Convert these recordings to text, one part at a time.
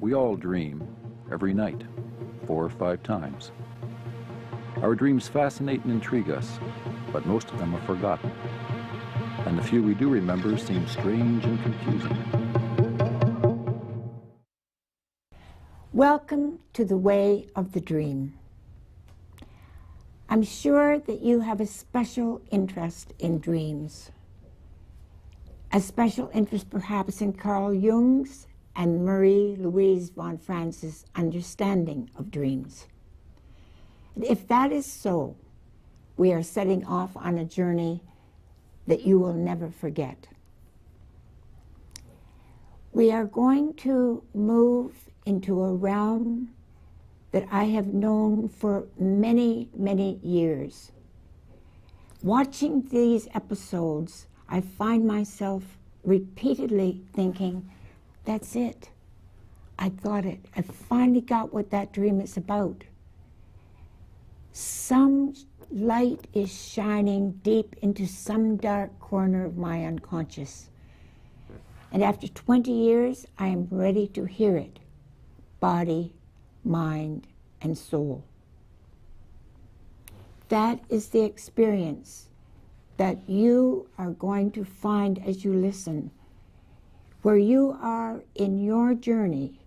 We all dream, every night, 4 or 5 times. Our dreams fascinate and intrigue us, but most of them are forgotten. And the few we do remember seem strange and confusing. Welcome to the Way of the Dream. I'm sure that you have a special interest in dreams. A special interest perhaps in Carl Jung's and Marie-Louise von Franz's understanding of dreams. If that is so, we are setting off on a journey that you will never forget. We are going to move into a realm that I have known for many, many years. Watching these episodes, I find myself repeatedly thinking, that's it. I got it. I finally got what that dream is about. Some light is shining deep into some dark corner of my unconscious. And after 20 years, I am ready to hear it. Body, mind, and soul. That is the experience that you are going to find as you listen. Where you are in your journey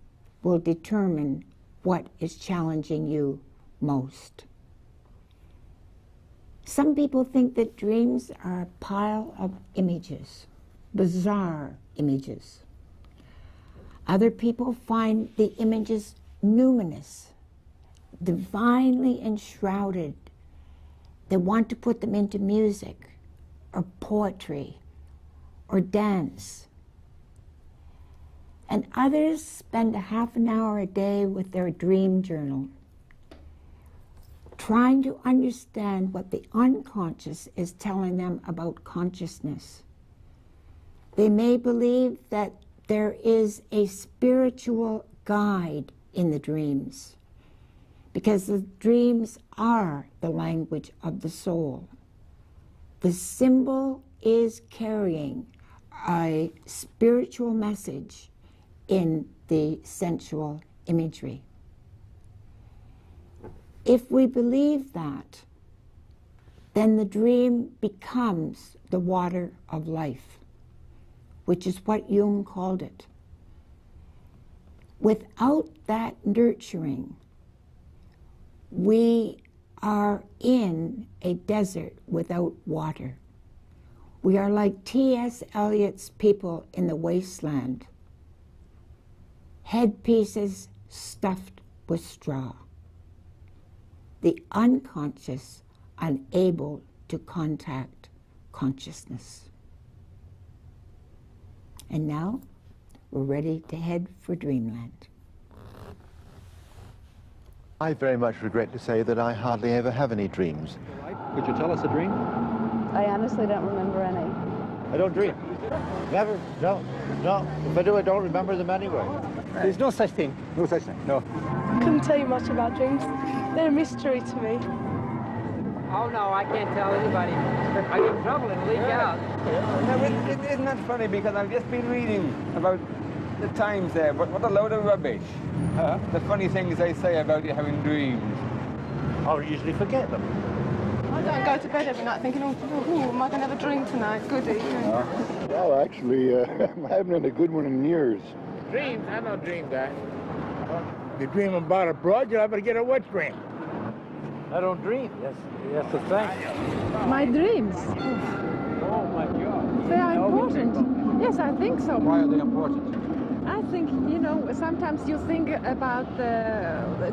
will determine what is challenging you most. Some people think that dreams are a pile of images, bizarre images. Other people find the images numinous, divinely enshrouded. They want to put them into music, or poetry, or dance. And others spend a half an hour a day with their dream journal, trying to understand what the unconscious is telling them about consciousness. They may believe that there is a spiritual guide in the dreams, because the dreams are the language of the soul. The symbol is carrying a spiritual message in the sensual imagery. If we believe that, then the dream becomes the water of life, which is what Jung called it. Without that nurturing, we are in a desert without water. We are like T.S. Eliot's people in the wasteland, headpieces stuffed with straw. The unconscious unable to contact consciousness. And now, we're ready to head for dreamland. I very much regret to say that I hardly ever have any dreams. Could you tell us a dream? I honestly don't remember any. I don't dream. Never. No. If I do, I don't remember them anyway. There's no such thing. No such thing. No. Couldn't tell you much about dreams. They're a mystery to me. Oh no, I can't tell anybody. I get in trouble and leak out. No, isn't that funny? Because I've just been reading about the Times there, but what a load of rubbish. The funny things they say about you having dreams. I'll usually forget them. I don't go to bed every night thinking, oh, am I going to have a dream tonight? Goody. Well, actually, I haven't had a good one in years. Dreams? I don't dream that. You dream about a broad, I better get a wet dream. I don't dream. Yes, the fact. My dreams. Oh my God. They are important. Yes, I think so. Why are they important? I think, sometimes you think about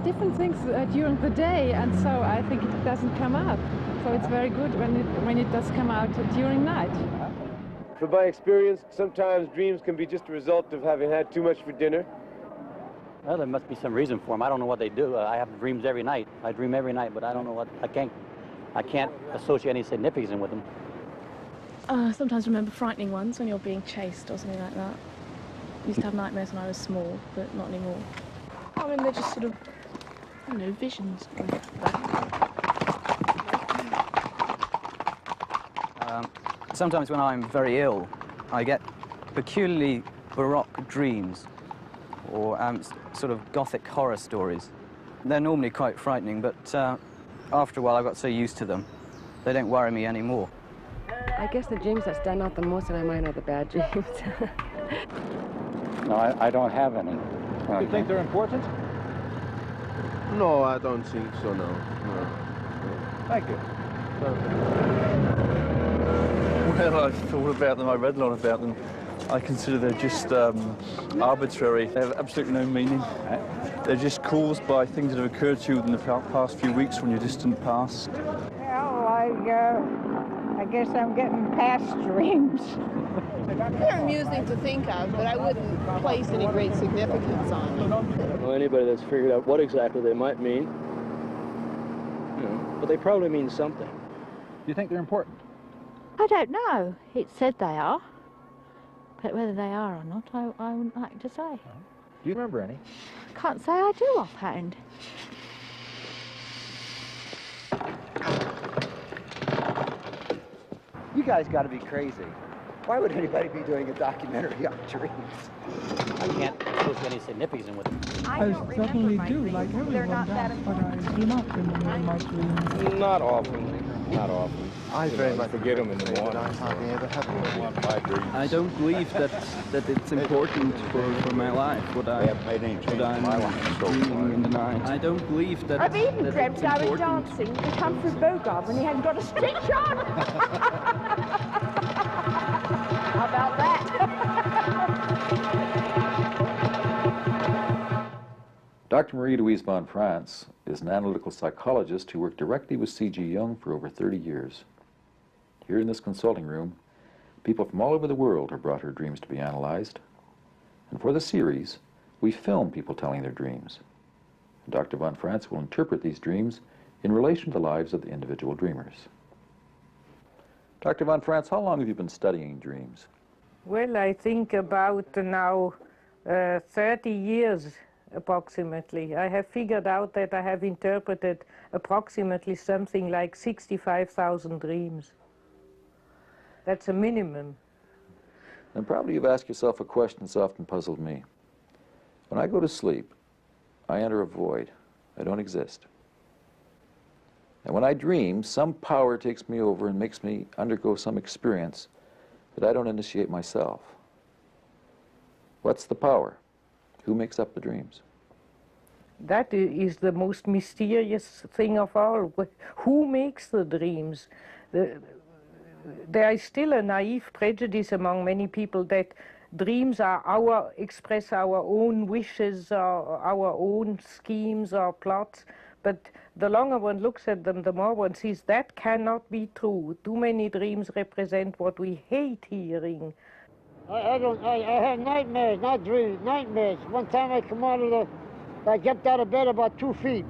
different things during the day, and so I think it doesn't come out. So it's very good when it does come out during night. From my experience, sometimes dreams can be just a result of having had too much for dinner. Well, there must be some reason for them. I don't know what they do. I have dreams every night. I dream every night, but I don't know what. I can't associate any significance with them. I sometimes remember frightening ones when you're being chased or something like that. I used to have nightmares when I was small, but not anymore. I mean, they're just sort of, visions. Sometimes when I'm very ill, I get peculiarly baroque dreams, or sort of gothic horror stories. They're normally quite frightening, but after a while I got so used to them, they don't worry me anymore. I guess the dreams that stand out the most in my mind are the bad dreams. No, I don't have any. You think they're important? No, I don't think so, no. Thank you. Well, I thought about them, I read a lot about them. I consider they're just arbitrary. They have absolutely no meaning. They're just caused by things that have occurred to you in the past few weeks from your distant past. Well, I guess I'm getting past dreams. They're amusing to think of, but I wouldn't place any great significance on them. I don't know anybody that's figured out what exactly they might mean. But they probably mean something. Do you think they're important? I don't know. It's said they are. But whether they are or not, I wouldn't like to say. Do you remember any? Can't say I do offhand. You guys got to be crazy. Why would anybody be doing a documentary on dreams? I can't associate any significance with it. I certainly do, like everyone does, but I do not remember my dreams. Not often. Not often. I very much forget them in the morning. I hardly ever have one. I don't believe that it's important for my life what I'm dreaming in the night. I don't believe that. I've even that dreamt it's I was important. dancing with Humphrey Bogart when he hadn't got a stitch on. How about that? Dr. Marie-Louise von Franz is an analytical psychologist who worked directly with C.G. Jung for over 30 years. Here in this consulting room, people from all over the world have brought her dreams to be analyzed. And for the series, we film people telling their dreams. And Dr. von Franz will interpret these dreams in relation to the lives of the individual dreamers. Dr. von Franz, how long have you been studying dreams? Well, I think about now 30 years approximately. I have figured out that I have interpreted approximately something like 65,000 dreams. That's a minimum. And probably you've asked yourself a question that's often puzzled me. When I go to sleep, I enter a void. I don't exist. And when I dream, some power takes me over and makes me undergo some experience that I don't initiate myself. What's the power? Who makes up the dreams? That is the most mysterious thing of all. Who makes the dreams? There is still a naive prejudice among many people that dreams are express our own wishes or our own schemes or plots. But the longer one looks at them, the more one sees that cannot be true. Too many dreams represent what we hate hearing. I have nightmares, not dreams, nightmares. One time I jumped out of bed about 2 feet.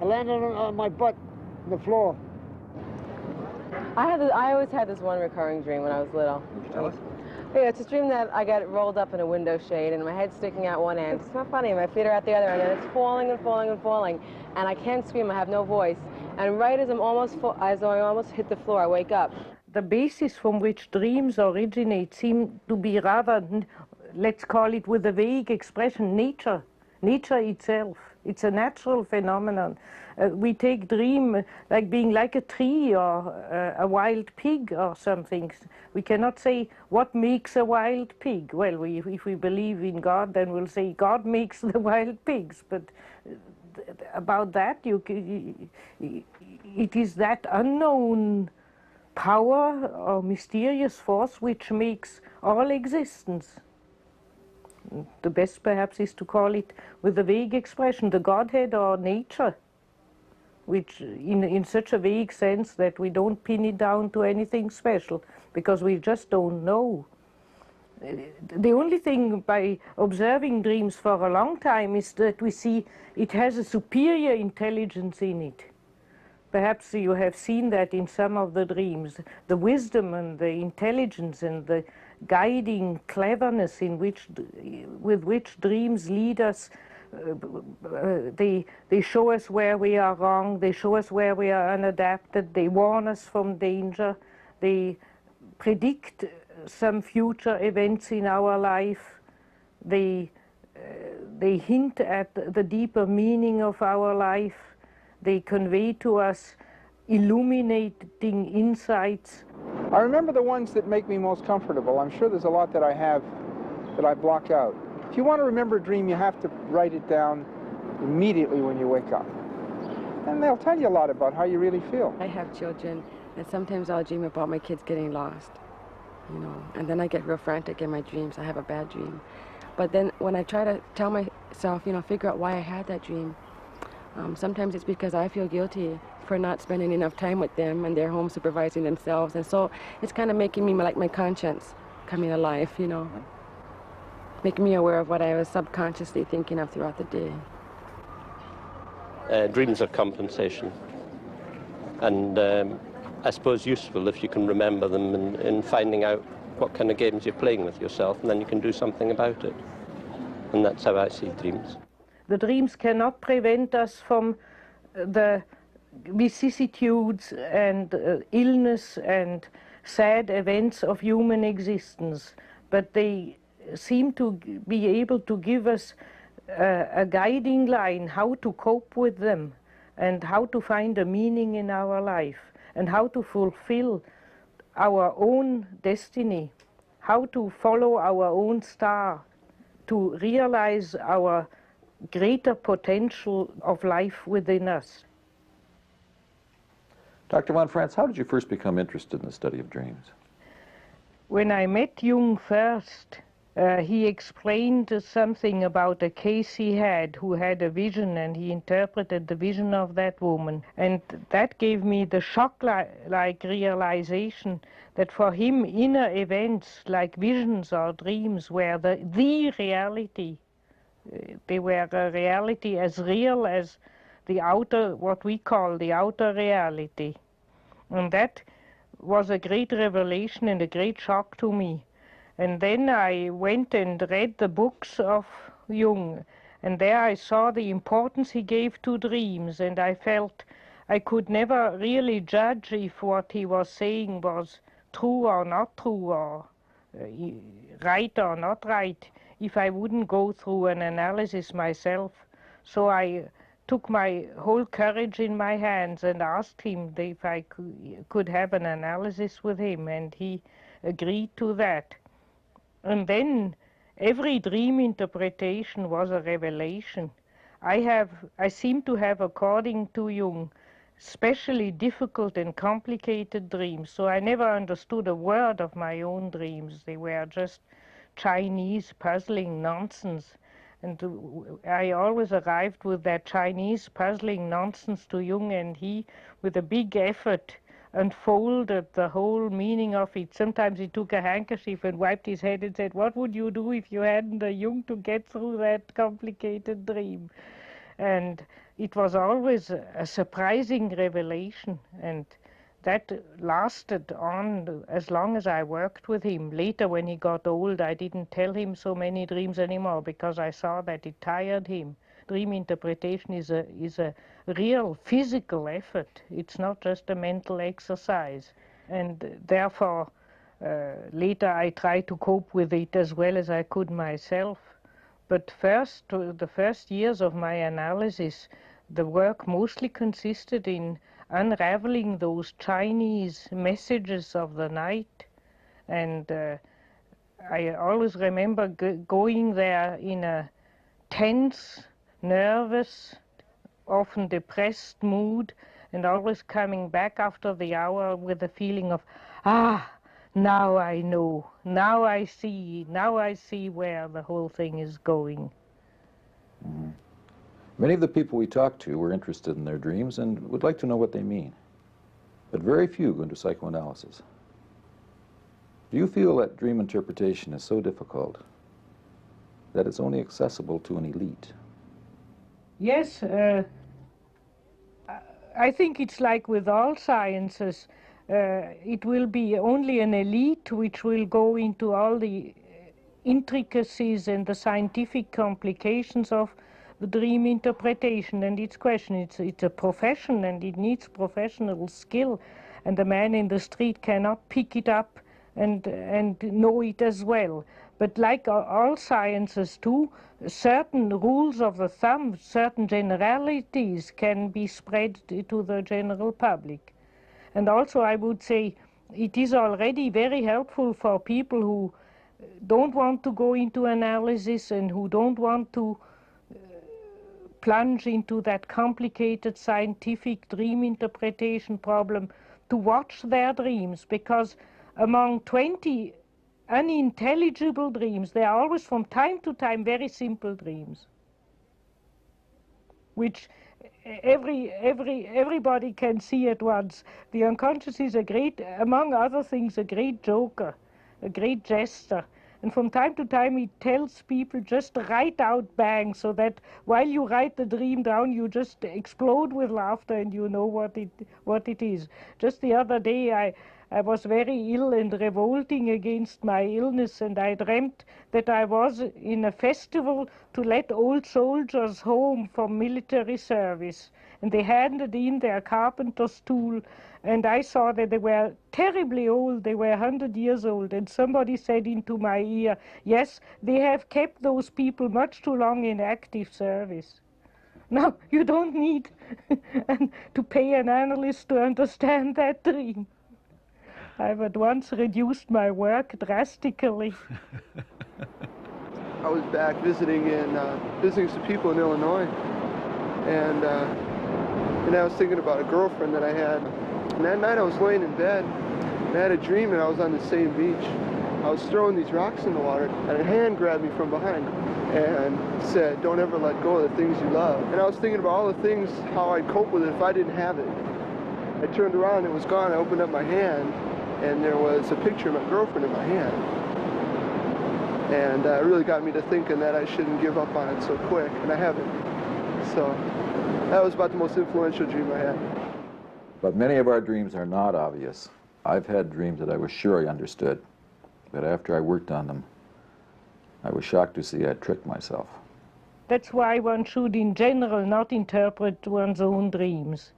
I landed on my butt on the floor. I always had this one recurring dream when I was little. Yeah, it's a dream that I got rolled up in a window shade and my head's sticking out one end. It's not funny, my feet are at the other end and it's falling and falling and falling. And I can't scream, I have no voice. And right as I almost hit the floor, I wake up. The basis from which dreams originate seem to be rather, let's call it with a vague expression, nature. Nature itself. It's a natural phenomenon. We take dream like being like a tree or a wild pig or something. We cannot say what makes a wild pig. Well, if we believe in God, then we'll say God makes the wild pigs. But about that, it is that unknown power or mysterious force which makes all existence. The best perhaps is to call it with a vague expression, the Godhead or nature, which in such a vague sense that we don't pin it down to anything special, because we just don't know. The only thing by observing dreams for a long time is that we see it has a superior intelligence in it. Perhaps you have seen that in some of the dreams, the wisdom and the intelligence and the guiding cleverness with which dreams lead us. They show us where we are wrong, they show us where we are unadapted, they warn us from danger, they predict some future events in our life, they they hint at the deeper meaning of our life. They convey to us illuminating insights. I remember the ones that make me most comfortable. I'm sure there's a lot that I have that I block out. If you want to remember a dream, you have to write it down immediately when you wake up. And they'll tell you a lot about how you really feel. I have children, and sometimes I'll dream about my kids getting lost, you know, and then I get real frantic in my dreams. I have a bad dream. But then when I try to tell myself, you know, figure out why I had that dream, sometimes it's because I feel guilty for not spending enough time with them and they're home supervising themselves. And so it's kind of making me like my conscience coming alive, you know, making me aware of what I was subconsciously thinking of throughout the day. Dreams are compensation, and I suppose useful if you can remember them in finding out what kind of games you're playing with yourself, and then you can do something about it. And that's how I see dreams. The dreams cannot prevent us from the vicissitudes and illness and sad events of human existence, but they seem to be able to give us a guiding line how to cope with them and how to find a meaning in our life and how to fulfill our own destiny, how to follow our own star, to realize our greater potential of life within us. Dr. von Franz, how did you first become interested in the study of dreams? When I met Jung first, he explained something about a case he had who had a vision, and he interpreted the vision of that woman. And that gave me the shock-like realization that for him inner events like visions or dreams were the reality. They were a reality as real as the outer, what we call the outer reality. And that was a great revelation and a great shock to me. And then I went and read the books of Jung, and there I saw the importance he gave to dreams, and I felt I could never really judge if what he was saying was true or not true, or right or not right, if I wouldn't go through an analysis myself. So I took my whole courage in my hands and asked him if I could have an analysis with him, and he agreed to that. And then every dream interpretation was a revelation. I seem to have, according to Jung, especially difficult and complicated dreams, so I never understood a word of my own dreams. They were just Chinese puzzling nonsense. And I always arrived with that Chinese puzzling nonsense to Jung, and he, with a big effort, unfolded the whole meaning of it. Sometimes he took a handkerchief and wiped his head and said, "What would you do if you hadn't a Jung to get through that complicated dream?" And it was always a surprising revelation, and that lasted on as long as I worked with him. Later, when he got old, I didn't tell him so many dreams anymore because I saw that it tired him. Dream interpretation is a real physical effort. It's not just a mental exercise. And therefore, later I tried to cope with it as well as I could myself. But the first years of my analysis, the work mostly consisted in unraveling those Chinese messages of the night. And I always remember going there in a tense, nervous, often depressed mood, and always coming back after the hour with a feeling of, now I know, now I see where the whole thing is going. Mm-hmm. Many of the people we talk to were interested in their dreams and would like to know what they mean, but very few go into psychoanalysis. Do you feel that dream interpretation is so difficult that it's only accessible to an elite? Yes, I think it's like with all sciences. It will be only an elite which will go into all the intricacies and the scientific complications of the dream interpretation and its question. It's a profession, and it needs professional skill, and the man in the street cannot pick it up and know it as well. But like all sciences too, certain rules of the thumb, certain generalities can be spread to the general public. And also I would say it is already very helpful for people who don't want to go into analysis and who don't want to plunge into that complicated scientific dream interpretation problem to watch their dreams, because among 20 unintelligible dreams, there are always from time to time very simple dreams, which everybody can see at once. The unconscious is a great, among other things, a great joker, a great jester. And from time to time he tells people just write out bang, so that while you write the dream down, you just explode with laughter and you know what it is. Just the other day I was very ill and revolting against my illness, and I dreamt that I was in a festival to let old soldiers home from military service. And they handed in their carpenter's tool, and I saw that they were terribly old, they were 100 years old, and somebody said into my ear, yes, they have kept those people much too long in active service. Now, you don't need to pay an analyst to understand that dream. I've at once reduced my work drastically. I was back visiting some people in Illinois, and I was thinking about a girlfriend that I had. And that night I was laying in bed, and I had a dream that I was on the same beach. I was throwing these rocks in the water, and a hand grabbed me from behind and said, "Don't ever let go of the things you love." And I was thinking about all the things, how I'd cope with it if I didn't have it. I turned around, and it was gone. I opened up my hand, and there was a picture of my girlfriend in my hand. And it really got me to thinking that I shouldn't give up on it so quick, and I haven't. So that was about the most influential dream I had. But many of our dreams are not obvious. I've had dreams that I was sure I understood, but after I worked on them, I was shocked to see I'd tricked myself. That's why one should in general not interpret one's own dreams,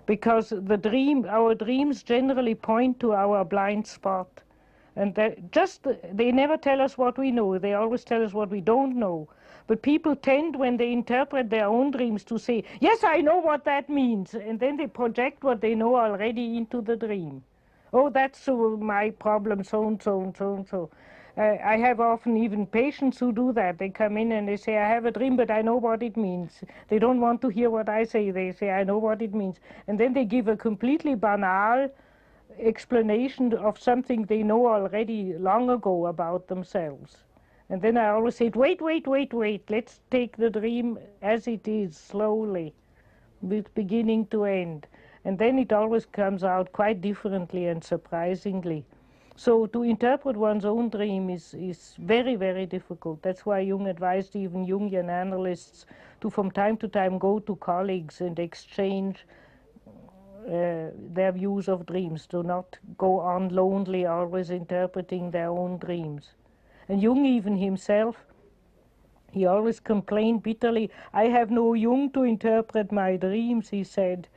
because our dreams generally point to our blind spot. And they never tell us what we know, they always tell us what we don't know. But people tend, when they interpret their own dreams, to say, yes, I know what that means, and then they project what they know already into the dream. Oh, that's my problem, so and so and so and so. I have often even patients who do that. They come in and they say, I have a dream, but I know what it means. They don't want to hear what I say. They say, I know what it means. And then they give a completely banal explanation of something they know already long ago about themselves. And then I always say, wait, let's take the dream as it is, slowly, with beginning to end. And then it always comes out quite differently and surprisingly. So to interpret one's own dream is very, very difficult. That's why Jung advised even Jungian analysts to from time to time go to colleagues and exchange their views of dreams, to not go on lonely, always interpreting their own dreams. And Jung even himself, he always complained bitterly, I have no Jung to interpret my dreams, he said.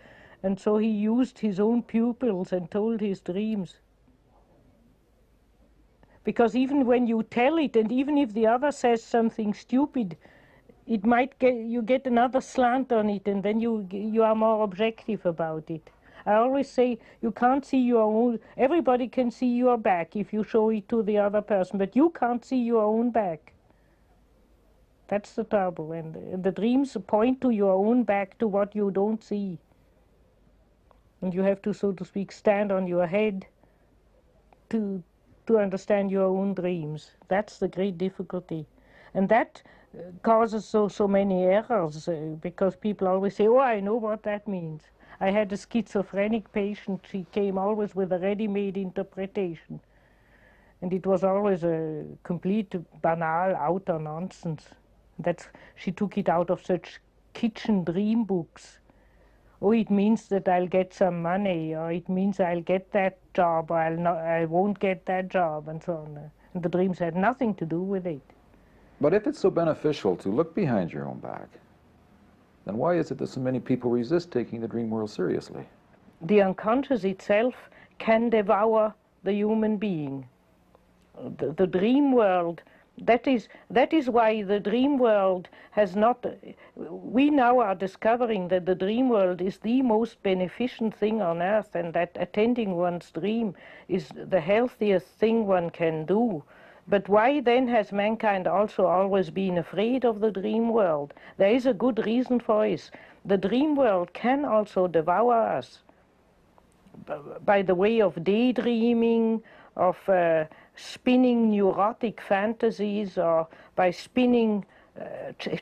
And so he used his own pupils and told his dreams. Because even when you tell it, and even if the other says something stupid, it might you get another slant on it, and then you are more objective about it. I always say you can't see your own, everybody can see your back if you show it to the other person, but you can't see your own back. That's the trouble, and the dreams point to your own back, to what you don't see. And you have to, so to speak, stand on your head to understand your own dreams. That's the great difficulty. And that causes so many errors, because people always say, oh, I know what that means. I had a schizophrenic patient, she came always with a ready-made interpretation. And it was always a complete banal outer nonsense. She took it out of such kitchen dream books. Oh, it means that I'll get some money, or it means I'll get that job, or I won't get that job, and so on. And the dreams had nothing to do with it. But if it's so beneficial to look behind your own back, then why is it that so many people resist taking the dream world seriously? The unconscious itself can devour the human being. The dream world That is why the dream world has not... We now are discovering that the dream world is the most beneficent thing on earth, and that attending one's dream is the healthiest thing one can do. But why then has mankind also always been afraid of the dream world? There is a good reason for it. The dream world can also devour us by the way of daydreaming, of spinning neurotic fantasies, or by spinning,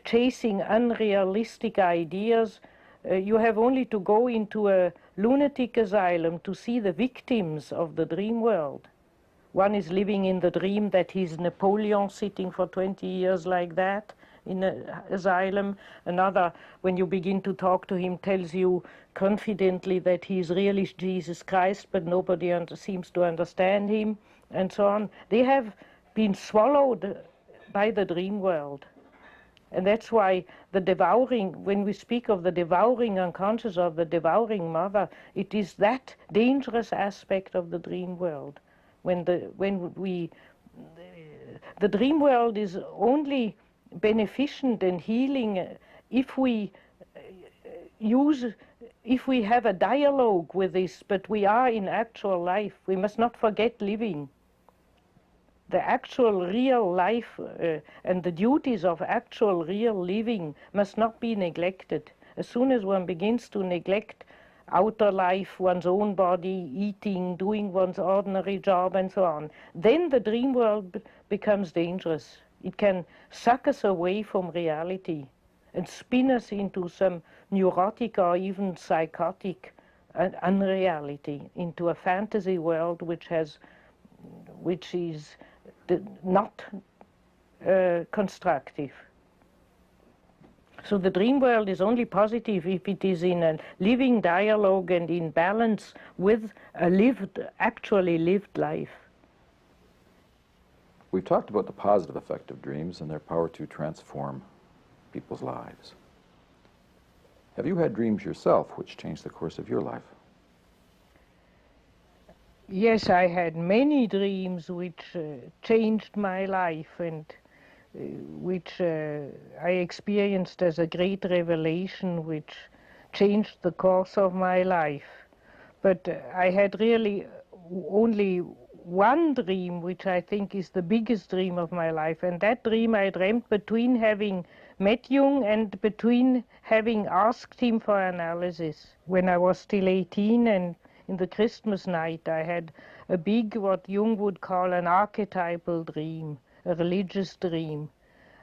chasing unrealistic ideas. You have only to go into a lunatic asylum to see the victims of the dream world. One is living in the dream that he's Napoleon, sitting for 20 years like that in an asylum. Another, when you begin to talk to him, tells you confidently that he's really Jesus Christ, but nobody seems to understand him, and so on. They have been swallowed by the dream world. And that's why the devouring, when we speak of the devouring unconscious, of the devouring mother, it is that dangerous aspect of the dream world. The dream world is only beneficent and healing if we have a dialogue with this, but we are in actual life. We must not forget living. The actual real life and the duties of actual real living must not be neglected. As soon as one begins to neglect outer life, one's own body, eating, doing one's ordinary job, and so on, then the dream world becomes dangerous. It can suck us away from reality and spin us into some neurotic or even psychotic unreality, into a fantasy world which is not constructive. So the dream world is only positive if it is in a living dialogue and in balance with a actually lived life. We've talked about the positive effect of dreams and their power to transform people's lives. Have you had dreams yourself which changed the course of your life? Yes, I had many dreams which changed my life, and which I experienced as a great revelation which changed the course of my life. But I had really only one dream which I think is the biggest dream of my life, and that dream I dreamt between having met Jung and between having asked him for analysis. When I was still 18, and in the Christmas night I had a big, what Jung would call an archetypal dream, a religious dream,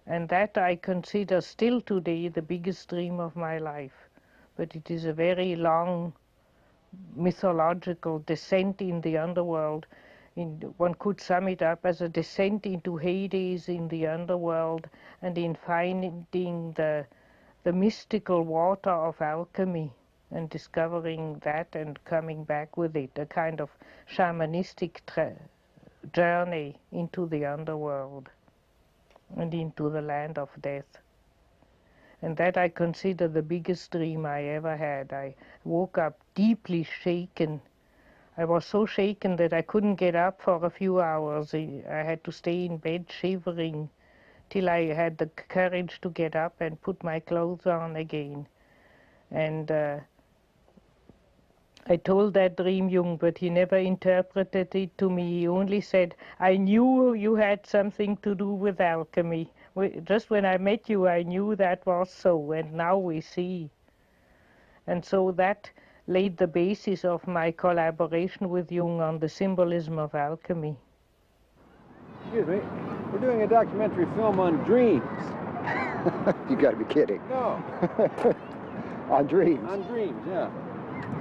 and that I consider still today the biggest dream of my life. But it is a very long mythological descent in the underworld. One could sum it up as a descent into Hades in the underworld, and in finding the mystical water of alchemy and discovering that and coming back with it, a kind of shamanistic journey into the underworld and into the land of death. And that I consider the biggest dream I ever had. I woke up deeply shaken. I was so shaken that I couldn't get up for a few hours. I had to stay in bed shivering till I had the courage to get up and put my clothes on again. And I told that dream Jung, but he never interpreted it to me. He only said, I knew you had something to do with alchemy. Just when I met you, I knew that was so, and now we see. And so that laid the basis of my collaboration with Jung on the symbolism of alchemy. Excuse me, we're doing a documentary film on dreams. You gotta be kidding. No. On dreams? On dreams, yeah.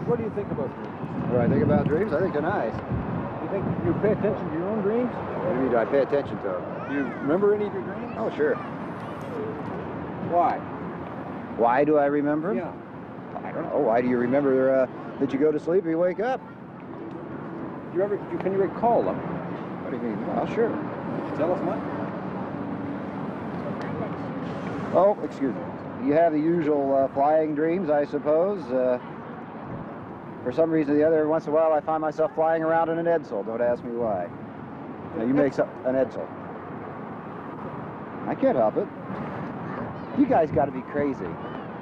What do you think about dreams? What do I think about dreams? I think they're nice. You think you pay attention to your own dreams? What do you mean, do I pay attention to them? Do you remember any of your dreams? Oh, sure. Why? Why do I remember them? Yeah. I don't know. Why do you remember that you go to sleep and you wake up? Can you recall them? What do you mean? Well, sure. Tell us what? Oh, excuse me. You have the usual flying dreams, I suppose. For some reason or the other, every once in a while, I find myself flying around in an Edsel. Don't ask me why. Now, you make an Edsel. I can't help it. You guys got to be crazy.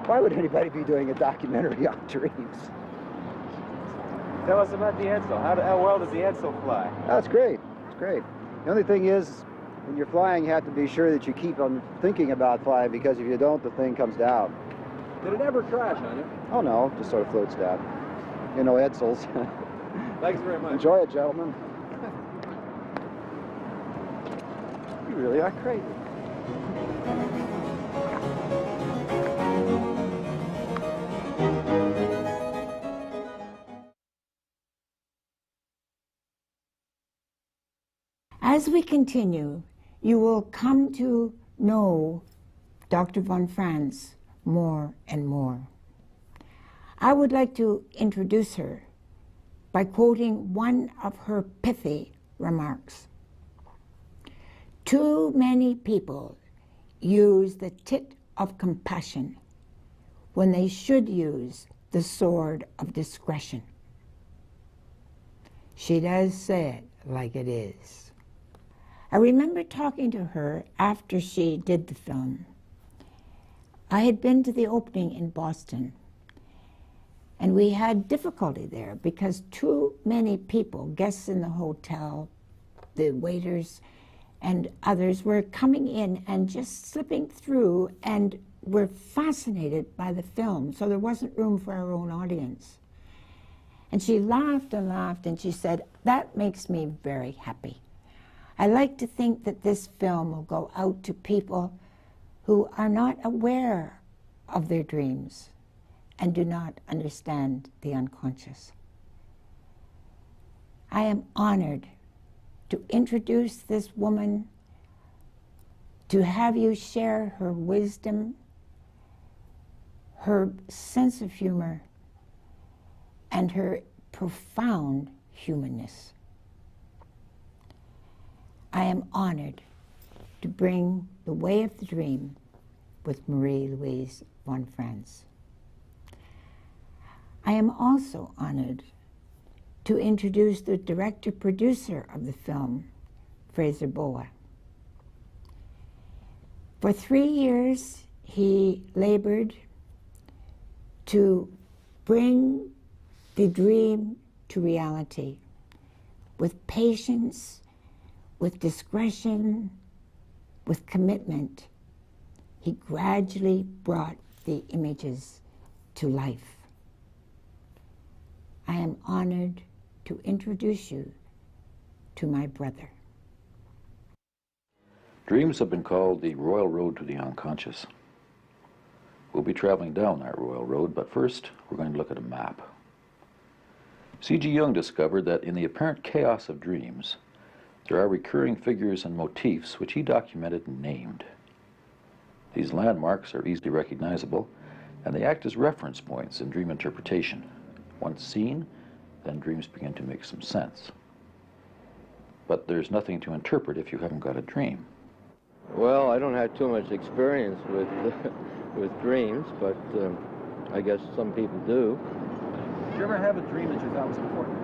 Why would anybody be doing a documentary on dreams? Tell us about the Edsel. How well does the Edsel fly? Oh, it's great. It's great. The only thing is, when you're flying, you have to be sure that you keep on thinking about flying, because if you don't, the thing comes down. Did it ever crash on you? Oh, no, just sort of floats down. You know, Edsels. Thanks very much. Enjoy it, gentlemen. You really are crazy. As we continue, you will come to know Dr. von Franz more and more. I would like to introduce her by quoting one of her pithy remarks. Too many people use the tit of compassion when they should use the sword of discretion. She does say it like it is. I remember talking to her after she did the film. I had been to the opening in Boston, and we had difficulty there because too many people, guests in the hotel, the waiters, and others were coming in and just slipping through and were fascinated by the film, so there wasn't room for our own audience. And she laughed and laughed, and she said, "That makes me very happy. I like to think that this film will go out to people who are not aware of their dreams and do not understand the unconscious." I am honored to introduce this woman, to have you share her wisdom, her sense of humor, and her profound humanness. I am honored to bring The Way of the Dream with Marie-Louise von Franz. I am also honored to introduce the director-producer of the film, Fraser Boa. For 3 years, he labored to bring the dream to reality with patience, with discretion, with commitment. He gradually brought the images to life. I am honored to introduce you to my brother. Dreams have been called the royal road to the unconscious. We'll be traveling down that royal road, but first we're going to look at a map. C.G. Jung discovered that in the apparent chaos of dreams, there are recurring figures and motifs which he documented and named. These landmarks are easily recognizable, and they act as reference points in dream interpretation. Once seen, then dreams begin to make some sense. But there's nothing to interpret if you haven't got a dream. Well, I don't have too much experience with with dreams, but I guess some people do. Did you ever have a dream that you thought was important?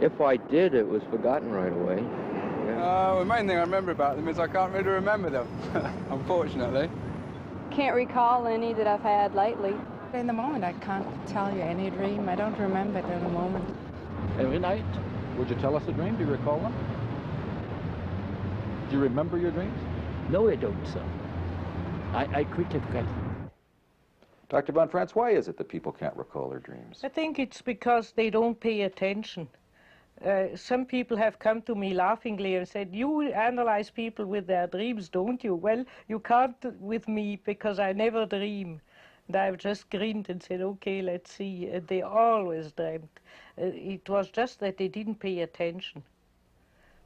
If I did, it was forgotten right away. The main thing I remember about them is I can't really remember them, unfortunately. Can't recall any that I've had lately. In the moment, I can't tell you any dream. I don't remember it in the moment. Every night, would you tell us a dream? Do you recall them? Do you remember your dreams? No, I don't, sir. I quickly forget. Dr. von Franz, why is it that people can't recall their dreams? I think it's because they don't pay attention. Some people have come to me laughingly and said, "You analyze people with their dreams, don't you?" Well, you can't with me because I never dream. And I've just grinned and said, "Okay, let's see." They always dreamt. It was just that they didn't pay attention.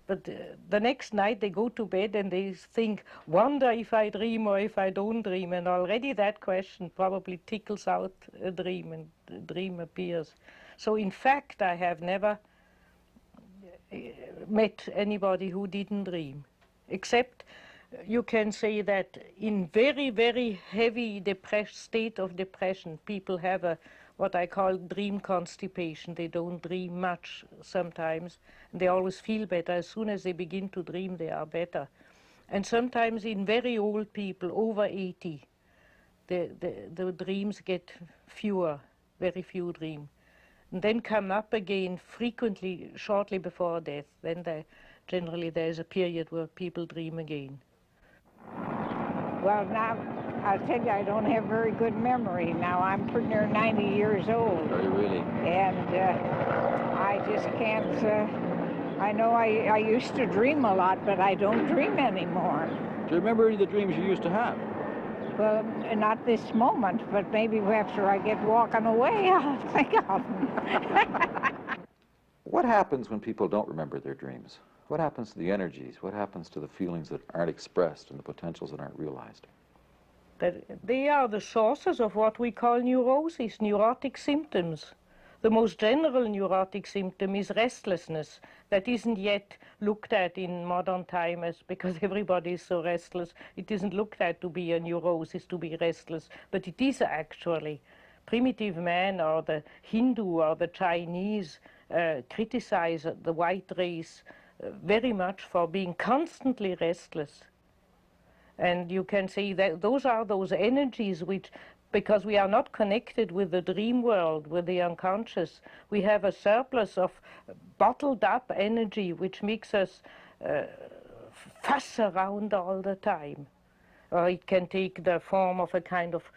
But the next night they go to bed and they think, wonder if I dream or if I don't dream. And already that question probably tickles out a dream and the dream appears. So in fact, I have never met anybody who didn't dream. Except you can say that in very, very heavy state of depression, people have what I call dream constipation. They don't dream much sometimes. And they always feel better. As soon as they begin to dream, they are better. And sometimes in very old people, over 80, the dreams get fewer, very few dreams. And then come up again frequently shortly before death. Then generally there's a period where people dream again. Well, now, I'll tell you, I don't have very good memory. Now, I'm pretty near 90 years old. Are you really? And I just can't, I know I used to dream a lot, but I don't dream anymore. Do you remember any of the dreams you used to have? Well, not this moment, but maybe after I get walking away, I'll think of them. What happens when people don't remember their dreams? What happens to the energies? What happens to the feelings that aren't expressed and the potentials that aren't realized? They are the sources of what we call neurosis, neurotic symptoms. The most general neurotic symptom is restlessness. That isn't yet looked at in modern times because everybody is so restless. It isn't looked at to be a neurosis, to be restless, but it is actually. Primitive man or the Hindu or the Chinese criticize the white race very much for being constantly restless. And you can see that those are those energies which, because we are not connected with the dream world, with the unconscious, we have a surplus of bottled up energy which makes us fuss around all the time. Or it can take the form of a kind of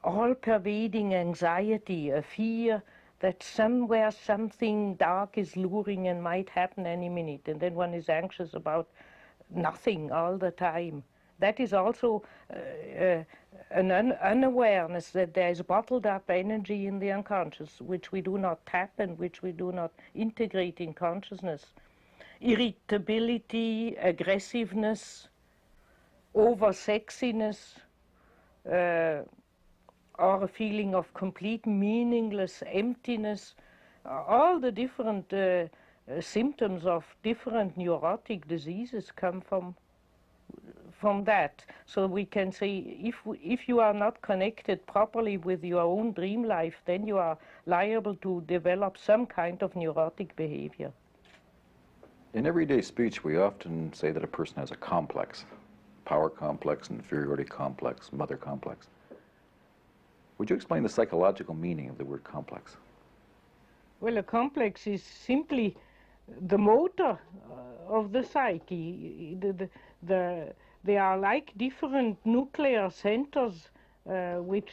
all-pervading anxiety, a fear that somewhere something dark is luring and might happen any minute, and then one is anxious about nothing all the time. That is also an unawareness that there is bottled up energy in the unconscious, which we do not tap and which we do not integrate in consciousness. Irritability, aggressiveness, over-sexiness, or a feeling of complete meaningless emptiness, all the different symptoms of different neurotic diseases come from that. So we can say if you are not connected properly with your own dream life, then you are liable to develop some kind of neurotic behavior. In everyday speech, we often say that a person has a complex, power complex, inferiority complex, mother complex. Would you explain the psychological meaning of the word complex? Well, a complex is simply the motor of the psyche. They are like different nuclear centers which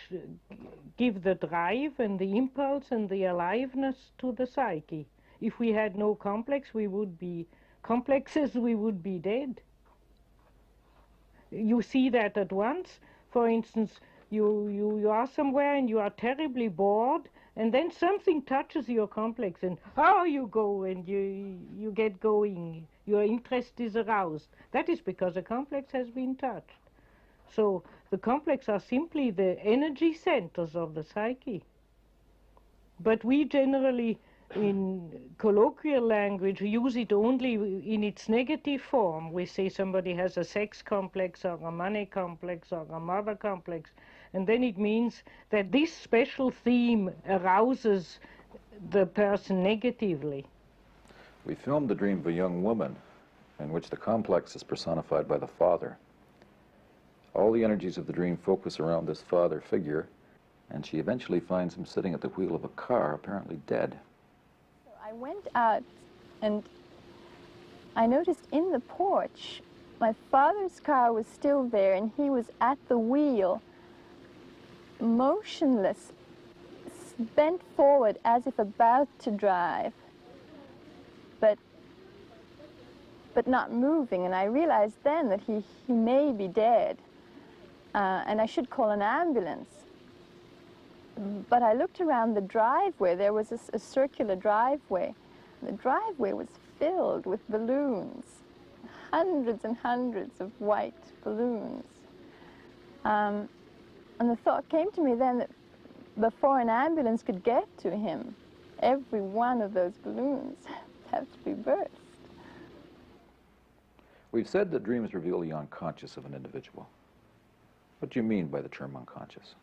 give the drive and the impulse and the aliveness to the psyche. If we had no complexes, we would be dead. You see that at once. For instance, you are somewhere and you are terribly bored, and then something touches your complex, and you go and you get going. Your interest is aroused. That is because the complex has been touched. So the complex are simply the energy centers of the psyche. But we generally, in colloquial language, use it only in its negative form. We say somebody has a sex complex or a money complex or a mother complex, and then it means that this special theme arouses the person negatively. We filmed the dream of a young woman in which the complex is personified by the father. All the energies of the dream focus around this father figure, and she eventually finds him sitting at the wheel of a car, apparently dead. I went out and I noticed in the porch my father's car was still there, and he was at the wheel, motionless, bent forward as if about to drive, but not moving. And I realized then that he may be dead, and I should call an ambulance. But I looked around the driveway. There was a circular driveway. The driveway was filled with balloons, hundreds and hundreds of white balloons. And the thought came to me then that before an ambulance could get to him, every one of those balloons have to be burst. We've said that dreams reveal the unconscious of an individual. What do you mean by the term unconscious?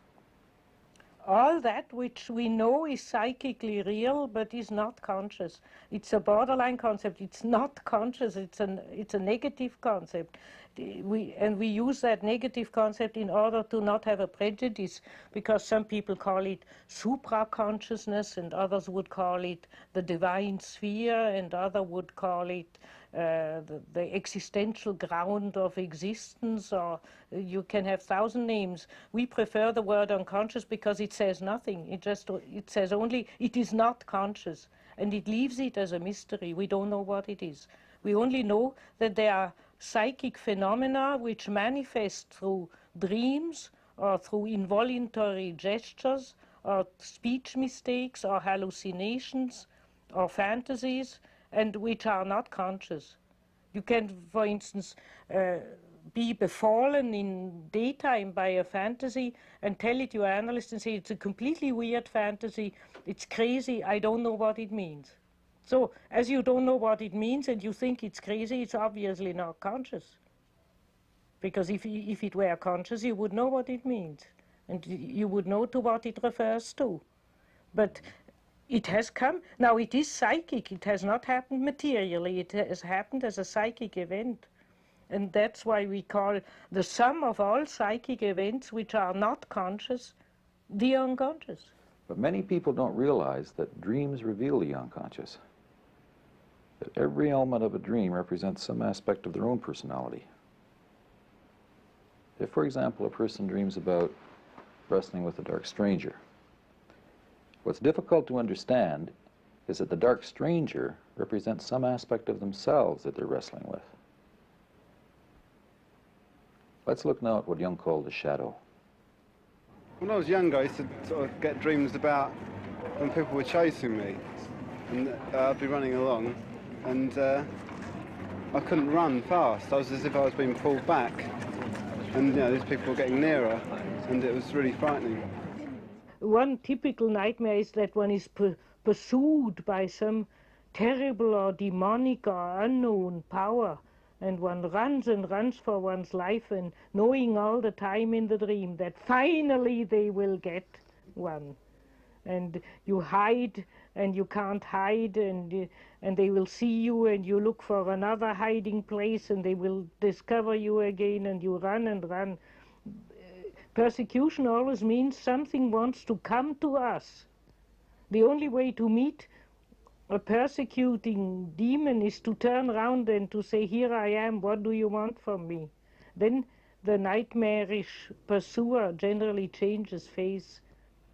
All that which we know is psychically real but is not conscious. It's a borderline concept. It's not conscious. It's a negative concept. we use that negative concept in order to not have a prejudice, because some people call it supra-consciousness, and others would call it the divine sphere, and others would call it the existential ground of existence, or you can have 1,000 names. We prefer the word unconscious because it says nothing. It says only it is not conscious, and it leaves it as a mystery. We don't know what it is. We only know that there are psychic phenomena which manifest through dreams or through involuntary gestures or speech mistakes or hallucinations or fantasies, and which are not conscious. You can, for instance, be befallen in daytime by a fantasy and tell it to your analyst and say, it's a completely weird fantasy, it's crazy, I don't know what it means. So, as you don't know what it means and you think it's crazy, it's obviously not conscious. Because if it were conscious, you would know what it means, and you would know to what it refers to. But it has come. Now, it is psychic. It has not happened materially. It has happened as a psychic event. And that's why we call the sum of all psychic events which are not conscious the unconscious. But many people don't realize that dreams reveal the unconscious. That every element of a dream represents some aspect of their own personality. If, for example, a person dreams about wrestling with a dark stranger, what's difficult to understand is that the dark stranger represents some aspect of themselves that they're wrestling with. Let's look now at what Jung called the shadow. When I was younger, I used to sort of get dreams about when people were chasing me, and I'd be running along, and I couldn't run fast. I was as if I was being pulled back, and you know, these people were getting nearer, and it was really frightening. One typical nightmare is that one is pursued by some terrible or demonic or unknown power, and one runs and runs for one's life, and knowing all the time in the dream that finally they will get one. And you hide, and you can't hide, and they will see you, and you look for another hiding place, and they will discover you again, and you run and run. Persecution always means something wants to come to us. The only way to meet a persecuting demon is to turn around and to say, here I am, what do you want from me? Then the nightmarish pursuer generally changes face.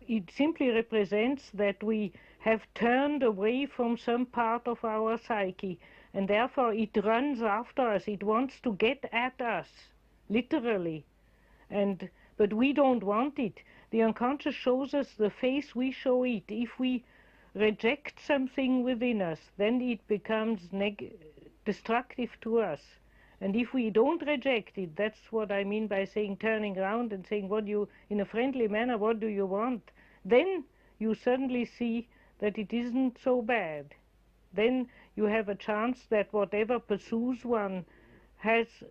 It simply represents that we have turned away from some part of our psyche, and therefore it runs after us. It wants to get at us, literally. But we don't want it. The unconscious shows us the face we show it. If we reject something within us, then it becomes destructive to us. And if we don't reject it, that's what I mean by saying, turning around and saying, in a friendly manner, what do you want? Then you suddenly see that it isn't so bad. Then you have a chance that whatever pursues one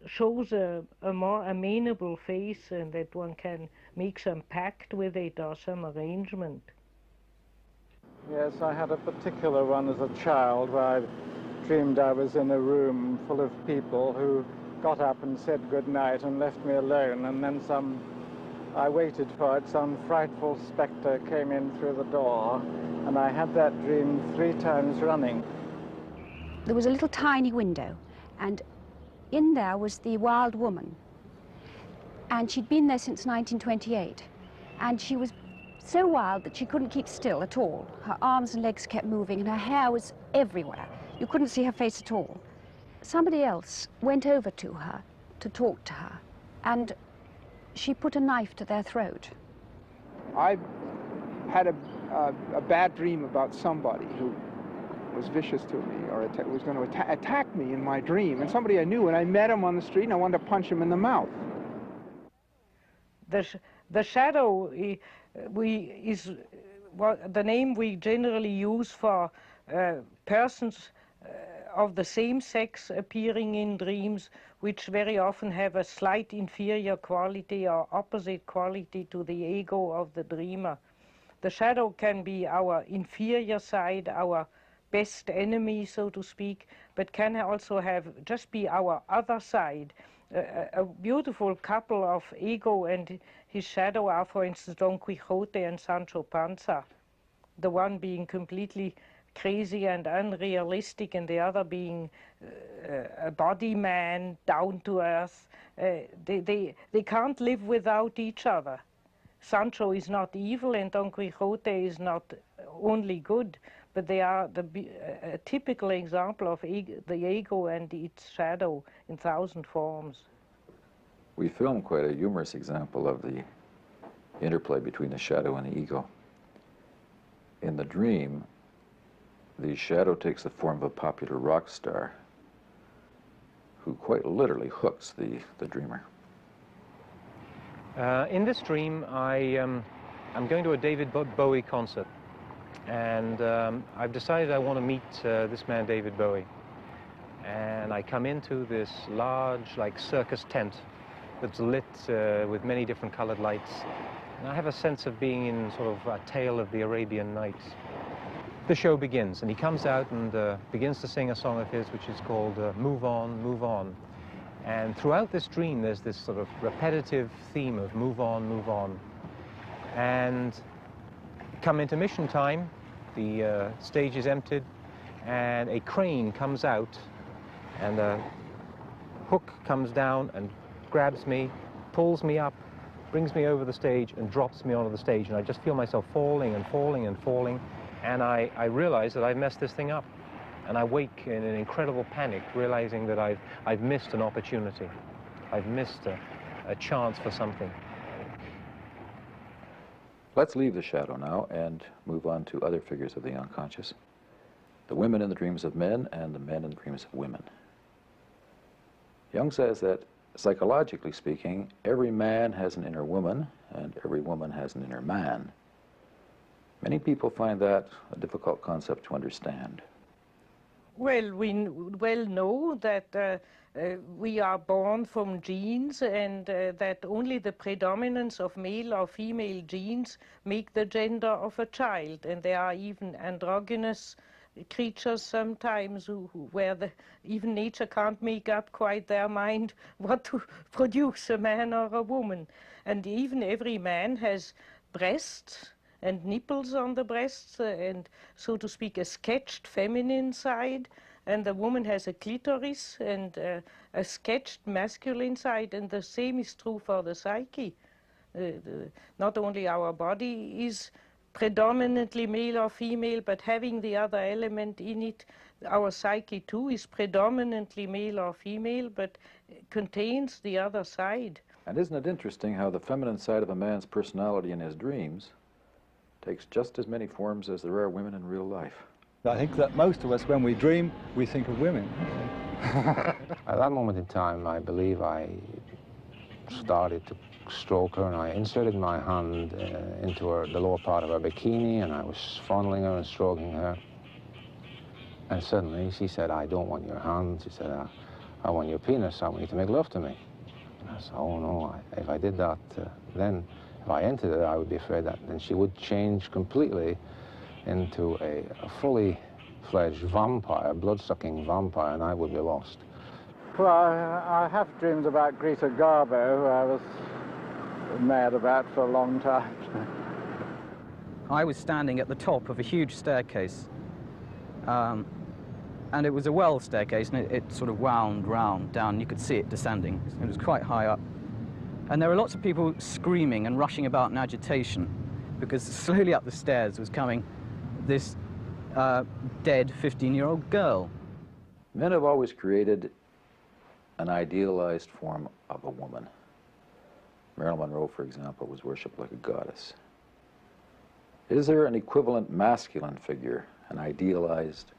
shows a more amenable face, and that one can make some pact with it or some arrangement. Yes, I had a particular one as a child where I dreamed I was in a room full of people who got up and said good night and left me alone, and then I waited for it, some frightful spectre came in through the door, and I had that dream 3 times running. There was a little tiny window, and in there was the wild woman, and she'd been there since 1928, and she was so wild that she couldn't keep still at all. Her arms and legs kept moving, and her hair was everywhere. You couldn't see her face at all. Somebody else went over to her to talk to her, and she put a knife to their throat. I had a bad dream about somebody who was vicious to me, or was going to attack me in my dream, and somebody I knew, and I met him on the street, and I wanted to punch him in the mouth. The shadow is the name we generally use for persons of the same sex appearing in dreams, which very often have a slight inferior quality or opposite quality to the ego of the dreamer. The shadow can be our inferior side, our best enemy, so to speak, but can also just be our other side. a beautiful couple of ego and his shadow are, for instance, Don Quixote and Sancho Panza. The one being completely crazy and unrealistic, and the other being a body man, down to earth. They can't live without each other. Sancho is not evil and Don Quixote is not only good, but they are a typical example of the ego and its shadow in 1,000 forms. We film quite a humorous example of the interplay between the shadow and the ego. In the dream, the shadow takes the form of a popular rock star who quite literally hooks the dreamer. In this dream, I'm going to a David Bowie concert, and I've decided I want to meet this man, David Bowie. And I come into this large, like, circus tent that's lit with many different colored lights. And I have a sense of being in sort of a tale of the Arabian Nights. The show begins, and he comes out and begins to sing a song of his, which is called Move On, Move On. And throughout this dream, there's this sort of repetitive theme of move on, move on. And come intermission time, the stage is emptied, and a crane comes out, and a hook comes down and grabs me, pulls me up, brings me over the stage, and drops me onto the stage. And I just feel myself falling and falling and falling. And I realize that I've messed this thing up. And I wake in an incredible panic, realizing that I've missed an opportunity. I've missed a chance for something. Let's leave the shadow now and move on to other figures of the unconscious. The women in the dreams of men and the men in the dreams of women. Jung says that, psychologically speaking, every man has an inner woman and every woman has an inner man. Many people find that a difficult concept to understand. Well, we well know that we are born from genes, and that only the predominance of male or female genes make the gender of a child. And there are even androgynous creatures sometimes where even nature can't make up quite their mind what to produce, a man or a woman. And even every man has breasts and nipples on the breasts, and, so to speak, a sketched feminine side, and the woman has a clitoris and a sketched masculine side, and the same is true for the psyche. Not only our body is predominantly male or female, but having the other element in it, our psyche too is predominantly male or female, but contains the other side. And isn't it interesting how the feminine side of a man's personality in his dreams takes just as many forms as there are women in real life? I think that most of us, when we dream, we think of women. At that moment in time, I believe I started to stroke her, and I inserted my hand into the lower part of her bikini, and I was fondling her and stroking her. And suddenly she said, "I don't want your hand." She said, "I want your penis. I want you to make love to me." And I said, "Oh no, if I did that, then if I entered it, I would be afraid that then she would change completely into a fully fledged vampire, blood-sucking vampire, and I would be lost." Well, I have dreamed about Greta Garbo, who I was mad about for a long time. I was standing at the top of a huge staircase, and it was a well staircase, and it sort of wound round down. You could see it descending. It was quite high up. And there were lots of people screaming and rushing about in agitation, because slowly up the stairs was coming this dead 15-year-old girl. Men have always created an idealized form of a woman. Marilyn Monroe, for example, was worshipped like a goddess. Is there an equivalent masculine figure, an idealized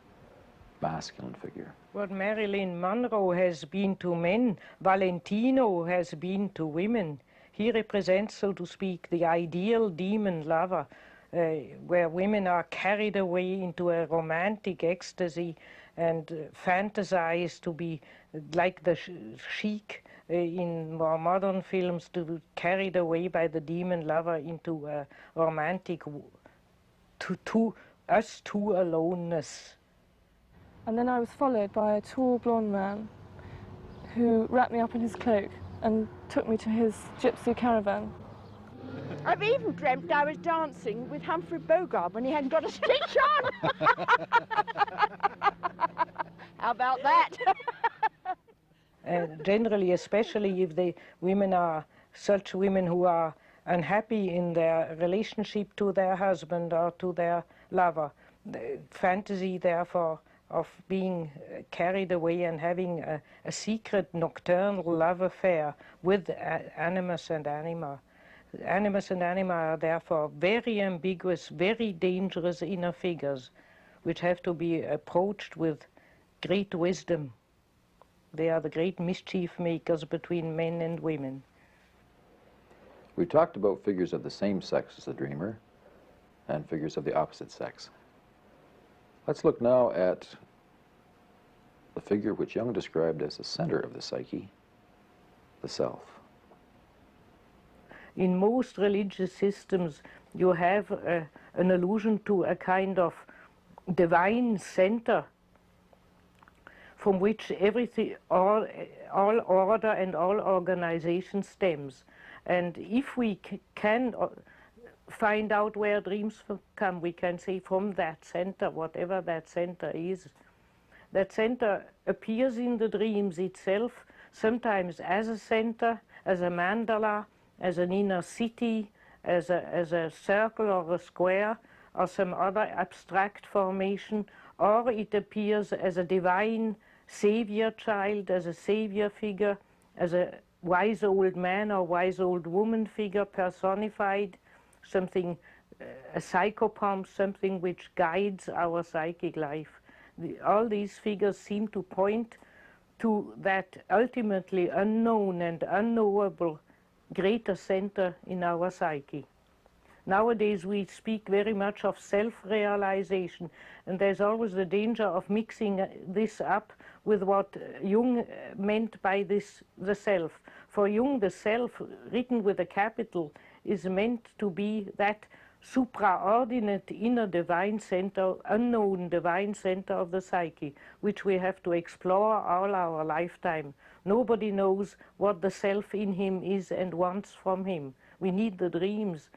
masculine figure? What Marilyn Monroe has been to men, Valentino has been to women. He represents, so to speak, the ideal demon lover, where women are carried away into a romantic ecstasy and fantasize to be like the sheik in more modern films, to be carried away by the demon lover into a romantic, us two aloneness. And then I was followed by a tall blonde man who wrapped me up in his cloak and took me to his gypsy caravan. I've even dreamt I was dancing with Humphrey Bogart when he hadn't got a stitch on. How about that? Generally, especially if the women are such women who are unhappy in their relationship to their husband or to their lover, the fantasy, therefore, of being carried away and having a secret nocturnal love affair with animus and anima. Animus and anima are therefore very ambiguous, very dangerous inner figures, which have to be approached with great wisdom. They are the great mischief makers between men and women. We talked about figures of the same sex as the dreamer and figures of the opposite sex. Let's look now at the figure which Jung described as the center of the psyche, the self. In most religious systems, you have an allusion to a kind of divine center from which everything, all order and all organization stems. And if we can find out where dreams come, we can say from that center, whatever that center is. That center appears in the dreams itself, sometimes as a center, as a mandala, as an inner city, as a circle or a square, or some other abstract formation, or it appears as a divine savior child, as a savior figure, as a wise old man or wise old woman figure personified, something, a psychopomp, something which guides our psychic life. All these figures seem to point to that ultimately unknown and unknowable greater center in our psyche. Nowadays we speak very much of self-realization, and there's always the danger of mixing this up with what Jung meant by this, the self. For Jung, the self, written with a capital, is meant to be that supraordinate inner divine center, unknown divine center of the psyche, which we have to explore all our lifetime. Nobody knows what the self in him is and wants from him. We need the dreams.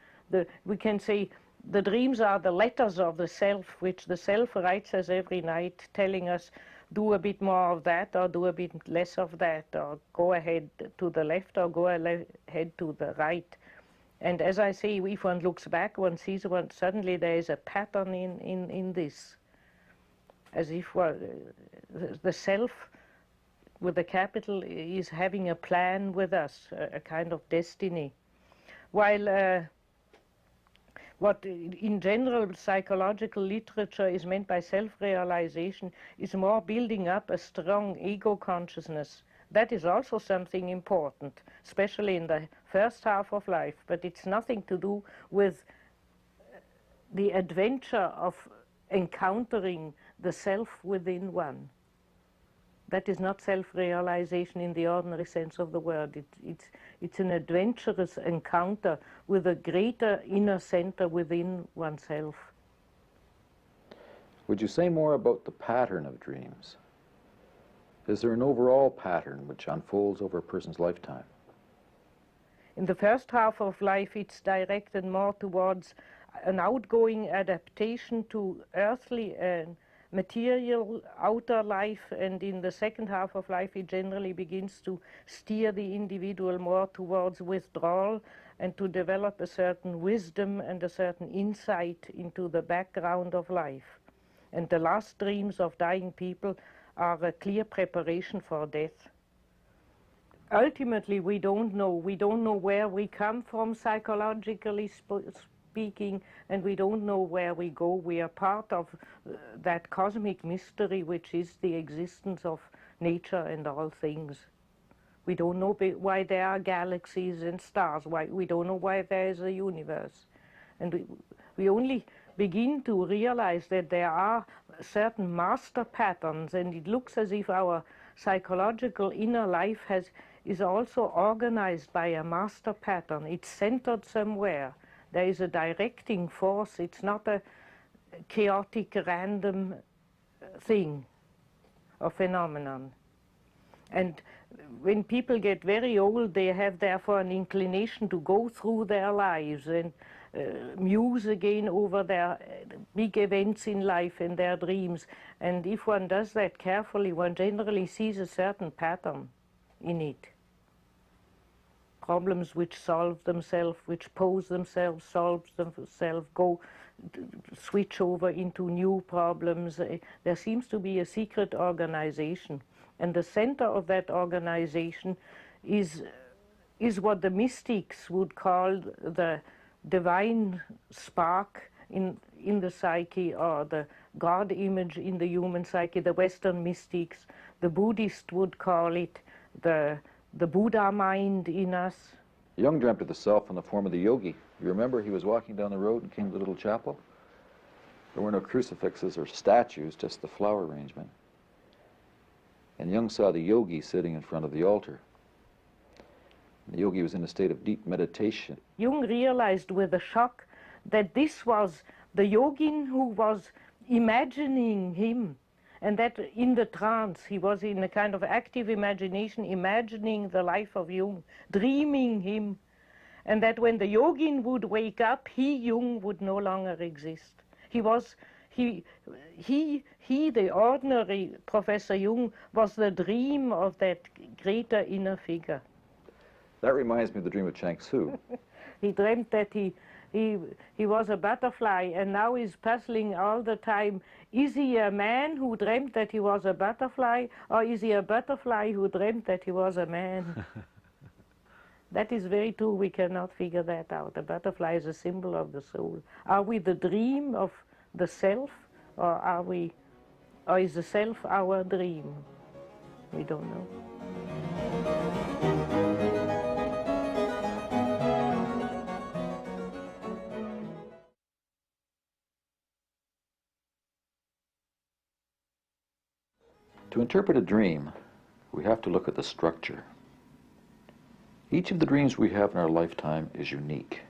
We can say the dreams are the letters of the self, which the self writes us every night, telling us, do a bit more of that, or do a bit less of that, or go ahead to the left, or go ahead to the right. And as I say, if one looks back, one sees suddenly there is a pattern in this, as if the self with the capital is having a plan with us, a kind of destiny. While what in general psychological literature is meant by self-realization is more building up a strong ego consciousness. That is also something important, especially in the first half of life, but it's nothing to do with the adventure of encountering the self within one. That is not self-realization in the ordinary sense of the word. It's an adventurous encounter with a greater inner center within oneself. Would you say more about the pattern of dreams? Is there an overall pattern which unfolds over a person's lifetime? In the first half of life, it's directed more towards an outgoing adaptation to earthly and material outer life, and in the second half of life it generally begins to steer the individual more towards withdrawal and to develop a certain wisdom and a certain insight into the background of life. And the last dreams of dying people are a clear preparation for death. Ultimately, we don't know where we come from psychologically speaking, and we don't know where we go. We are part of that cosmic mystery which is the existence of nature and all things. We don't know why there are galaxies and stars, we don't know why there is a universe. And we only begin to realize that there are certain master patterns, and it looks as if our psychological inner life is also organized by a master pattern. It's centered somewhere. There is a directing force. It's not a chaotic, random thing or phenomenon. And when people get very old, they have therefore an inclination to go through their lives and muse again over their big events in life and their dreams. And if one does that carefully, one generally sees a certain pattern in it. Problems which solve themselves, which pose themselves, solve themselves, switch over into new problems. There seems to be a secret organization. And the center of that organization is what the mystics would call the divine spark in the psyche, or the God image in the human psyche. The Western mystics, the Buddhists would call it the Buddha mind in us. Jung dreamt of the self in the form of the yogi. You remember he was walking down the road and came to the little chapel? There were no crucifixes or statues, just the flower arrangement. And Jung saw the yogi sitting in front of the altar. The yogi was in a state of deep meditation. Jung realized with a shock that this was the yogin who was imagining him, and that in the trance he was in a kind of active imagination, imagining the life of Jung, dreaming him, and that when the yogin would wake up, he, Jung, would no longer exist. The ordinary Professor Jung, was the dream of that greater inner figure. That reminds me of the dream of Chang Tzu. He dreamt that he was a butterfly, and now he's puzzling all the time. Is he a man who dreamt that he was a butterfly, or is he a butterfly who dreamt that he was a man? That is very true. We cannot figure that out. A butterfly is a symbol of the soul. Are we the dream of the self, or is the self our dream? We don't know. To interpret a dream, we have to look at the structure. Each of the dreams we have in our lifetime is unique.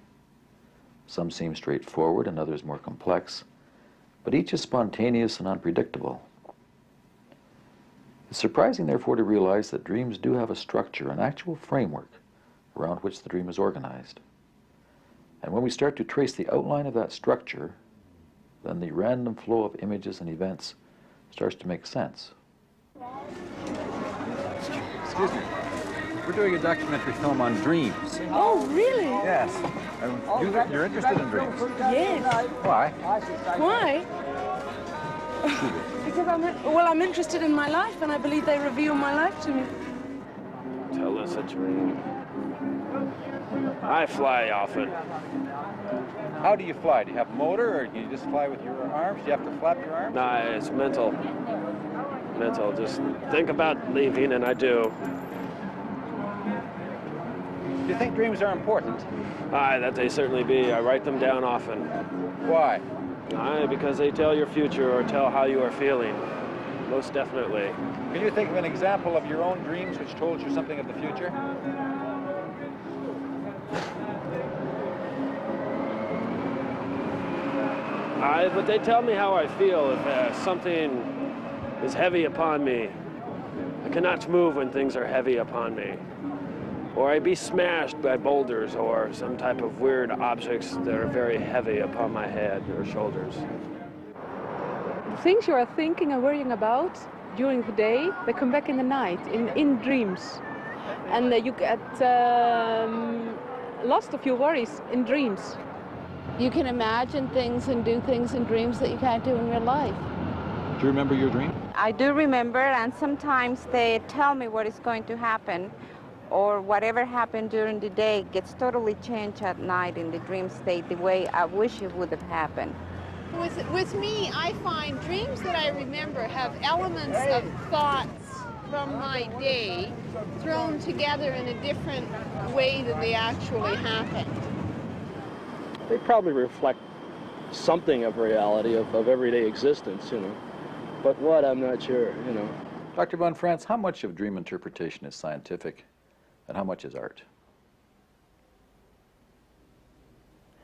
Some seem straightforward and others more complex, but each is spontaneous and unpredictable. It's surprising, therefore, to realize that dreams do have a structure, an actual framework around which the dream is organized. And when we start to trace the outline of that structure, then the random flow of images and events starts to make sense. Excuse me. We're doing a documentary film on dreams. Oh, really? Yes. You're interested in dreams? Yes. Why? Why? Because I'm interested in my life, and I believe they reveal my life to me. Tell us a dream. I fly often. How do you fly? Do you have a motor, or do you just fly with your arms? Do you have to flap your arms? Nah, it's mental. Mental. Just think about leaving, and I do. Do you think dreams are important? Aye, that they certainly be. I write them down often. Why? Aye, because they tell your future or tell how you are feeling. Most definitely. Can you think of an example of your own dreams which told you something of the future? Aye, but they tell me how I feel if something is heavy upon me. I cannot move when things are heavy upon me. Or I be smashed by boulders or some type of weird objects that are very heavy upon my head or shoulders. The things you are thinking and worrying about during the day, they come back in the night, in dreams. And you get lost of your worries in dreams. You can imagine things and do things in dreams that you can't do in real life. Do you remember your dream? I do remember, and sometimes they tell me what is going to happen, or whatever happened during the day gets totally changed at night in the dream state the way I wish it would have happened. With me, I find dreams that I remember have elements of thoughts from my day thrown together in a different way than they actually happened. They probably reflect something of reality, of everyday existence, you know. But what, I'm not sure, you know. Dr. Von Franz, how much of dream interpretation is scientific and how much is art?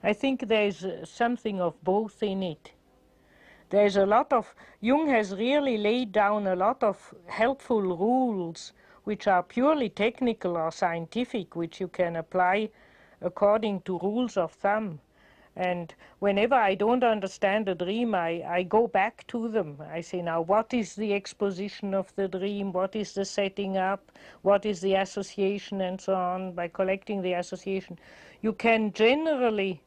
I think there's something of both in it. There's a lot of, Jung has really laid down a lot of helpful rules which are purely technical or scientific, which you can apply according to rules of thumb. And whenever I don't understand a dream, I go back to them. I say, now, what is the exposition of the dream? What is the setting up? What is the association? And so on. By collecting the association, you can generally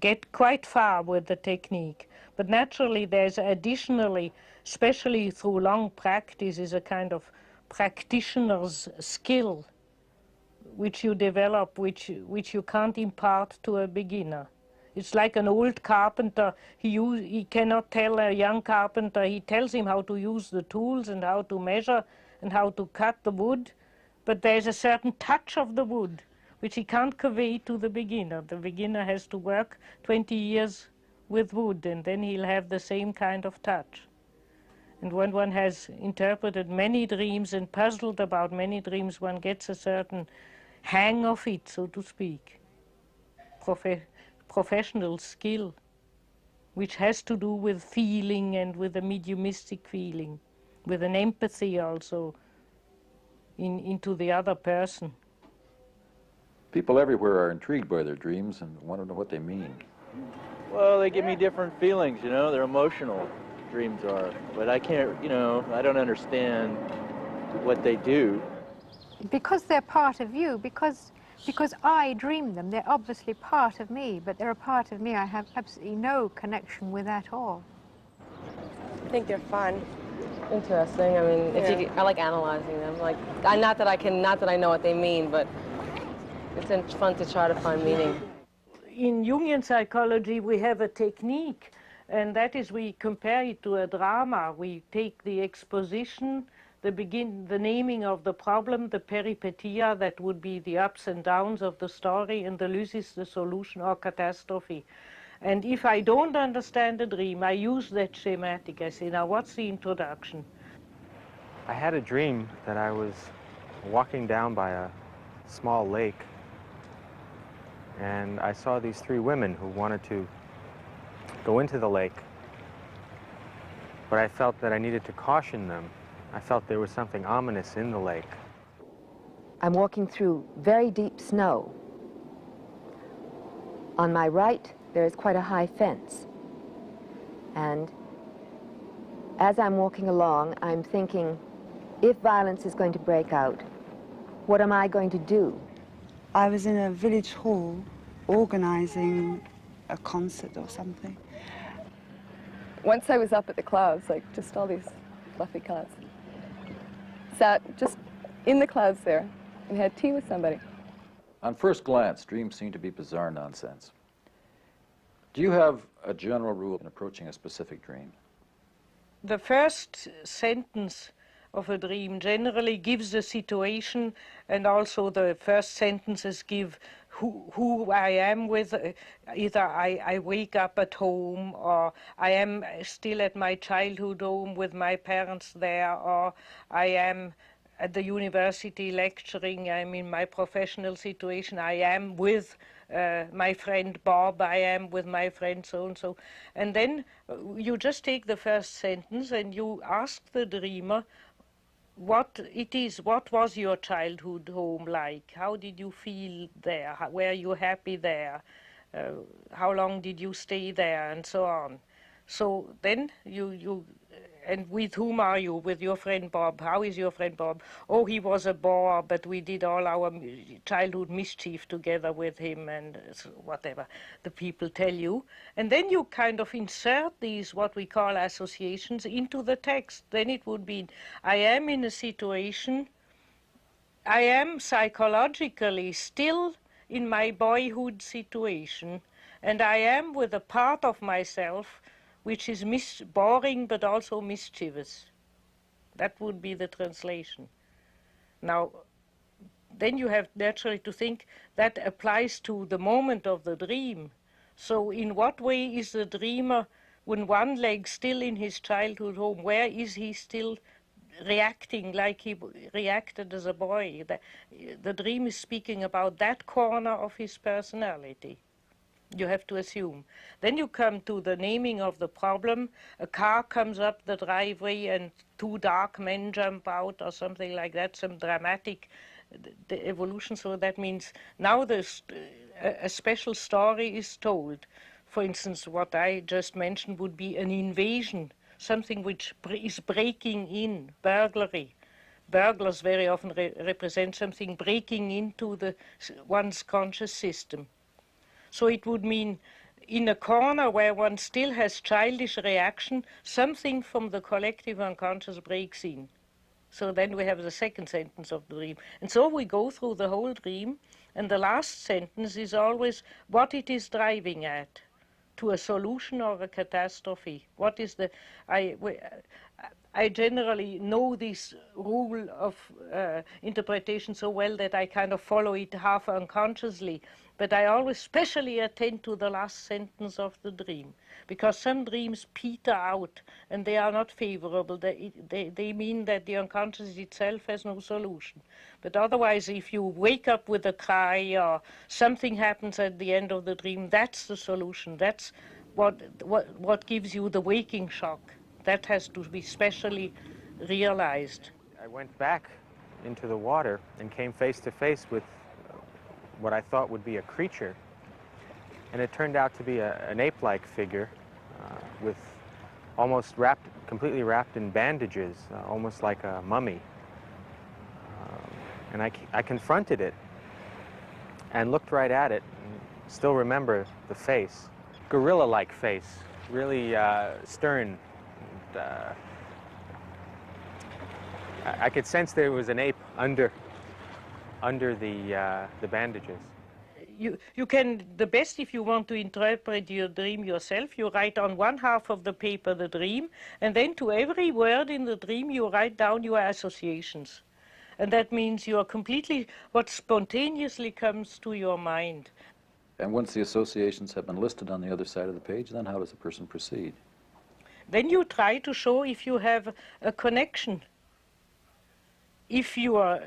get quite far with the technique. But naturally, there's additionally, especially through long practice, is a kind of practitioner's skill which you develop, which you can't impart to a beginner. It's like an old carpenter. He cannot tell a young carpenter. He tells him how to use the tools and how to measure and how to cut the wood, but there's a certain touch of the wood which he can't convey to the beginner. The beginner has to work 20 years with wood, and then he'll have the same kind of touch. And when one has interpreted many dreams and puzzled about many dreams, one gets a certain hang of it, so to speak, professional skill, which has to do with feeling and with a mediumistic feeling, with an empathy also into the other person. People everywhere are intrigued by their dreams and want to know what they mean. Well, they give me different feelings, you know, they're emotional, dreams are, but I can't, you know, I don't understand what they do. Because they're part of you, because I dream them, they're obviously part of me, but they're a part of me I have absolutely no connection with at all. I think they're fun, interesting. I mean, I like analyzing them. Like, not that I know what they mean, but it's fun to try to find meaning. In Jungian psychology, we have a technique, and that is we compare it to a drama. We take the exposition, the naming of the problem, the peripetia, that would be the ups and downs of the story, and the lysis, the solution or catastrophe. And if I don't understand the dream, I use that schematic. I say, now what's the introduction? I had a dream that I was walking down by a small lake, and I saw these three women who wanted to go into the lake, but I felt that I needed to caution them. I felt there was something ominous in the lake. I'm walking through very deep snow. On my right, there is quite a high fence. And as I'm walking along, I'm thinking, if violence is going to break out, what am I going to do? I was in a village hall organizing a concert or something. Once I was up at the clouds, like just all these fluffy clouds. Sat just in the clouds there and had tea with somebody. On first glance, dreams seem to be bizarre nonsense. Do you have a general rule in approaching a specific dream? The first sentence of a dream generally gives the situation, and also the first sentences give who I am with. Either I wake up at home, or I am still at my childhood home with my parents there, or I am at the university lecturing, I'm in my professional situation, I am with my friend Bob, I am with my friend so-and-so. And then you just take the first sentence and you ask the dreamer what it is, what was your childhood home like? How did you feel there? Were you happy there? How long did you stay there? And so on. So then and with whom are you? With your friend Bob. How is your friend Bob? Oh, he was a bore, but we did all our childhood mischief together with him, and whatever the people tell you. And then you kind of insert these, what we call associations, into the text. Then it would be, I am in a situation, I am psychologically still in my boyhood situation, and I am with a part of myself which is boring but also mischievous. That would be the translation. Now, then you have naturally to think that applies to the moment of the dream. So in what way is the dreamer, when one leg still in his childhood home, where is he still reacting like he reacted as a boy? The dream is speaking about that corner of his personality. You have to assume. Then you come to the naming of the problem. A car comes up the driveway and two dark men jump out or something like that, some dramatic the evolution. So that means now a special story is told. For instance, what I just mentioned would be an invasion, something which is breaking in, burglary. Burglars very often represent something breaking into one's conscious system. So it would mean in a corner where one still has childish reaction, something from the collective unconscious breaks in. So then we have the second sentence of the dream. And so we go through the whole dream, and the last sentence is always what it is driving at, to a solution or a catastrophe. What is the... I generally know this rule of interpretation so well that I kind of follow it half unconsciously, but I always specially attend to the last sentence of the dream, because some dreams peter out and they are not favorable. They mean that the unconscious itself has no solution. But otherwise, if you wake up with a cry or something happens at the end of the dream, that's the solution. That's what gives you the waking shock. That has to be specially realized. I went back into the water and came face to face with what I thought would be a creature. And it turned out to be an ape-like figure with almost completely wrapped in bandages, almost like a mummy. And I confronted it and looked right at it and still remember the face. Gorilla-like face, really stern. I could sense there was an ape under the bandages. You can, the best if you want to interpret your dream yourself, you write on one half of the paper the dream, and then to every word in the dream you write down your associations. And that means you are completely, what spontaneously comes to your mind. And once the associations have been listed on the other side of the page, then how does the person proceed? Then you try to show if you have a connection. If you are,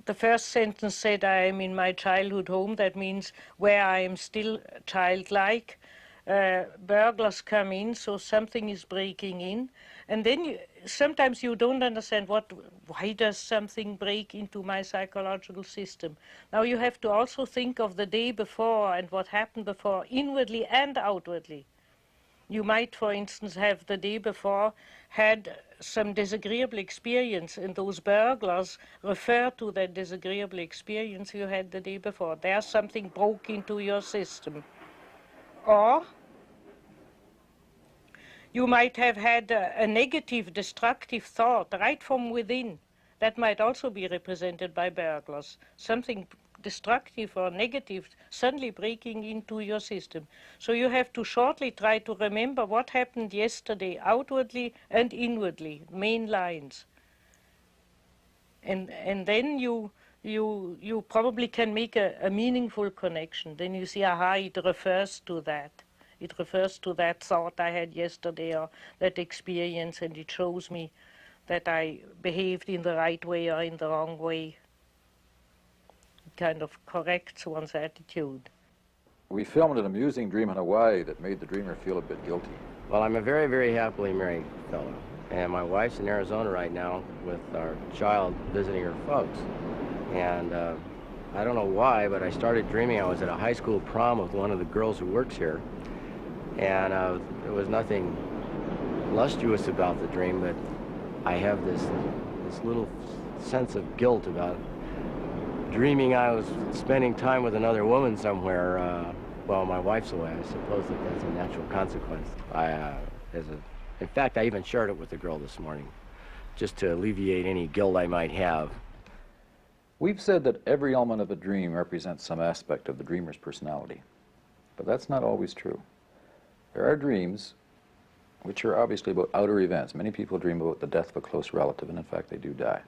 the first sentence said, I am in my childhood home, that means where I am still childlike. Burglars come in, so something is breaking in. And then sometimes you don't understand why does something break into my psychological system? Now you have to also think of the day before and what happened before, inwardly and outwardly. You might, for instance, have the day before had some disagreeable experience, and those burglars refer to that disagreeable experience you had the day before. There's something broke into your system. Or you might have had a negative, destructive thought right from within. That might also be represented by burglars. Something destructive or negative suddenly breaking into your system. So you have to shortly try to remember what happened yesterday, outwardly and inwardly, main lines. And then you probably can make a meaningful connection. Then you see, aha, it refers to that. It refers to that thought I had yesterday or that experience, and it shows me that I behaved in the right way or in the wrong way. Kind of corrects one's attitude. We filmed an amusing dream in Hawaii that made the dreamer feel a bit guilty. Well, I'm a very, very happily married fellow, and my wife's in Arizona right now with our child visiting her folks. And I don't know why, but I started dreaming I was at a high school prom with one of the girls who works here, and there was nothing lustrous about the dream, but I have this little sense of guilt about dreaming I was spending time with another woman somewhere. Well, my wife's away. I suppose that's a natural consequence. In fact, I even shared it with the girl this morning, just to alleviate any guilt I might have. We've said that every element of a dream represents some aspect of the dreamer's personality, but that's not always true. There are dreams which are obviously about outer events. Many people dream about the death of a close relative, and in fact, they do die.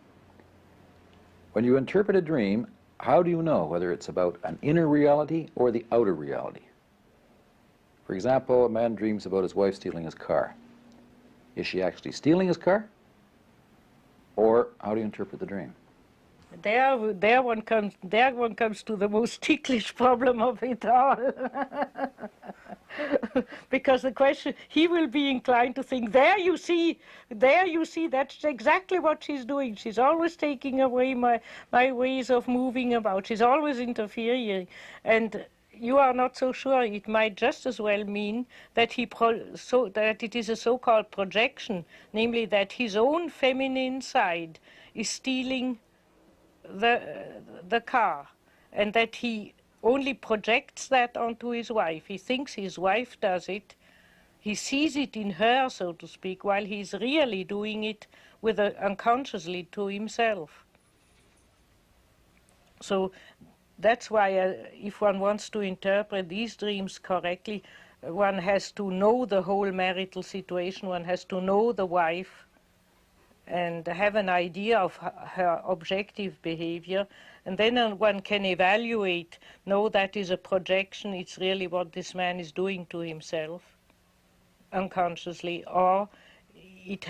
When you interpret a dream, how do you know whether it's about an inner reality or the outer reality? For example, a man dreams about his wife stealing his car. Is she actually stealing his car? Or how do you interpret the dream? There one comes to the most ticklish problem of it all. Because the question, he will be inclined to think, there you see, that's exactly what she's doing. She's always taking away my ways of moving about. She's always interfering. And you are not so sure. It might just as well mean that that it is a so-called projection, namely that his own feminine side is stealing the car, and that he only projects that onto his wife. He thinks his wife does it. He sees it in her, so to speak, while he's really doing it unconsciously to himself. So that's why if one wants to interpret these dreams correctly, one has to know the whole marital situation, one has to know the wife and have an idea of her objective behavior, and then one can evaluate, no, that is a projection, it's really what this man is doing to himself unconsciously, or it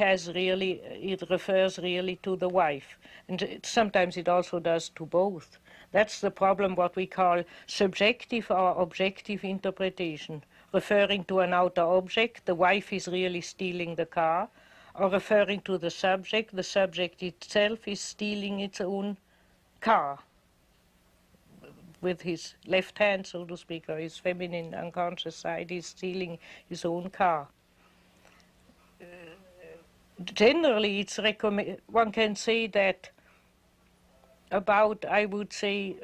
refers really to the wife. And sometimes it also does to both. That's the problem, what we call subjective or objective interpretation. Referring to an outer object, the wife is really stealing the car, or referring to the subject itself is stealing its own car with his left hand, so to speak, or his feminine unconscious side is stealing his own car. Generally, one can say that about, I would say,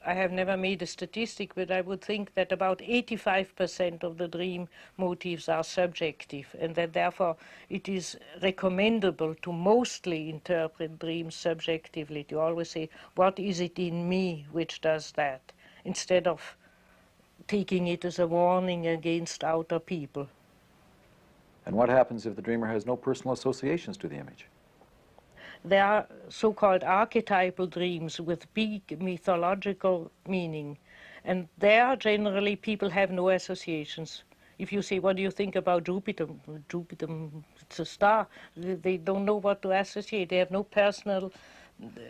I have never made a statistic, but I would think that about 85% of the dream motifs are subjective, and that therefore it is recommendable to mostly interpret dreams subjectively, to always say, what is it in me which does that, instead of taking it as a warning against outer people. And what happens if the dreamer has no personal associations to the image? There are so-called archetypal dreams with big mythological meaning, and there generally people have no associations. If you say, what do you think about Jupiter? Jupiter, it's a star. They don't know what to associate. They have no personal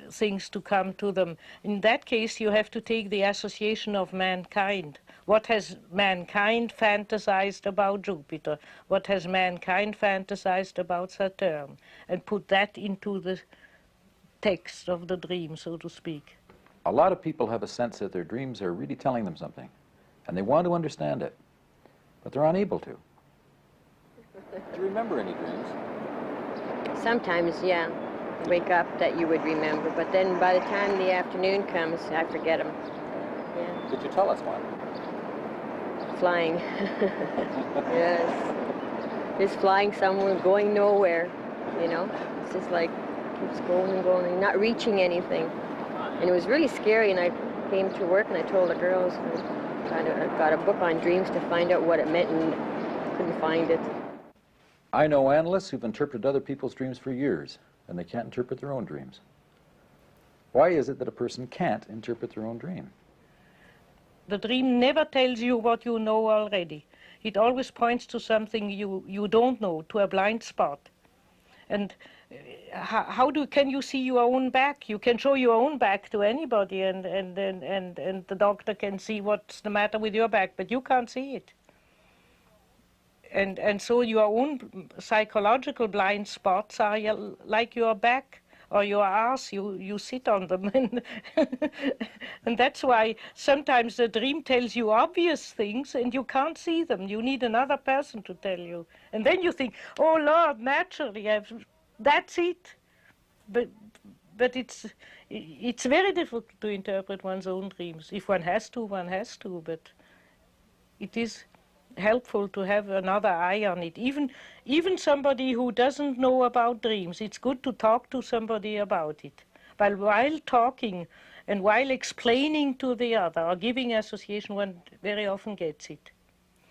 things to come to them. In that case, you have to take the association of mankind. What has mankind fantasized about Jupiter? What has mankind fantasized about Saturn? And put that into the text of the dream, so to speak. A lot of people have a sense that their dreams are really telling them something, and they want to understand it, but they're unable to. Do you remember any dreams? Sometimes, yeah. Wake up that you would remember, but then by the time the afternoon comes, I forget them. Yeah. Could you tell us one? Flying. Yes. Just flying somewhere, going nowhere, you know? It's just like, keeps going and going and not reaching anything. And it was really scary, and I came to work and I told the girls, I got a book on dreams to find out what it meant, and couldn't find it. I know analysts who've interpreted other people's dreams for years, and they can't interpret their own dreams. Why is it that a person can't interpret their own dream? The dream never tells you what you know already. It always points to something you don't know, to a blind spot. And can you see your own back? You can show your own back to anybody, and the doctor can see what's the matter with your back, but you can't see it. And so your own psychological blind spots are like your back or your arse, you sit on them. And that's why sometimes the dream tells you obvious things and you can't see them. You need another person to tell you. And then you think, oh Lord, naturally, that's it. But it's very difficult to interpret one's own dreams. If one has to, but it is helpful to have another eye on it. Even somebody who doesn't know about dreams, it's good to talk to somebody about it. But while talking and while explaining to the other or giving association, one very often gets it.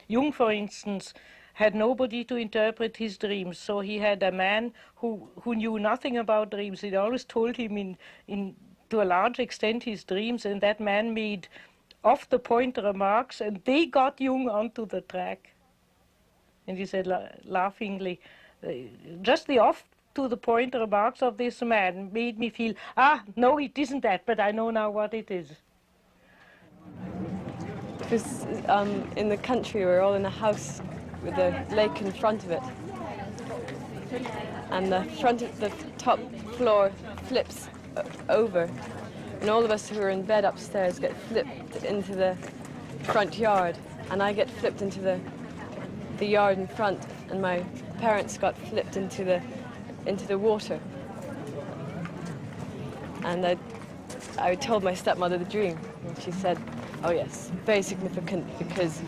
Jung, for instance, had nobody to interpret his dreams, so he had a man who knew nothing about dreams. He always told him to a large extent his dreams, and that man made off-the-point remarks, and they got Jung onto the track. And he said laughingly, just the to the point remarks of this man made me feel, ah, no, it isn't that, but I know now what it is. It was in the country. We were all in a house with a lake in front of it. And the top floor flips over. And all of us who are in bed upstairs get flipped into the front yard. And I get flipped into the yard in front. And my parents got flipped into the water. And I told my stepmother the dream. And she said, oh yes, very significant, because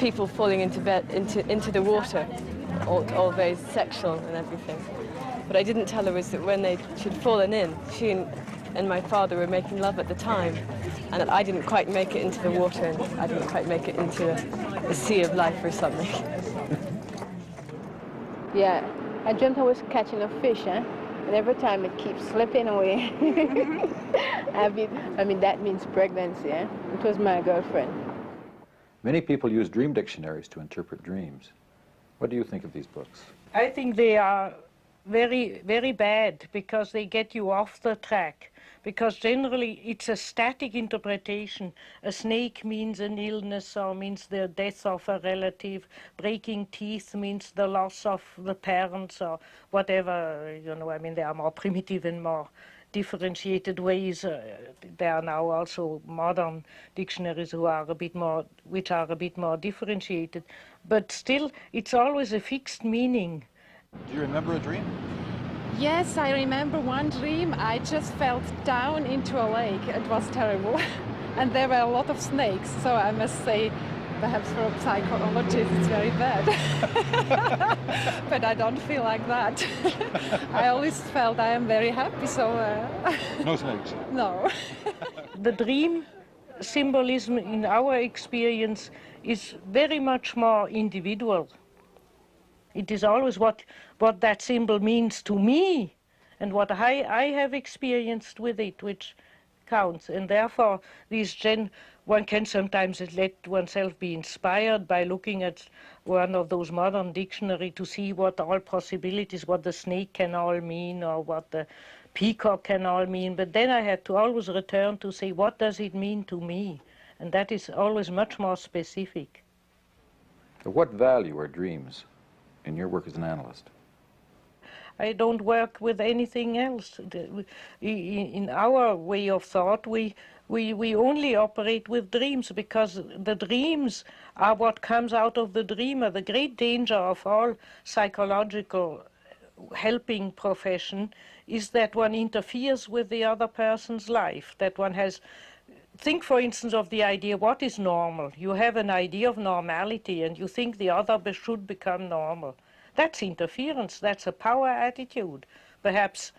people falling into the water, all very sexual and everything. What I didn't tell her was that when she'd fallen in, she and my father were making love at the time, and that I didn't quite make it into the water, and I didn't quite make it into a sea of life or something. Yeah, I dreamt I was catching a fish, and every time it keeps slipping away. I mean, that means pregnancy, eh? It was my girlfriend. Many people use dream dictionaries to interpret dreams. What do you think of these books? I think they are very, very bad, because they get you off the track. Because generally it's a static interpretation. A snake means an illness or means the death of a relative. Breaking teeth means the loss of the parents or whatever. You know, I mean, there are more primitive and more differentiated ways. There are now also modern dictionaries which are a bit more differentiated. But still, it's always a fixed meaning. Do you remember a dream? Yes, I remember one dream. I just fell down into a lake. It was terrible. And there were a lot of snakes, so I must say, perhaps for a psychologist it's very bad. But I don't feel like that. I always felt I am very happy, so... No snakes? No. The dream symbolism in our experience is very much more individual. It is always what that symbol means to me and what I have experienced with it, which counts. And therefore, one can sometimes let oneself be inspired by looking at one of those modern dictionaries to see what all possibilities, what the snake can all mean or what the peacock can all mean. But then I had to always return to say, what does it mean to me? And that is always much more specific. Of what value are dreams in your work as an analyst? I don't work with anything else. In our way of thought, we only operate with dreams, because the dreams are what comes out of the dreamer. The great danger of all psychological helping profession is that one interferes with the other person's life, that one has... Think, for instance, of the idea, what is normal? You have an idea of normality and you think the other should become normal. That's interference, that's a power attitude. Perhaps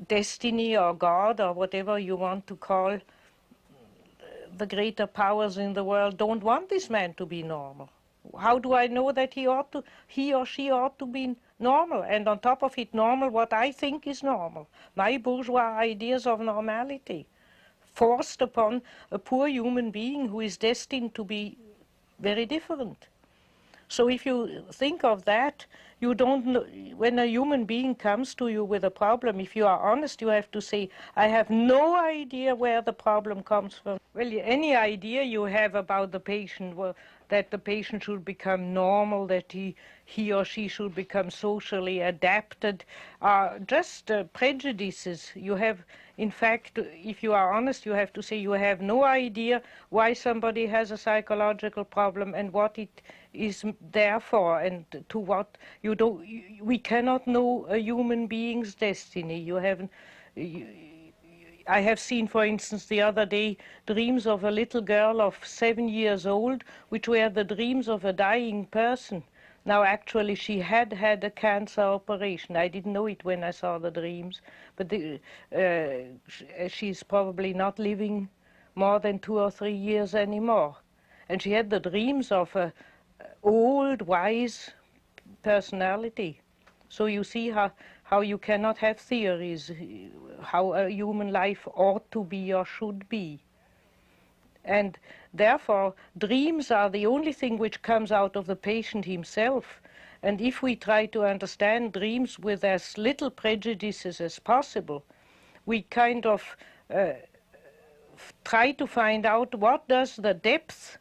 destiny or God or whatever you want to call the greater powers in the world don't want this man to be normal. How do I know that he or she ought to be normal? And on top of it, normal what I think is normal. My bourgeois ideas of normality, forced upon a poor human being who is destined to be very different. So if you think of that, you don't know, when a human being comes to you with a problem, if you are honest, you have to say, I have no idea where the problem comes from. Well, any idea you have about the patient, well, that the patient should become normal, that he or she should become socially adapted, are just prejudices. You have, in fact, if you are honest, you have to say you have no idea why somebody has a psychological problem and what it is there for, and to what you don't. We cannot know a human being's destiny. You haven't. I have seen, for instance, the other day, dreams of a little girl of 7 years old, which were the dreams of a dying person. Now, actually, she had had a cancer operation. I didn't know it when I saw the dreams, but she's probably not living more than 2 or 3 years anymore. And she had the dreams of a old, wise personality. So you see how you cannot have theories, how a human life ought to be or should be. And therefore, dreams are the only thing which comes out of the patient himself. And if we try to understand dreams with as little prejudices as possible, we kind of try to find out what does the depth,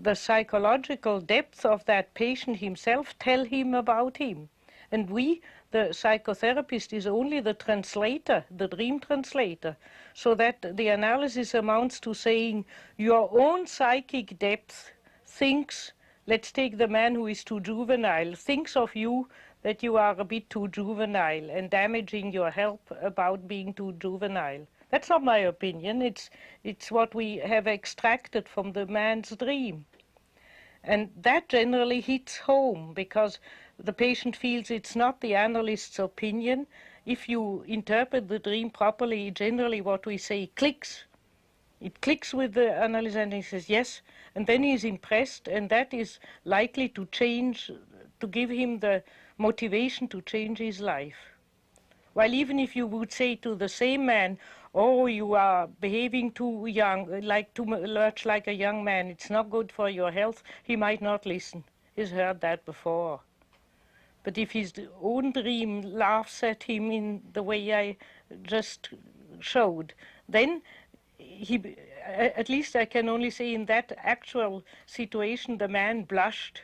the psychological depth of that patient himself tell him about him. And we, the psychotherapist, is only the translator, the dream translator, so that the analysis amounts to saying your own psychic depth thinks, let's take the man who is too juvenile, thinks of you that you are a bit too juvenile and damaging your health about being too juvenile. That's not my opinion, it's what we have extracted from the man's dream. And that generally hits home because the patient feels it's not the analyst's opinion. If you interpret the dream properly, generally what we say clicks. It clicks with the analyst and he says yes, and then he's impressed, and that is likely to change, to give him the motivation to change his life. While even if you would say to the same man, oh, you are behaving too young, like too much like a young man, it's not good for your health, he might not listen. He's heard that before. But if his own dream laughs at him in the way I just showed, then he, at least I can only say in that actual situation, the man blushed.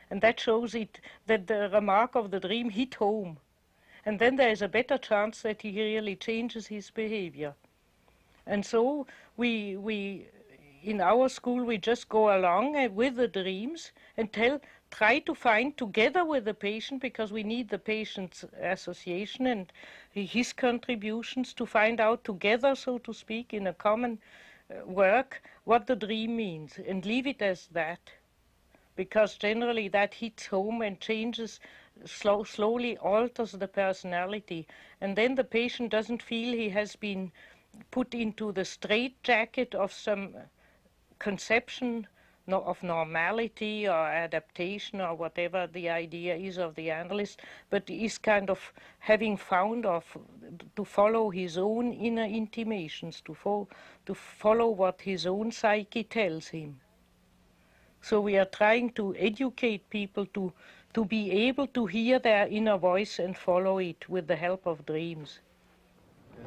And that shows it, that the remark of the dream hit home. And then there is a better chance that he really changes his behavior. And so we in our school, we just go along with the dreams and try to find together with the patient, because we need the patient's association and his contributions to find out together, so to speak, in a common work, what the dream means, and leave it as that. Because generally that hits home and changes, slowly alters the personality. And then the patient doesn't feel he has been put into the straitjacket of some conception of normality or adaptation or whatever the idea is of the analyst, but is kind of having found to follow his own inner intimations, to follow what his own psyche tells him. So we are trying to educate people to be able to hear their inner voice and follow it with the help of dreams.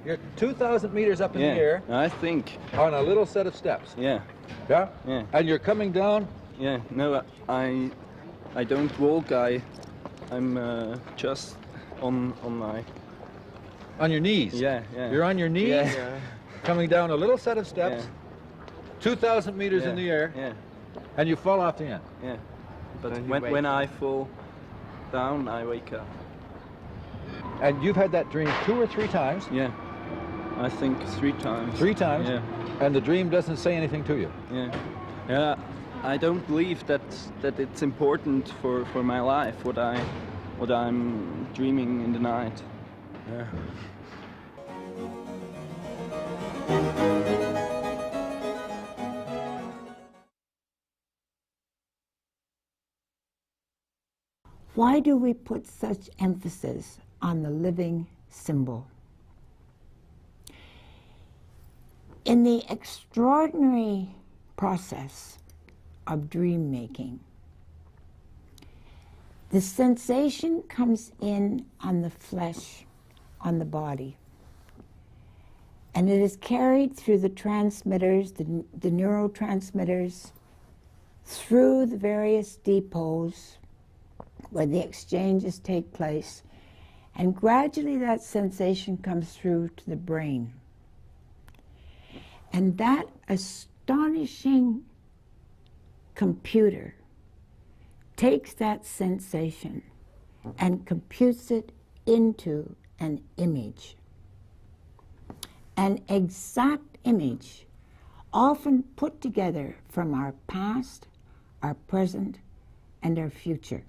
You're 2,000 meters up in the air. I think. On a little set of steps. Yeah. Yeah? Yeah. And you're coming down? Yeah. No, I don't walk. I'm just on my. On your knees? Yeah, yeah. You're on your knees? Yeah. Coming down a little set of steps. Yeah. 2,000 meters in the air. Yeah. And you fall off the end. Yeah. But when I fall down, I wake up. And you've had that dream 2 or 3 times? Yeah. I think 3 times. 3 times? Yeah. And the dream doesn't say anything to you? Yeah. Yeah. I don't believe that it's important for my life what I'm dreaming in the night. Yeah. Why do we put such emphasis on the living symbol? In the extraordinary process of dream making, the sensation comes in on the flesh, on the body, and it is carried through the transmitters, the neurotransmitters, through the various depots where the exchanges take place, and gradually that sensation comes through to the brain. And that astonishing computer takes that sensation and computes it into an image. An exact image, often put together from our past, our present, and our future.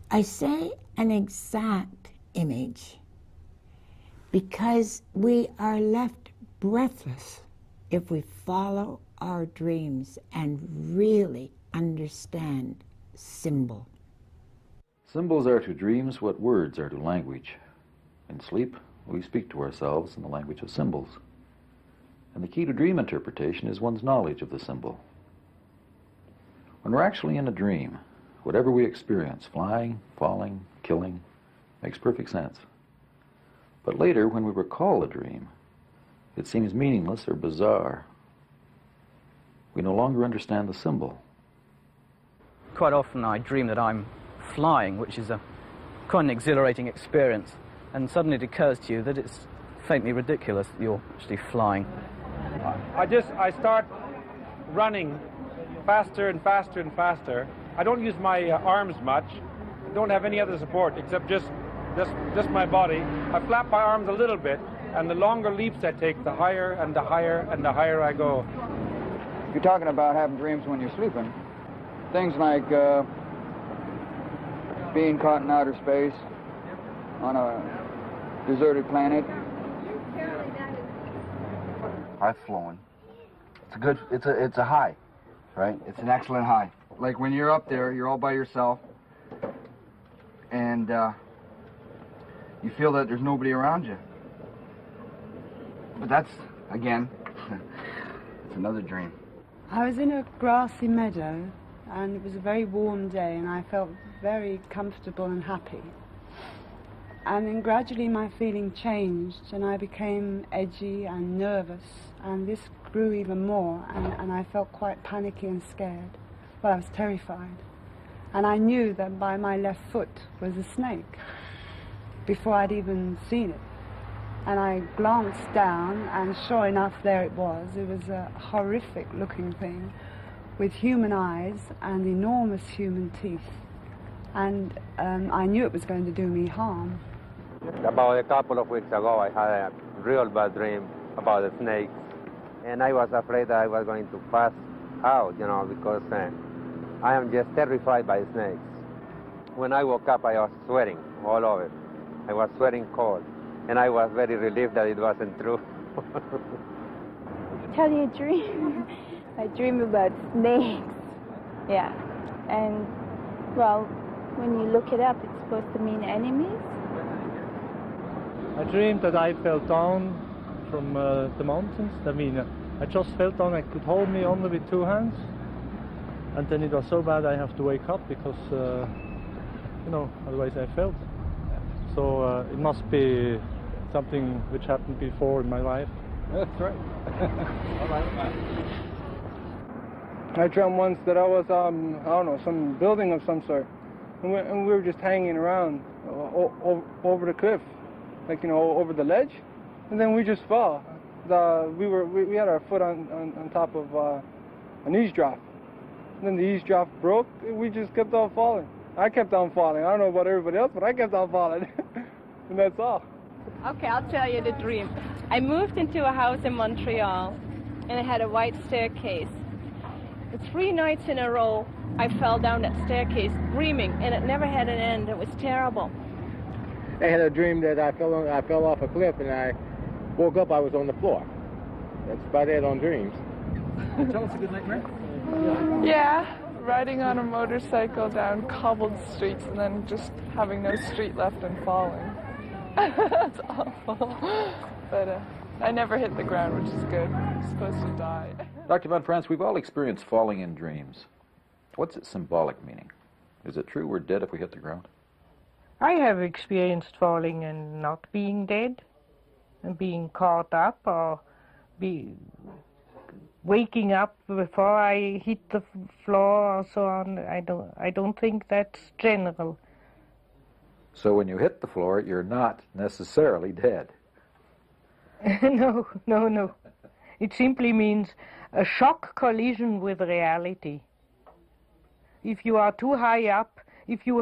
I say an exact image because we are left breathless if we follow our dreams and really understand symbol. Symbols are to dreams what words are to language. In sleep, we speak to ourselves in the language of symbols. And the key to dream interpretation is one's knowledge of the symbol. When we're actually in a dream, whatever we experience, flying, falling, killing, makes perfect sense. But later, when we recall a dream, it seems meaningless or bizarre. We no longer understand the symbol. Quite often I dream that I'm flying, which is quite an exhilarating experience, and suddenly it occurs to you that it's faintly ridiculous that you're actually flying. I start running faster and faster and faster. I don't use my arms much. I don't have any other support except just my body. I flap my arms a little bit, and the longer leaps I take, the higher and the higher and the higher I go. If you're talking about having dreams when you're sleeping, things like being caught in outer space on a deserted planet. I've flown. It's a high, right? It's an excellent high. Like when you're up there, you're all by yourself, and you feel that there's nobody around you. But that's, again, it's another dream. I was in a grassy meadow, and it was a very warm day, and I felt very comfortable and happy. And then gradually my feeling changed, and I became edgy and nervous, and this grew even more, and I felt quite panicky and scared. Well, I was terrified. And I knew that by my left foot was a snake, before I'd even seen it. And I glanced down, and sure enough, there it was. It was a horrific looking thing, with human eyes and enormous human teeth. And I knew it was going to do me harm. About a couple of weeks ago, I had a real bad dream about the snakes. And I was afraid that I was going to pass out, you know, because I am just terrified by snakes. When I woke up, I was sweating all over. I was sweating cold. And I was very relieved that it wasn't true. Tell you a dream. I dream about snakes. Yeah. And, well, when you look it up, it's supposed to mean enemies. I dreamed that I fell down from the mountains. I mean, I just fell down. I could hold me only with 2 hands. And then it was so bad I have to wake up because, you know, otherwise I fell. So it must be something which happened before in my life. That's right. All right. I dreamt once that I was, I don't know, some building of some sort. And we were just hanging around over the cliff, like, you know, over the ledge. And then we just fell. We had our foot on top of an eavesdrop. And then the eavesdrop broke, and we just kept on falling. I kept on falling. I don't know about everybody else, but I kept on falling. And that's all. Okay, I'll tell you the dream. I moved into a house in Montreal, and it had a white staircase. 3 nights in a row, I fell down that staircase screaming, and it never had an end. It was terrible. I had a dream that I fell off a cliff, and I woke up, I was on the floor. That's about it on dreams. Tell us a good nightmare. Yeah, riding on a motorcycle down cobbled streets and then just having no street left and falling. That's awful. But I never hit the ground, which is good. I'm supposed to die. Dr. Van Frans, we've all experienced falling in dreams. What's its symbolic meaning? Is it true we're dead if we hit the ground? I have experienced falling and not being dead, and being caught up or waking up before I hit the floor or so on. I don't think that's general. So when you hit the floor, you're not necessarily dead. No. It simply means a shock collision with reality. If you are too high up, if you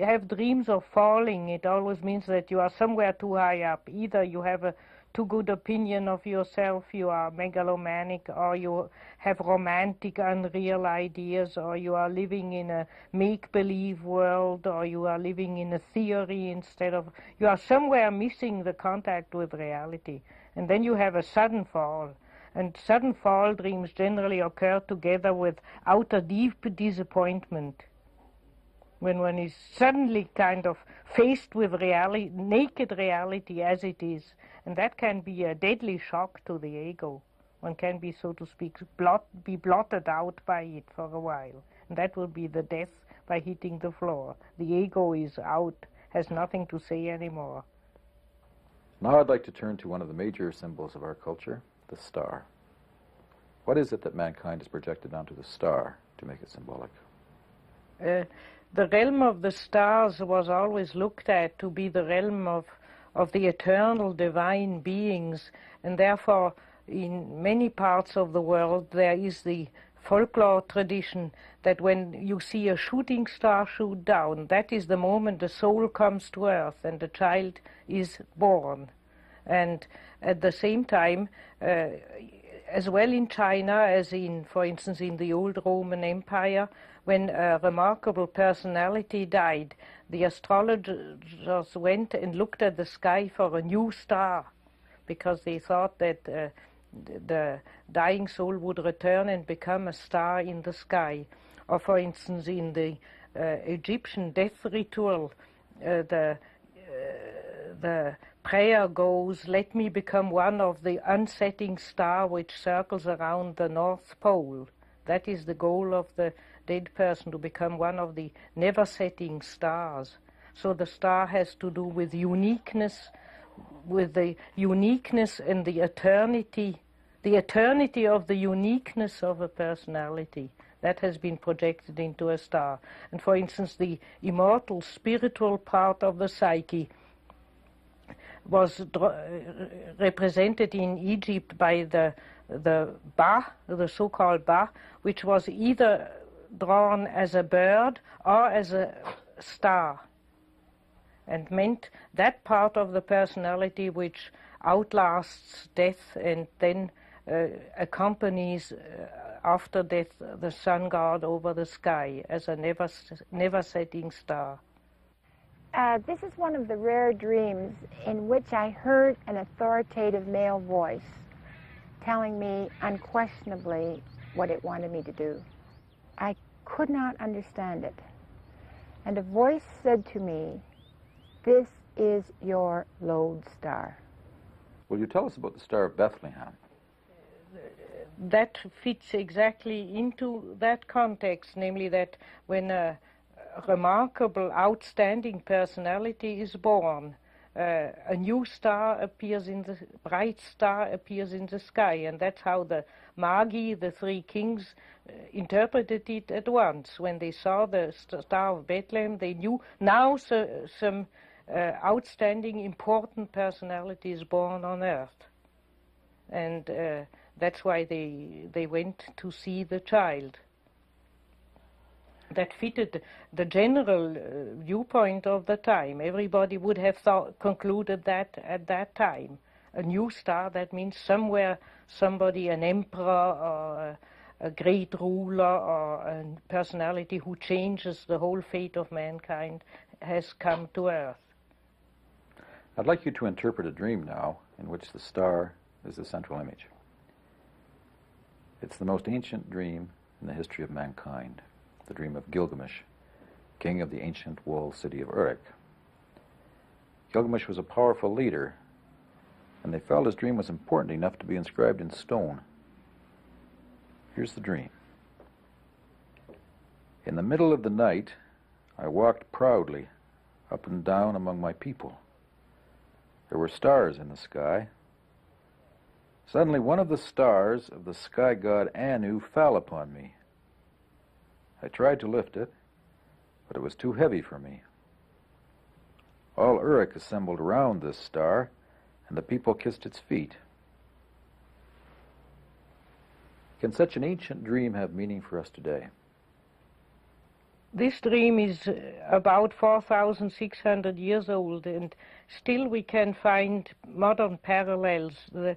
have dreams of falling, it always means that you are somewhere too high up. Either you have a too good opinion of yourself, you are megalomaniac, or you have romantic, unreal ideas, or you are living in a make-believe world, or you are living in a theory instead of... You are somewhere missing the contact with reality. And then you have a sudden fall. And sudden fall dreams generally occur together with outer deep disappointment. When one is suddenly kind of faced with reality, naked reality as it is. And that can be a deadly shock to the ego. One can be, so to speak, be blotted out by it for a while. And that will be the death by hitting the floor. The ego is out, has nothing to say anymore. Now I'd like to turn to one of the major symbols of our culture, the star. What is it that mankind has projected onto the star to make it symbolic? The realm of the stars was always looked at to be the realm of the eternal divine beings, and therefore in many parts of the world there is the folklore tradition that when you see a shooting star shoot down, that is the moment the soul comes to earth and the child is born. And at the same time, as well in China as in, for instance, in the old Roman Empire, when a remarkable personality died, the astrologers went and looked at the sky for a new star, because they thought that the dying soul would return and become a star in the sky. Or for instance, in the Egyptian death ritual, the prayer goes, "Let me become one of the unsetting star which circles around the North Pole." That is the goal of the dead person, to become one of the never-setting stars. So the star has to do with uniqueness, with the uniqueness and the eternity of the uniqueness of a personality. That has been projected into a star. And for instance, the immortal spiritual part of the psyche was represented in Egypt by the Ba, the so-called Ba, which was either drawn as a bird or as a star, and meant that part of the personality which outlasts death and then accompanies after death the sun god over the sky as a never-setting star. This is one of the rare dreams in which I heard an authoritative male voice telling me unquestionably what it wanted me to do. I could not understand it. And a voice said to me, "This is your lodestar." Will you tell us about the Star of Bethlehem? That fits exactly into that context, namely that when a remarkable, outstanding personality is born, a new star appears in the bright star appears in the sky, and that's how the Magi, the three kings, interpreted it at once. When they saw the Star of Bethlehem, they knew now some outstanding, important personality is born on earth, and that's why they went to see the child. That fitted the general viewpoint of the time. Everybody would have concluded that at that time. A new star, that means somewhere somebody, an emperor or a great ruler or a personality who changes the whole fate of mankind, has come to earth. I'd like you to interpret a dream now in which the star is the central image. It's the most ancient dream in the history of mankind. The dream of Gilgamesh, king of the ancient walled city of Uruk. Gilgamesh was a powerful leader, and they felt his dream was important enough to be inscribed in stone. Here's the dream. In the middle of the night, I walked proudly up and down among my people. There were stars in the sky. Suddenly, one of the stars of the sky god Anu fell upon me. I tried to lift it, but it was too heavy for me. All Uruk assembled around this star, and the people kissed its feet. Can such an ancient dream have meaning for us today? This dream is about 4,600 years old, and still we can find modern parallels. The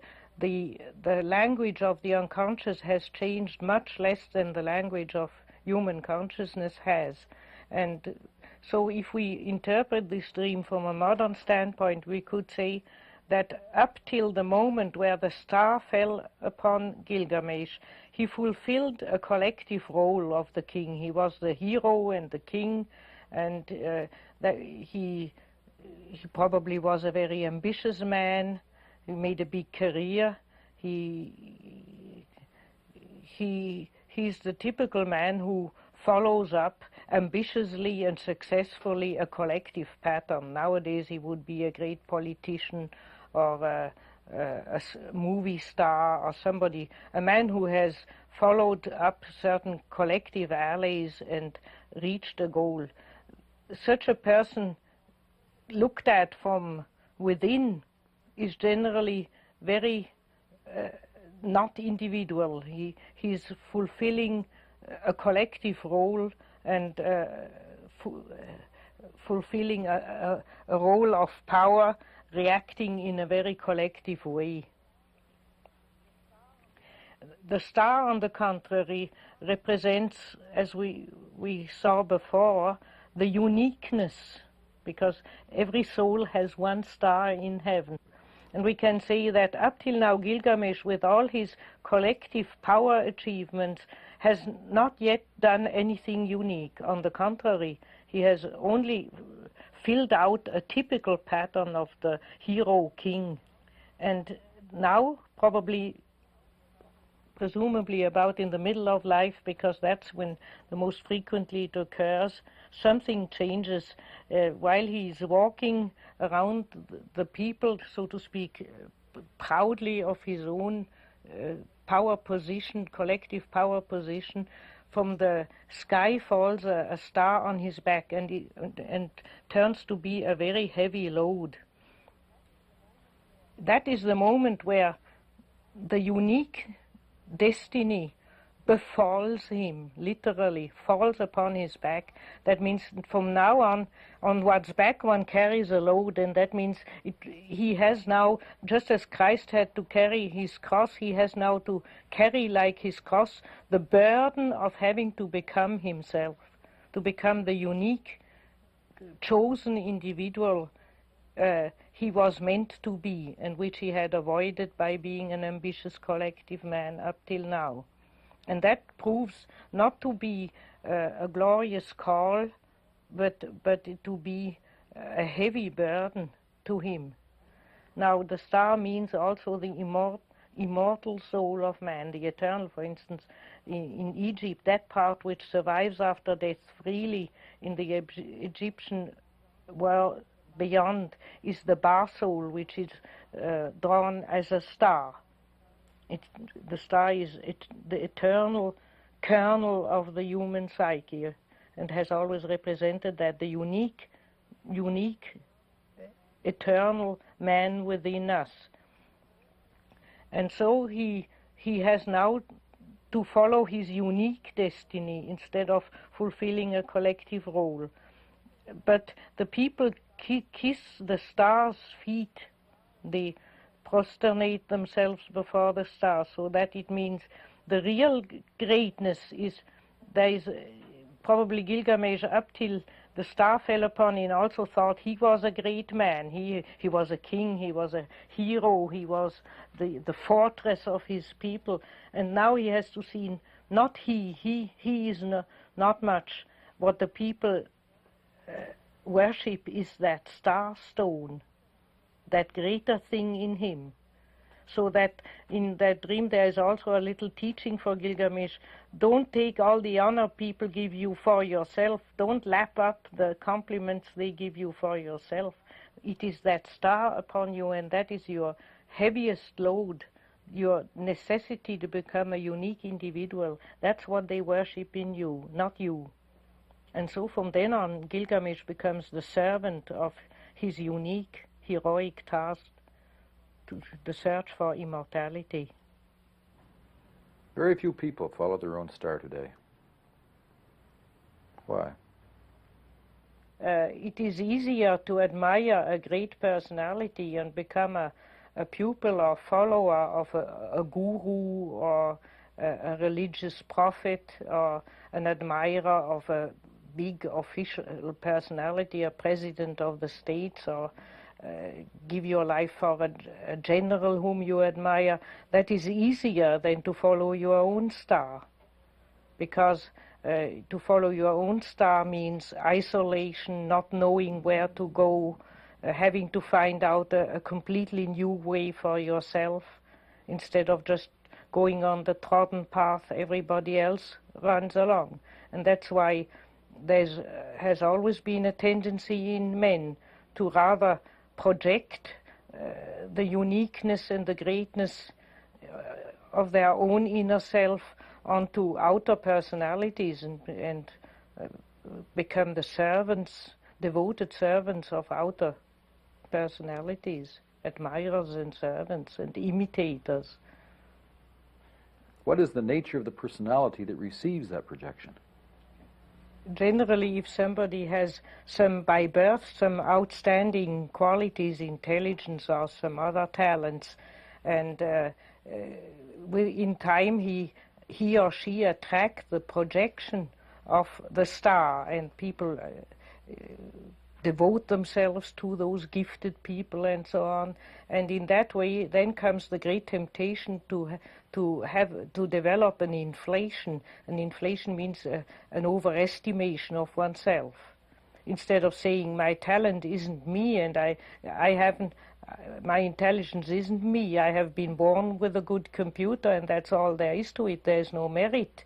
language of the unconscious has changed much less than the language of human consciousness has. And so if we interpret this dream from a modern standpoint, we could say that up till the moment where the star fell upon Gilgamesh, he fulfilled a collective role of the king. He was the hero and the king, and that he probably was a very ambitious man. He made a big career. He's the typical man who follows up ambitiously and successfully a collective pattern. Nowadays he would be a great politician or a movie star or somebody, a man who has followed up certain collective alleys and reached a goal. Such a person, looked at from within, is generally very not individual. He's fulfilling a collective role and fulfilling a role of power, reacting in a very collective way. The star, on the contrary, represents, as we saw before, the uniqueness, because every soul has one star in heaven. And we can say that up till now Gilgamesh, with all his collective power achievements, has not yet done anything unique. On the contrary, he has only filled out a typical pattern of the hero king. And now, presumably about in the middle of life, because that's when the most frequently it occurs, something changes. While he's walking around the people, so to speak, proudly of his own power position, collective power position, from the sky falls a star on his back, and turns to be a very heavy load. That is the moment where the unique destiny befalls him, literally, falls upon his back. That means from now on one's back one carries a load, and that means he has now, just as Christ had to carry his cross, he has now to carry, like his cross, the burden of having to become himself, to become the unique, chosen individual he was meant to be, and which he had avoided by being an ambitious collective man up till now. And that proves not to be a glorious call, but to be a heavy burden to him. Now, the star means also the immortal soul of man, the eternal. For instance, in Egypt, that part which survives after death freely in the Egyptian world beyond is the Ba soul, which is drawn as a star. The star is the eternal kernel of the human psyche, and has always represented that, the unique, eternal man within us. And so he has now to follow his unique destiny instead of fulfilling a collective role. But the people kiss the star's feet. They prosternate themselves before the star, so that it means the real greatness is, there is probably Gilgamesh, up till the star fell upon him, also thought he was a great man. He was a king, he was a hero, he was the fortress of his people. And now he has to see, not he is not much. What the people worship is that star stone, that greater thing in him. So that in that dream there is also a little teaching for Gilgamesh. Don't take all the honor people give you for yourself. Don't lap up the compliments they give you for yourself. It is that star upon you, and that is your heaviest load, your necessity to become a unique individual. That's what they worship in you, not you. And so from then on, Gilgamesh becomes the servant of his unique, heroic task, the search for immortality. Very few people follow their own star today. Why? It is easier to admire a great personality and become a pupil or follower of a guru or a religious prophet or an admirer of a big official personality, a president of the states, or give your life for a general whom you admire. That is easier than to follow your own star, because to follow your own star means isolation, not knowing where to go, having to find out a completely new way for yourself, instead of just going on the trodden path everybody else runs along. And that's why there has always been a tendency in men to rather project the uniqueness and the greatness of their own inner self onto outer personalities and become the servants, devoted servants of outer personalities, admirers and servants and imitators. What is the nature of the personality that receives that projection? Generally, if somebody has by birth some outstanding qualities, intelligence or some other talents, and in time he or she attract the projection of the star, and people devote themselves to those gifted people and so on, and in that way then comes the great temptation to develop an inflation. An inflation means an overestimation of oneself. Instead of saying my talent isn't me and I haven't, my intelligence isn't me, I have been born with a good computer and that's all there is to it, there's no merit.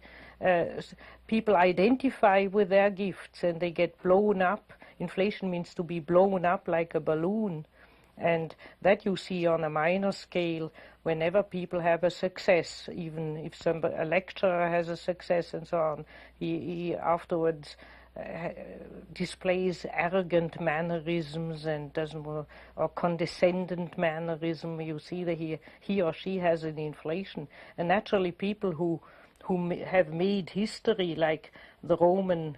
People identify with their gifts and they get blown up. Inflation means to be blown up like a balloon. And that you see on a minor scale whenever people have a success, even if a lecturer has a success and so on, he afterwards displays arrogant mannerisms and or condescendent mannerism. You see that he or she has an inflation. And naturally people who have made history, like the Roman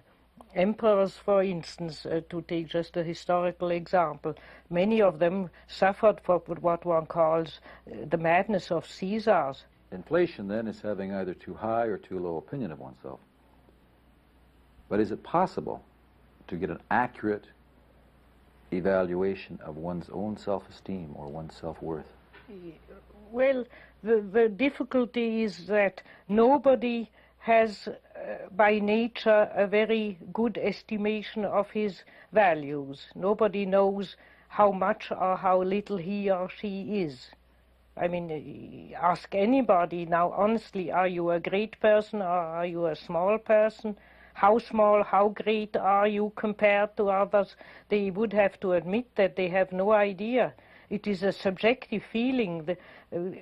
emperors, for instance, to take just a historical example, many of them suffered from what one calls the madness of Caesars. Inflation, then, is having either too high or too low opinion of oneself. But is it possible to get an accurate evaluation of one's own self-esteem or one's self-worth? Well, the difficulty is that nobody has by nature a very good estimation of his values. Nobody knows how much or how little he or she is. I mean, ask anybody now, honestly, are you a great person or are you a small person? How small, how great are you compared to others? They would have to admit that they have no idea. It is a subjective feeling.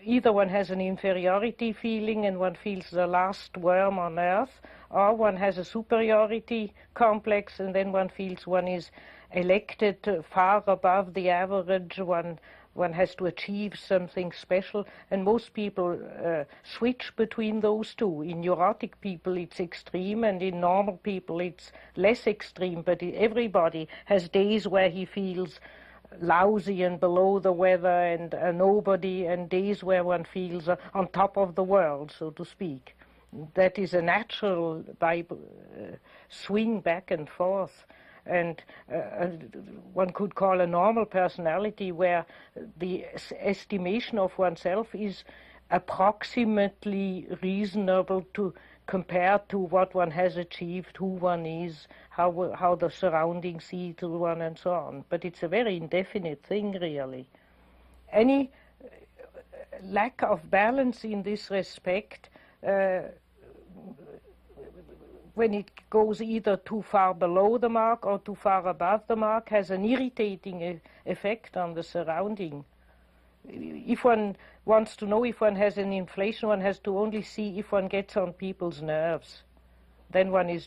Either one has an inferiority feeling and one feels the last worm on earth, or one has a superiority complex and then one feels one is elected far above the average, one has to achieve something special, and most people switch between those two. In neurotic people it's extreme, and in normal people it's less extreme, but everybody has days where he feels lousy and below the weather and a nobody, and days where one feels on top of the world, so to speak. That is a natural swing back and forth, and one could call a normal personality where the estimation of oneself is approximately reasonable to compare to what one has achieved, who one is, how the surroundings see to one, and so on. But it's a very indefinite thing, really. Any lack of balance in this respect, when it goes either too far below the mark or too far above the mark, has an irritating effect on the surrounding. If one wants to know if one has an inflation, one has to only see if one gets on people's nerves. Then one is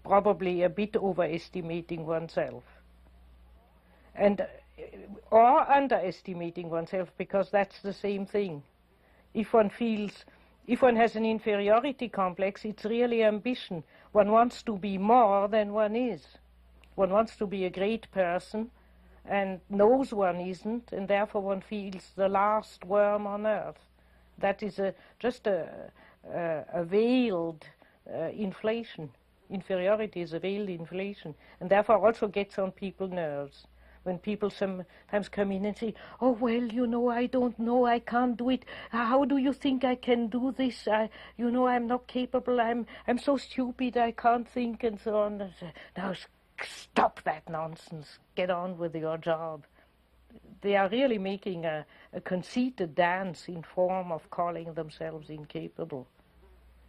probably a bit overestimating oneself. Or underestimating oneself, because that's the same thing. If one has an inferiority complex, it's really ambition. One wants to be more than one is. One wants to be a great person and knows one isn't, and therefore one feels the last worm on earth. That is just a veiled inflation. Inferiority is a veiled inflation, and therefore also gets on people's nerves. When people sometimes come in and say, oh, well, you know, I don't know, I can't do it. How do you think I can do this? You know, I'm not capable, I'm so stupid, I can't think, and so on. I say, now, stop that nonsense. Get on with your job. They are really making a conceited dance in form of calling themselves incapable.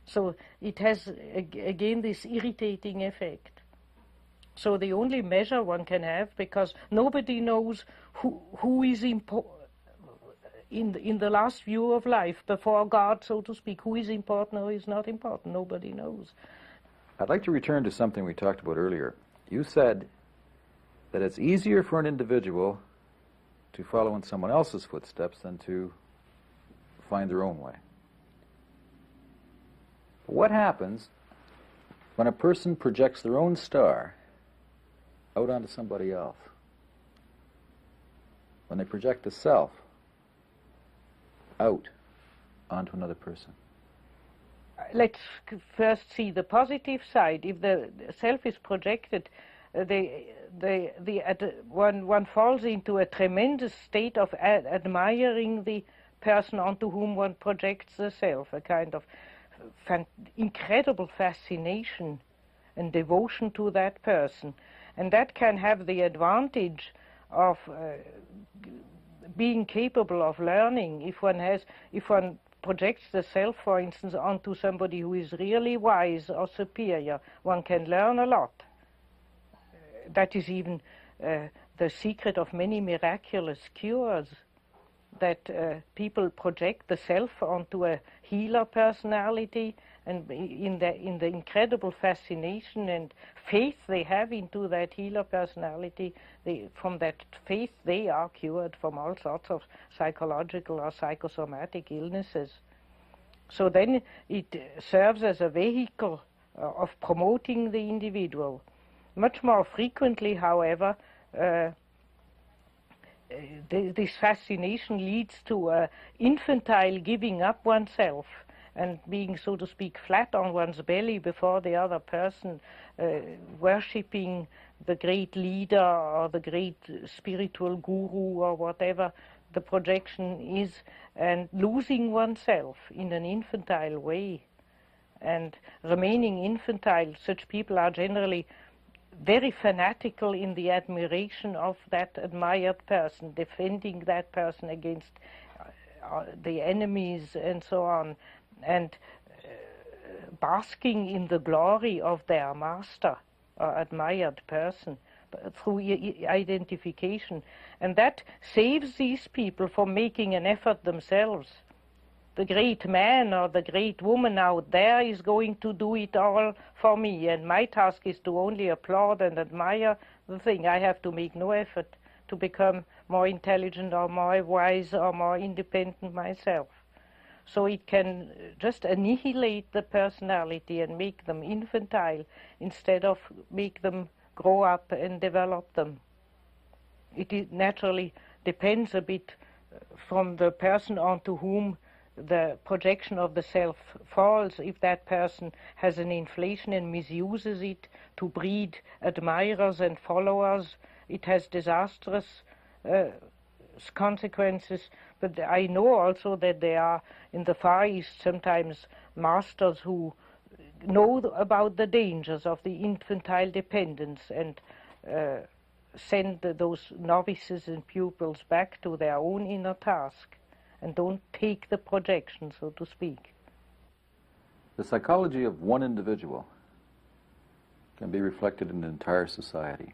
So it has, again, this irritating effect. So the only measure one can have, because nobody knows who is in the last view of life, before God, so to speak, who is important or who is not important. Nobody knows. I'd like to return to something we talked about earlier. You said that it's easier for an individual to follow in someone else's footsteps than to find their own way. But what happens when a person projects their own star out onto somebody else? When they project the self out onto another person? Let's first see the positive side. If the self is projected, one falls into a tremendous state of admiring the person onto whom one projects the self, a kind of incredible fascination and devotion to that person. And that can have the advantage of being capable of learning. If one projects the self, for instance, onto somebody who is really wise or superior, one can learn a lot. That is even the secret of many miraculous cures, that people project the self onto a healer personality, and in the incredible fascination and faith they have into that healer personality, from that faith they are cured from all sorts of psychological or psychosomatic illnesses. So then it serves as a vehicle of promoting the individual. Much more frequently, however, this fascination leads to infantile giving up oneself and being, so to speak, flat on one's belly before the other person, worshipping the great leader or the great spiritual guru or whatever the projection is, and losing oneself in an infantile way. And remaining infantile, such people are generally very fanatical in the admiration of that admired person, defending that person against the enemies and so on, and basking in the glory of their master or admired person through identification. And that saves these people from making an effort themselves. The great man or the great woman out there is going to do it all for me, and my task is to only applaud and admire the thing. I have to make no effort to become more intelligent or more wise or more independent myself. So it can just annihilate the personality and make them infantile instead of make them grow up and develop them. It naturally depends a bit from the person onto whom the projection of the self falls. If that person has an inflation and misuses it to breed admirers and followers, it has disastrous consequences. But I know also that there are in the Far East sometimes masters who know about the dangers of the infantile dependence and send those novices and pupils back to their own inner task and don't take the projection, so to speak. The psychology of one individual can be reflected in an entire society.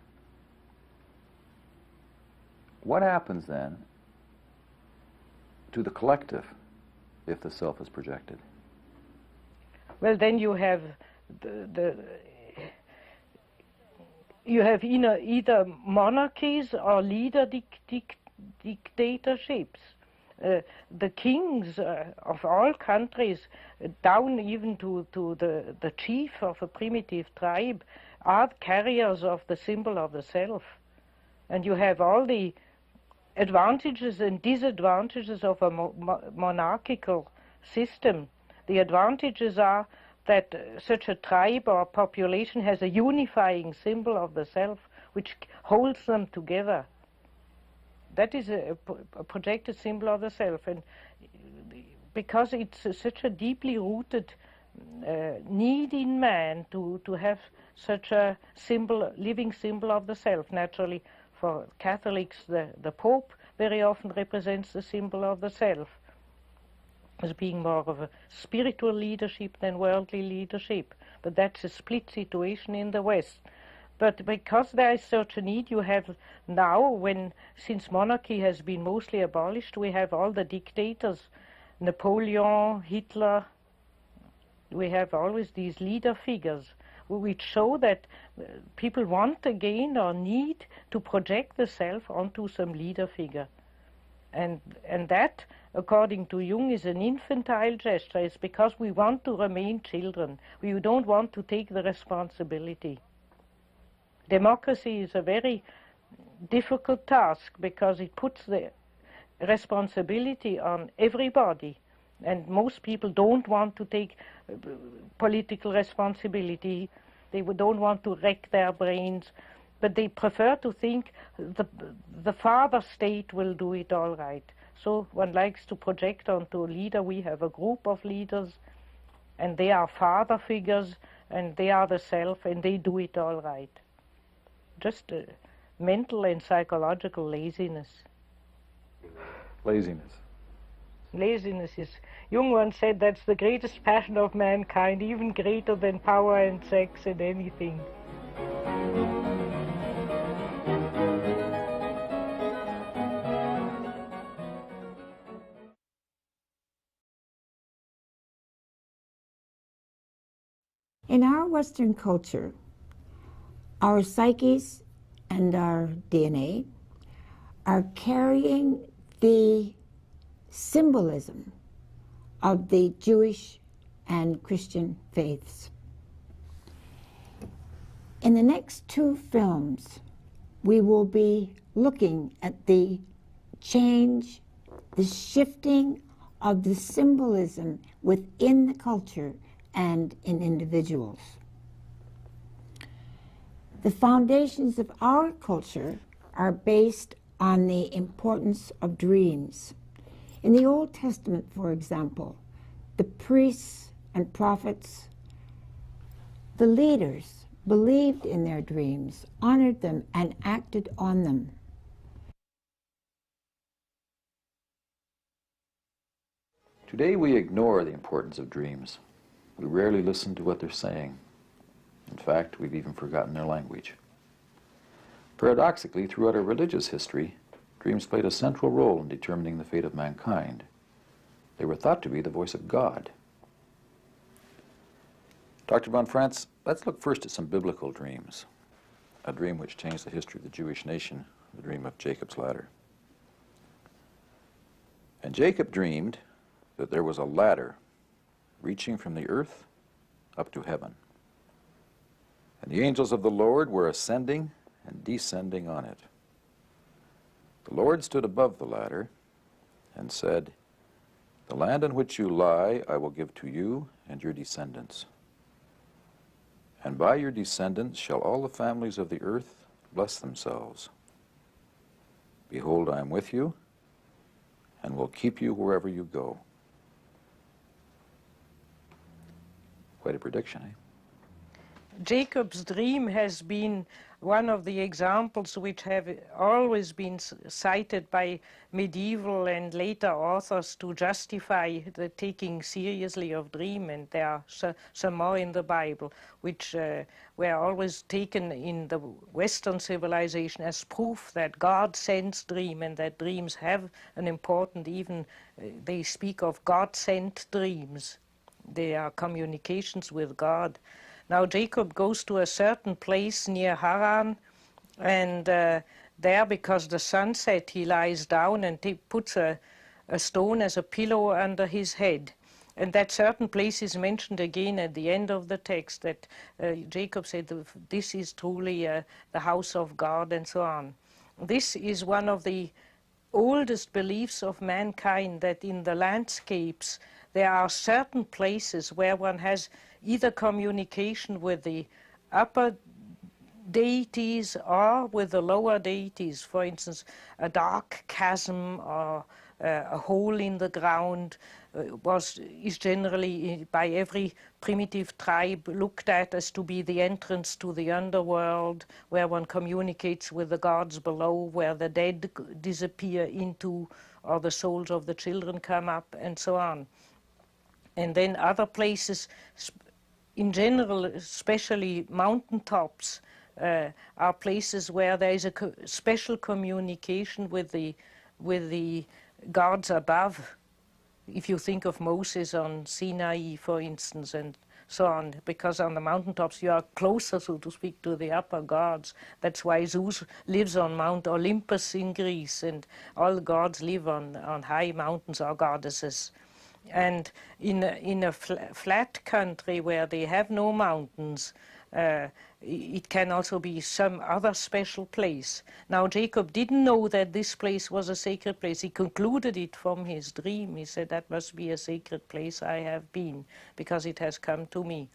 What happens then to the collective if the self is projected? Well, then you have either monarchies or leader dictatorships. The kings of all countries, down even to the chief of a primitive tribe, are carriers of the symbol of the self. And you have all the advantages and disadvantages of a monarchical system. The advantages are that such a tribe or population has a unifying symbol of the self which holds them together. That is a projected symbol of the self, and because it's such a deeply rooted need in man to have such a symbol, living symbol of the self. Naturally, for Catholics, the Pope very often represents the symbol of the self. as being more of a spiritual leadership than worldly leadership. But that's a split situation in the West. But because there is such a need, you have now, since monarchy has been mostly abolished, we have all the dictators, Napoleon, Hitler. We have always these leader figures which show that people want again or need to project the self onto some leader figure. And that, according to Jung, is an infantile gesture. It's because we want to remain children. We don't want to take the responsibility. Democracy is a very difficult task because it puts the responsibility on everybody. And most people don't want to take political responsibility. They don't want to wreck their brains. But they prefer to think the father state will do it all right. So one likes to project onto a leader. We have a group of leaders, and they are father figures, and they are the self, and they do it all right. Just mental and psychological laziness. Laziness. Laziness is, Jung once said, that's the greatest passion of mankind, even greater than power and sex and anything. In our Western culture, our psyches and our DNA are carrying the symbolism of the Jewish and Christian faiths. In the next two films, we will be looking at the change, the shifting of the symbolism within the culture and in individuals. The foundations of our culture are based on the importance of dreams. In the Old Testament, for example, the priests and prophets, the leaders believed in their dreams, honored them, and acted on them. Today we ignore the importance of dreams. We rarely listen to what they're saying. In fact, we've even forgotten their language. Paradoxically, throughout our religious history, dreams played a central role in determining the fate of mankind. They were thought to be the voice of God. Dr. von Franz, let's look first at some biblical dreams. A dream which changed the history of the Jewish nation, the dream of Jacob's ladder. And Jacob dreamed that there was a ladder reaching from the earth up to heaven. And the angels of the Lord were ascending and descending on it. The Lord stood above the ladder and said, "The land on which you lie I will give to you and your descendants. And by your descendants shall all the families of the earth bless themselves. Behold, I am with you and will keep you wherever you go." Quite a prediction, eh? Jacob's dream has been one of the examples which have always been cited by medieval and later authors to justify the taking seriously of dream, and there are some more in the Bible, which were always taken in the Western civilization as proof that God sends dream and that dreams have an important, even they speak of God-sent dreams. They are communications with God. Now Jacob goes to a certain place near Haran, and there, because the sun set, he lies down and he puts a stone as a pillow under his head. And that certain place is mentioned again at the end of the text, that Jacob said, this is truly the house of God, and so on. This is one of the oldest beliefs of mankind, that in the landscapes there are certain places where one has either communication with the upper deities or with the lower deities. For instance, a dark chasm or a hole in the ground is generally by every primitive tribe looked at as to be the entrance to the underworld, where one communicates with the gods below, where the dead disappear into, or the souls of the children come up, and so on. And then other places, in general, especially mountaintops, are places where there is a special communication with the gods above. If you think of Moses on Sinai, for instance, and so on, because on the mountaintops you are closer, so to speak, to the upper gods. That's why Zeus lives on Mount Olympus in Greece, and all the gods live on high mountains, or goddesses. And in a flat country where they have no mountains, it can also be some other special place. Now, Jacob didn't know that this place was a sacred place. He concluded it from his dream. He said, that must be a sacred place I have been, because it has come to me.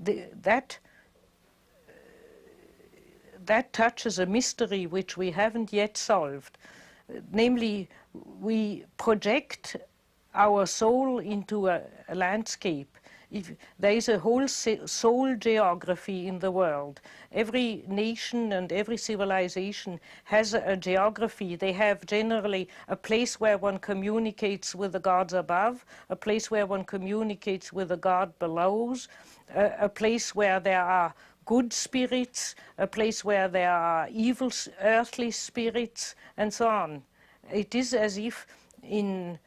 That touches a mystery which we haven't yet solved. Namely, we project our soul into a landscape. There is a whole soul geography in the world. Every nation and every civilization has a geography. They have generally a place where one communicates with the gods above, a place where one communicates with the god below, a place where there are good spirits, a place where there are evil earthly spirits, and so on. It is as if in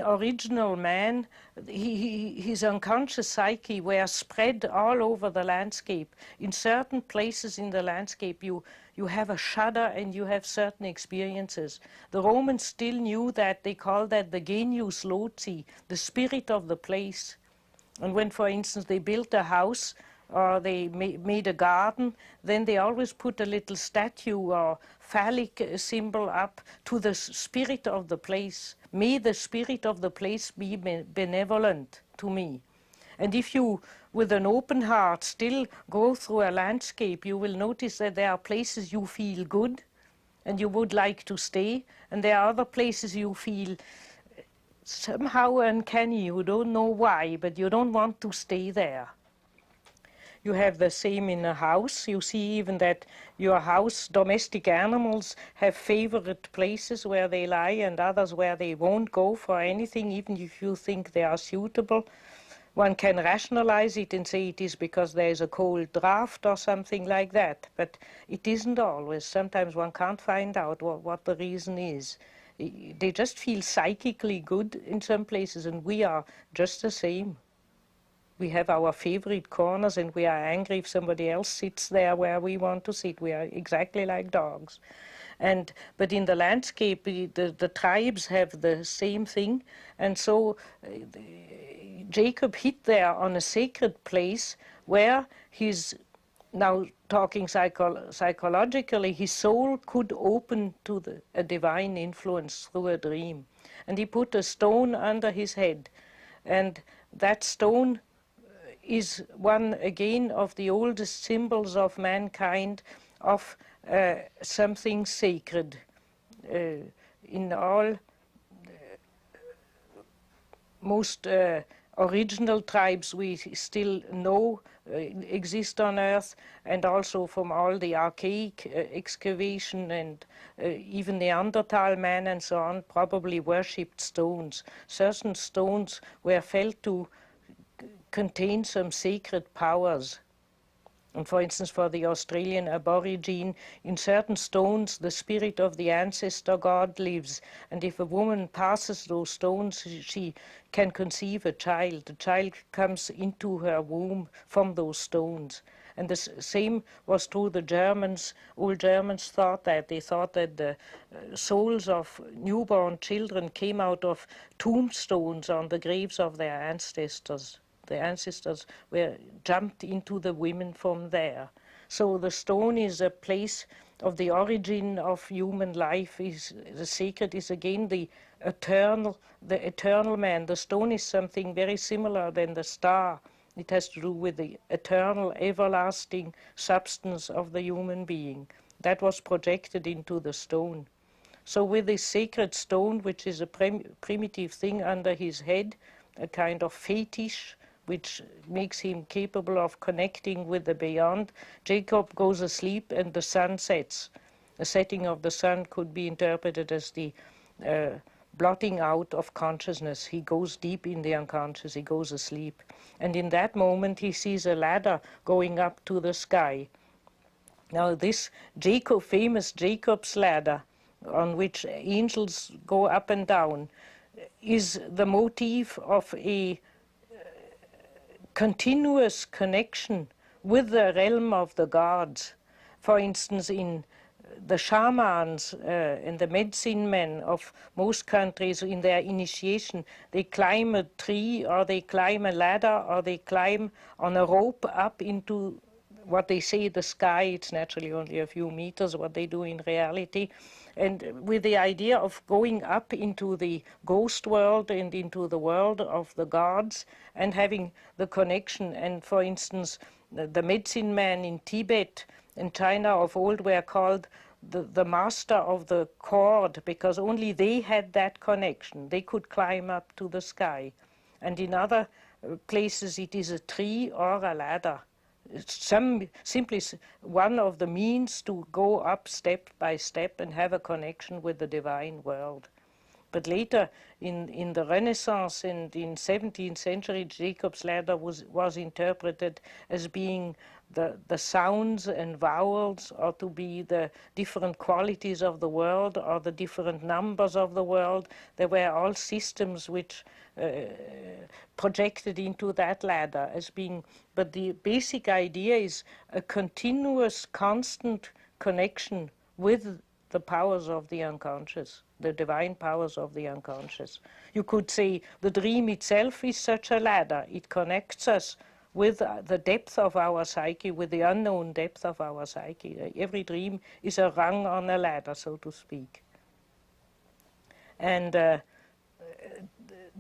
original man, his unconscious psyche were spread all over the landscape. In certain places in the landscape, you have a shudder and you have certain experiences. The Romans still knew that. They called that the genius loci, the spirit of the place. And when, for instance, they built a house or they made a garden, then they always put a little statue or phallic symbol up to the spirit of the place. May the spirit of the place be benevolent to me. And if you, with an open heart, still go through a landscape, you will notice that there are places you feel good and you would like to stay, and there are other places you feel somehow uncanny. You don't know why, but you don't want to stay there. You have the same in a house. You see even that your house, domestic animals, have favorite places where they lie and others where they won't go for anything, even if you think they are suitable. One can rationalize it and say it is because there is a cold draft or something like that, but it isn't always. Sometimes one can't find out what the reason is. They just feel psychically good in some places, and we are just the same. We have our favorite corners, and we are angry if somebody else sits there where we want to sit. We are exactly like dogs. But in the landscape, the tribes have the same thing. And so Jacob hit there on a sacred place where his, now talking psychologically, his soul could open to a divine influence through a dream. And he put a stone under his head. And that stone is one, again, of the oldest symbols of mankind, of something sacred. In all most original tribes we still know exist on Earth, and also from all the archaic excavation, and even Neanderthal man and so on probably worshipped stones. Certain stones were felt to contain some sacred powers. And for instance, for the Australian Aborigine, in certain stones the spirit of the ancestor god lives, and if a woman passes those stones, she can conceive a child. The child comes into her womb from those stones. And the same was true. The Germans, old Germans thought that. They thought that the souls of newborn children came out of tombstones on the graves of their ancestors. The ancestors were jumped into the women from there. So the stone is a place of the origin of human life. The sacred is again the eternal man. The stone is something very similar than the star. It has to do with the eternal, everlasting substance of the human being. That was projected into the stone. So with this sacred stone, which is a primitive thing under his head, a kind of fetish, which makes him capable of connecting with the beyond, Jacob goes asleep and the sun sets. The setting of the sun could be interpreted as the blotting out of consciousness. He goes deep in the unconscious, he goes asleep. And in that moment he sees a ladder going up to the sky. Now this famous Jacob's ladder, on which angels go up and down, is the motif of a continuous connection with the realm of the gods. For instance, in the shamans and the medicine men of most countries, in their initiation, they climb a tree, or they climb a ladder, or they climb on a rope up into what they say the sky. It's naturally only a few meters what they do in reality, and with the idea of going up into the ghost world and into the world of the gods and having the connection. And for instance, the medicine men in Tibet and China of old were called the master of the cord, because only they had that connection. They could climb up to the sky. And in other places it is a tree or a ladder. It's simply one of the means to go up step by step and have a connection with the divine world. But later, in the Renaissance and in 17th century, Jacob's ladder was interpreted as being the sounds and vowels, or to be the different qualities of the world, or the different numbers of the world. There were all systems which projected into that ladder as being, but the basic idea is a continuous, constant connection with the powers of the unconscious, the divine powers of the unconscious. You could say the dream itself is such a ladder. It connects us with the depth of our psyche, with the unknown depth of our psyche. Every dream is a rung on a ladder, so to speak. And the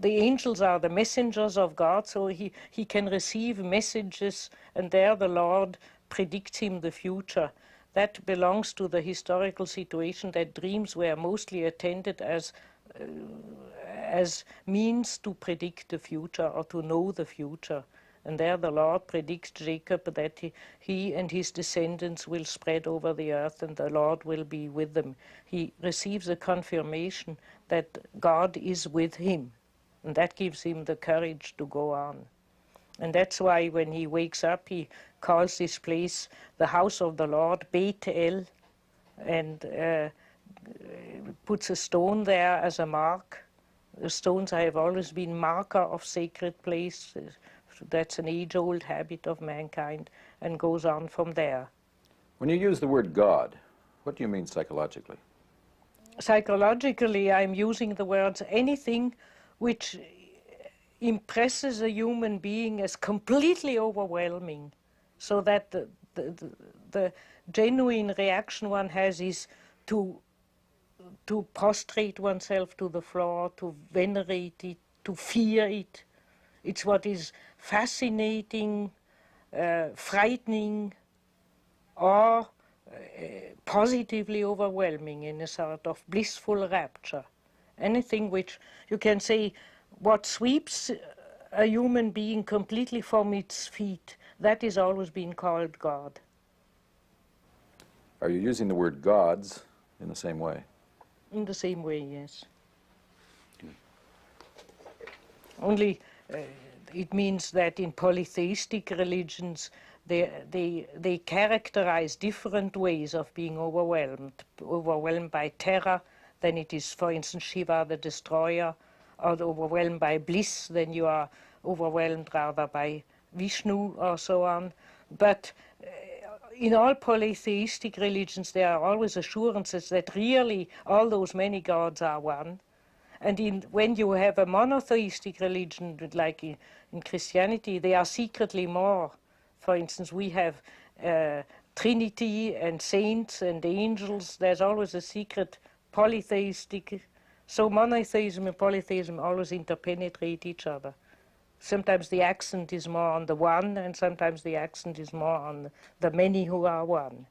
angels are the messengers of God, so he can receive messages, and there the Lord predicts him the future. That belongs to the historical situation that dreams were mostly attended as means to predict the future or to know the future. And there the Lord predicts Jacob that he and his descendants will spread over the earth, and the Lord will be with them. He receives a confirmation that God is with him, and that gives him the courage to go on. And that's why when he wakes up, he calls this place the house of the Lord, Beit El, and puts a stone there as a mark. The stones have always been marker of sacred places. That's an age-old habit of mankind, and goes on from there. When you use the word God, what do you mean psychologically? Psychologically, I'm using the words anything which impresses a human being as completely overwhelming, so that the genuine reaction one has is to prostrate oneself to the floor, to venerate it, to fear it. It's what is fascinating, frightening, or positively overwhelming in a sort of blissful rapture. Anything which you can say, what sweeps a human being completely from its feet, that is always been called God. Are you using the word gods in the same way? In the same way, yes. Only it means that in polytheistic religions they characterize different ways of being overwhelmed by terror. Then it is, for instance, Shiva the destroyer, or overwhelmed by bliss, then you are overwhelmed rather by Vishnu or so on. But in all polytheistic religions there are always assurances that really all those many gods are one. And when you have a monotheistic religion, like in Christianity, they are secretly more. For instance, we have Trinity and saints and angels. There's always a secret polytheistic. So monotheism and polytheism always interpenetrate each other. Sometimes the accent is more on the one, and sometimes the accent is more on the many who are one.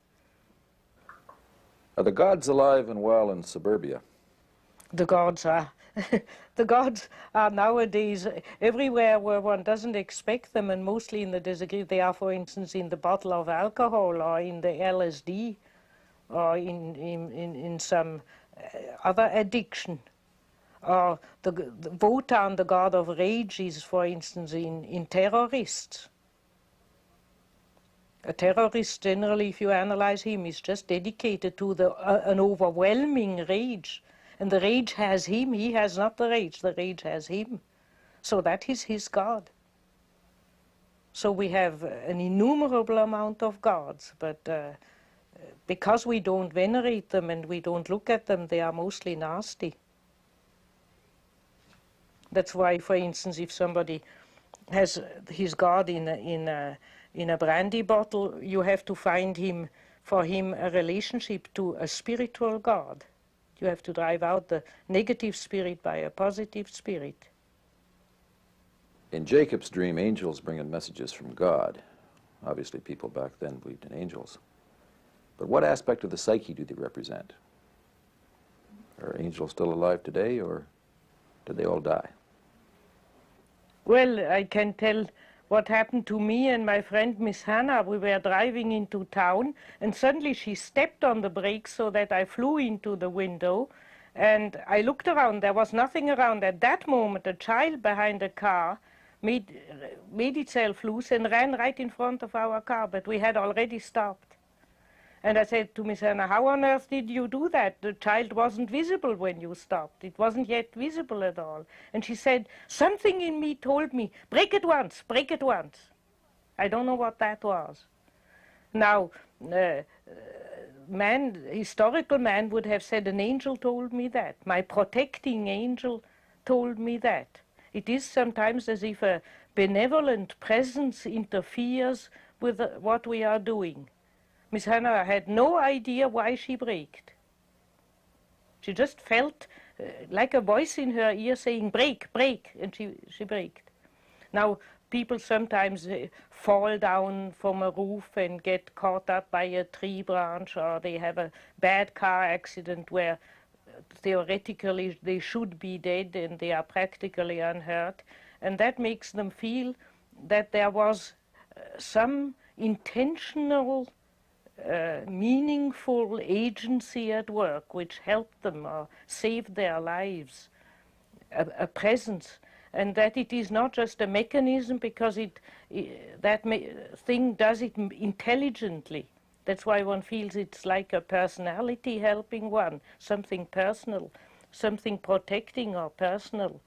Are the gods alive and well in suburbia? The gods are. The gods are nowadays everywhere where one doesn't expect them, and mostly in the desert. They are, for instance, in the bottle of alcohol, or in the LSD, or in some other addiction. Or the Wotan, the god of rage, is, for instance, in terrorists. A terrorist, generally, if you analyze him, is just dedicated to an overwhelming rage. And the rage has him. He has not the rage has him. So that is his god. So we have an innumerable amount of gods, but because we don't venerate them and we don't look at them, they are mostly nasty. That's why, for instance, if somebody has his god in a brandy bottle, you have to find for him a relationship to a spiritual god. You have to drive out the negative spirit by a positive spirit. In Jacob's dream, angels bring in messages from God. Obviously, people back then believed in angels. But what aspect of the psyche do they represent? Are angels still alive today, or did they all die? Well, I can tell what happened to me and my friend Miss Hannah. We were driving into town, and suddenly she stepped on the brakes so that I flew into the window. And I looked around. There was nothing around. At that moment, a child behind a car made itself loose and ran right in front of our car, but we had already stopped. And I said to Miss Hannah, how on earth did you do that? The child wasn't visible when you stopped. It wasn't yet visible at all. And she said, something in me told me, break it once, break it once. I don't know what that was. Now, historical man would have said, an angel told me that. My protecting angel told me that. It is sometimes as if a benevolent presence interferes with what we are doing. Miss Hannah had no idea why she braked. She just felt like a voice in her ear saying, brake, brake, and she braked. Now, people sometimes fall down from a roof and get caught up by a tree branch, or they have a bad car accident where theoretically they should be dead and they are practically unhurt. And that makes them feel that there was some intentional meaningful agency at work which helped them or saved their lives, a presence, and that it is not just a mechanism because thing does it intelligently. That's why one feels it's like a personality helping one, something personal, something protecting or personal.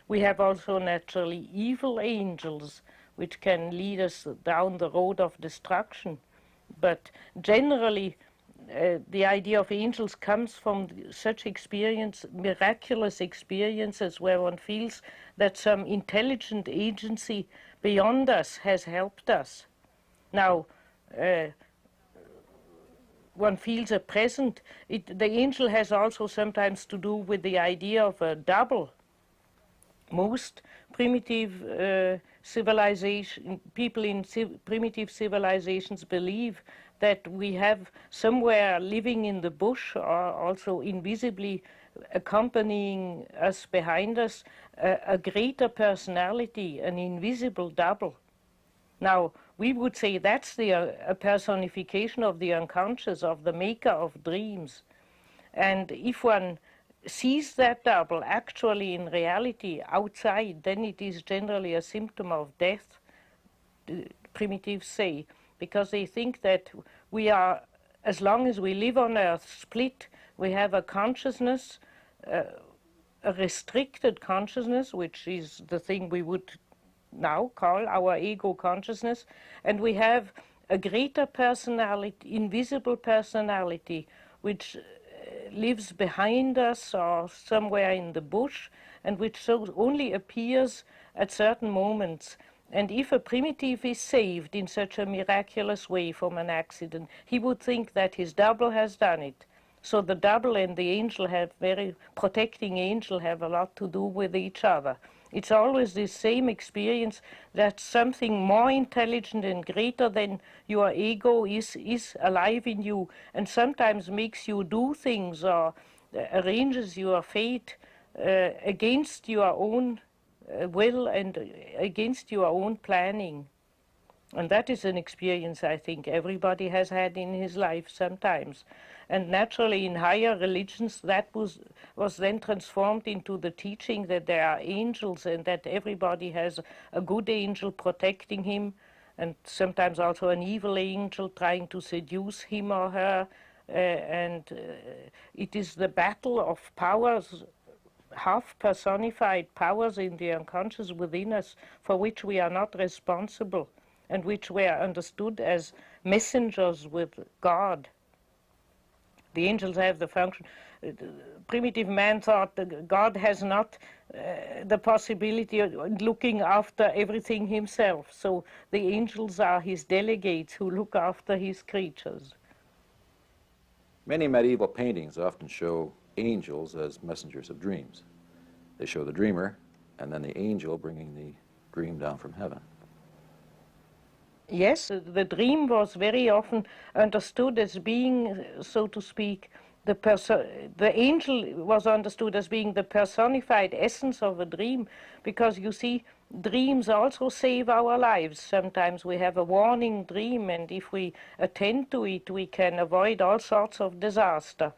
We have also naturally evil angels which can lead us down the road of destruction. But generally, the idea of angels comes from such experience, miraculous experiences where one feels that some intelligent agency beyond us has helped us. Now, one feels a present. The angel has also sometimes to do with the idea of a double. Most primitive people in primitive civilizations believe that we have somewhere living in the bush or also invisibly accompanying us behind us a greater personality, an invisible double. Now, we would say that's a personification of the unconscious, of the maker of dreams. And if one sees that double actually in reality outside, then it is generally a symptom of death, primitives say, because they think that we are, as long as we live on earth, split. We have a consciousness, a restricted consciousness, which is the thing we would now call our ego consciousness, and we have a greater personality, invisible personality, which lives behind us or somewhere in the bush, and which so only appears at certain moments. And if a primitive is saved in such a miraculous way from an accident, he would think that his double has done it. So the double and the angel protecting angel have a lot to do with each other. It's always the same experience that something more intelligent and greater than your ego is alive in you, and sometimes makes you do things or arranges your fate against your own will and against your own planning. And that is an experience I think everybody has had in his life sometimes. And naturally in higher religions that was then transformed into the teaching that there are angels and that everybody has a good angel protecting him, and sometimes also an evil angel trying to seduce him or her. It is the battle of powers, half personified powers in the unconscious within us, for which we are not responsible and which were understood as messengers with God. The angels have the function. Primitive man thought that God has not the possibility of looking after everything himself, so the angels are his delegates who look after his creatures. Many medieval paintings often show angels as messengers of dreams. They show the dreamer and then the angel bringing the dream down from heaven. Yes, the dream was very often understood as being, so to speak, the angel was understood as being the personified essence of a dream, because you see, dreams also save our lives. Sometimes we have a warning dream, and if we attend to it, we can avoid all sorts of disaster.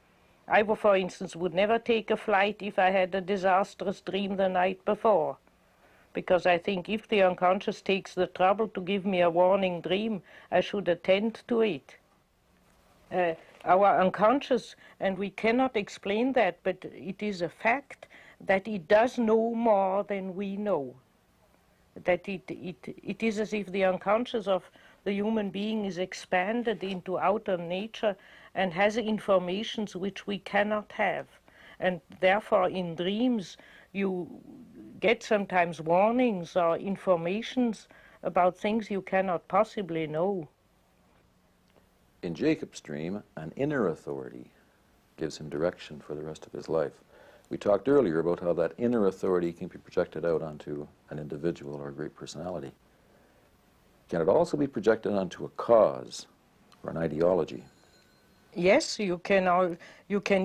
I, for instance, would never take a flight if I had a disastrous dream the night before, because I think if the unconscious takes the trouble to give me a warning dream, I should attend to it. Our unconscious, and we cannot explain that, but it is a fact that it does know more than we know. That it is as if the unconscious of the human being is expanded into outer nature and has informations which we cannot have. And therefore in dreams you get sometimes warnings or informations about things you cannot possibly know. In Jacob's dream, an inner authority gives him direction for the rest of his life. We talked earlier about how that inner authority can be projected out onto an individual or a great personality. Can it also be projected onto a cause or an ideology? Yes, you can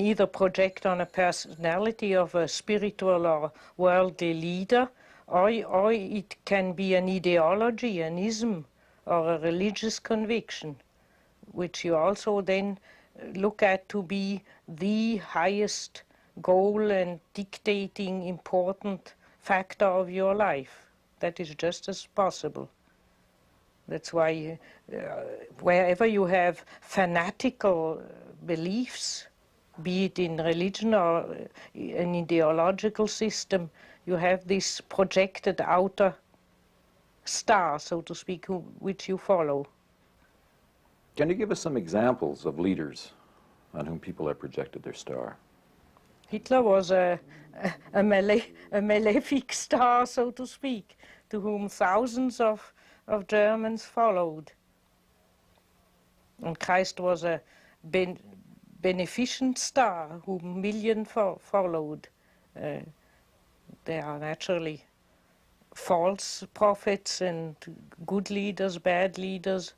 either project on a personality of a spiritual or worldly leader, or it can be an ideology, an ism, or a religious conviction, which you also then look at to be the highest goal and dictating important factor of your life. That is just as possible. That's why wherever you have fanatical beliefs, be it in religion or an ideological system, you have this projected outer star, so to speak, which you follow. Can you give us some examples of leaders on whom people have projected their star? Hitler was a malefic star, so to speak, to whom thousands of Germans followed. And Christ was a beneficent star whom millions followed. There are naturally false prophets and good leaders, bad leaders,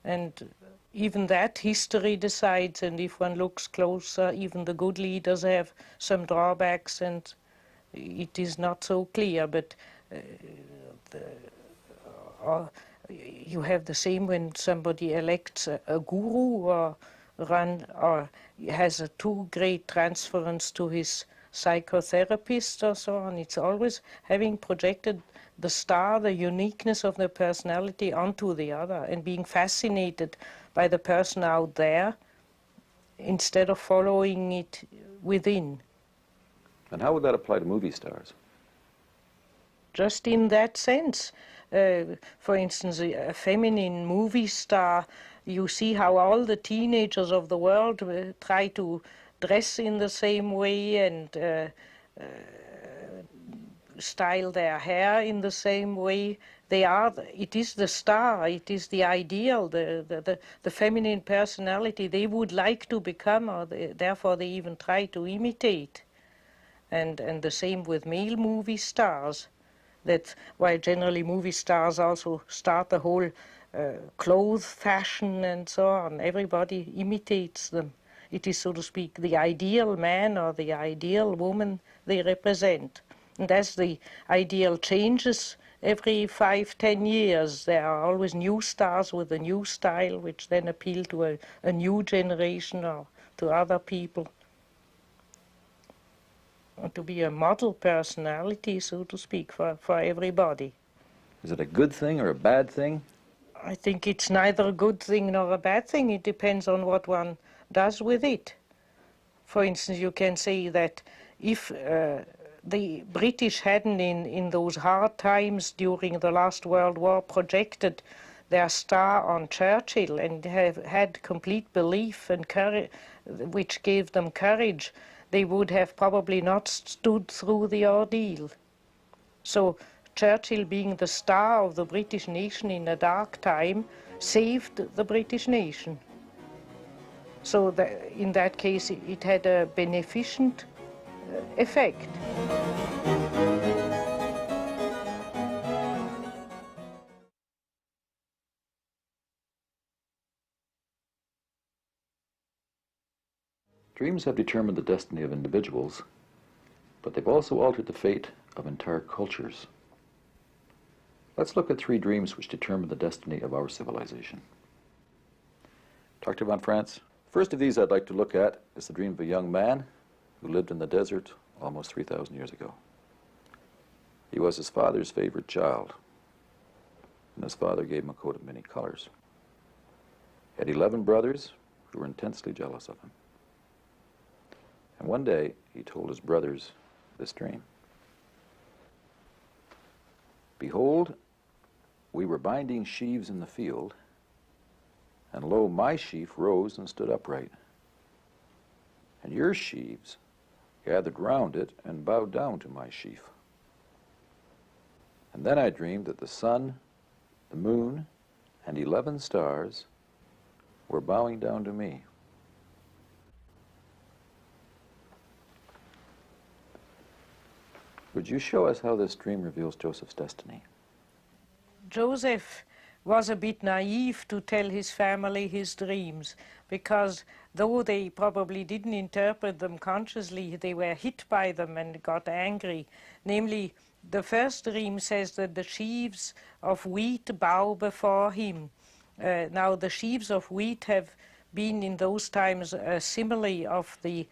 and even that history decides, and if one looks closer, even the good leaders have some drawbacks, and it is not so clear, but you have the same when somebody elects a guru or has a too great transference to his psychotherapist or so on. It's always having projected the star, the uniqueness of the personality onto the other, and being fascinated by the person out there instead of following it within. And how would that apply to movie stars? Just in that sense. For instance, a feminine movie star, you see how all the teenagers of the world try to dress in the same way and style their hair in the same way. It is the star, it is the ideal, the feminine personality they would like to become, or therefore they even try to imitate. And the same with male movie stars. That while generally movie stars also start the whole clothes fashion and so on, everybody imitates them. It is, so to speak, the ideal man or the ideal woman they represent. And as the ideal changes, every 5-10 years there are always new stars with a new style which then appeal to a new generation or to other people. And to be a model personality, so to speak, for everybody. Is it a good thing or a bad thing? I think it's neither a good thing nor a bad thing. It depends on what one does with it. For instance, you can say that if the British hadn't, in those hard times during the last World War, projected their star on Churchill and have had complete belief and courage, which gave them courage, they would have probably not stood through the ordeal. So Churchill, being the star of the British nation in a dark time, saved the British nation. So in that case, it had a beneficent effect. Dreams have determined the destiny of individuals, but they've also altered the fate of entire cultures. Let's look at 3 dreams which determine the destiny of our civilization. Dr. von Franz, first of these I'd like to look at is the dream of a young man who lived in the desert almost 3,000 years ago. He was his father's favorite child, and his father gave him a coat of many colors. He had 11 brothers who were intensely jealous of him. And one day, he told his brothers this dream. Behold, we were binding sheaves in the field, and lo, my sheaf rose and stood upright. And your sheaves gathered round it and bowed down to my sheaf. And then I dreamed that the sun, the moon, and 11 stars were bowing down to me. Would you show us how this dream reveals Joseph's destiny? Joseph was a bit naive to tell his family his dreams, because though they probably didn't interpret them consciously, they were hit by them and got angry. Namely, the first dream says that the sheaves of wheat bow before him. Now, the sheaves of wheat have been in those times a simile of the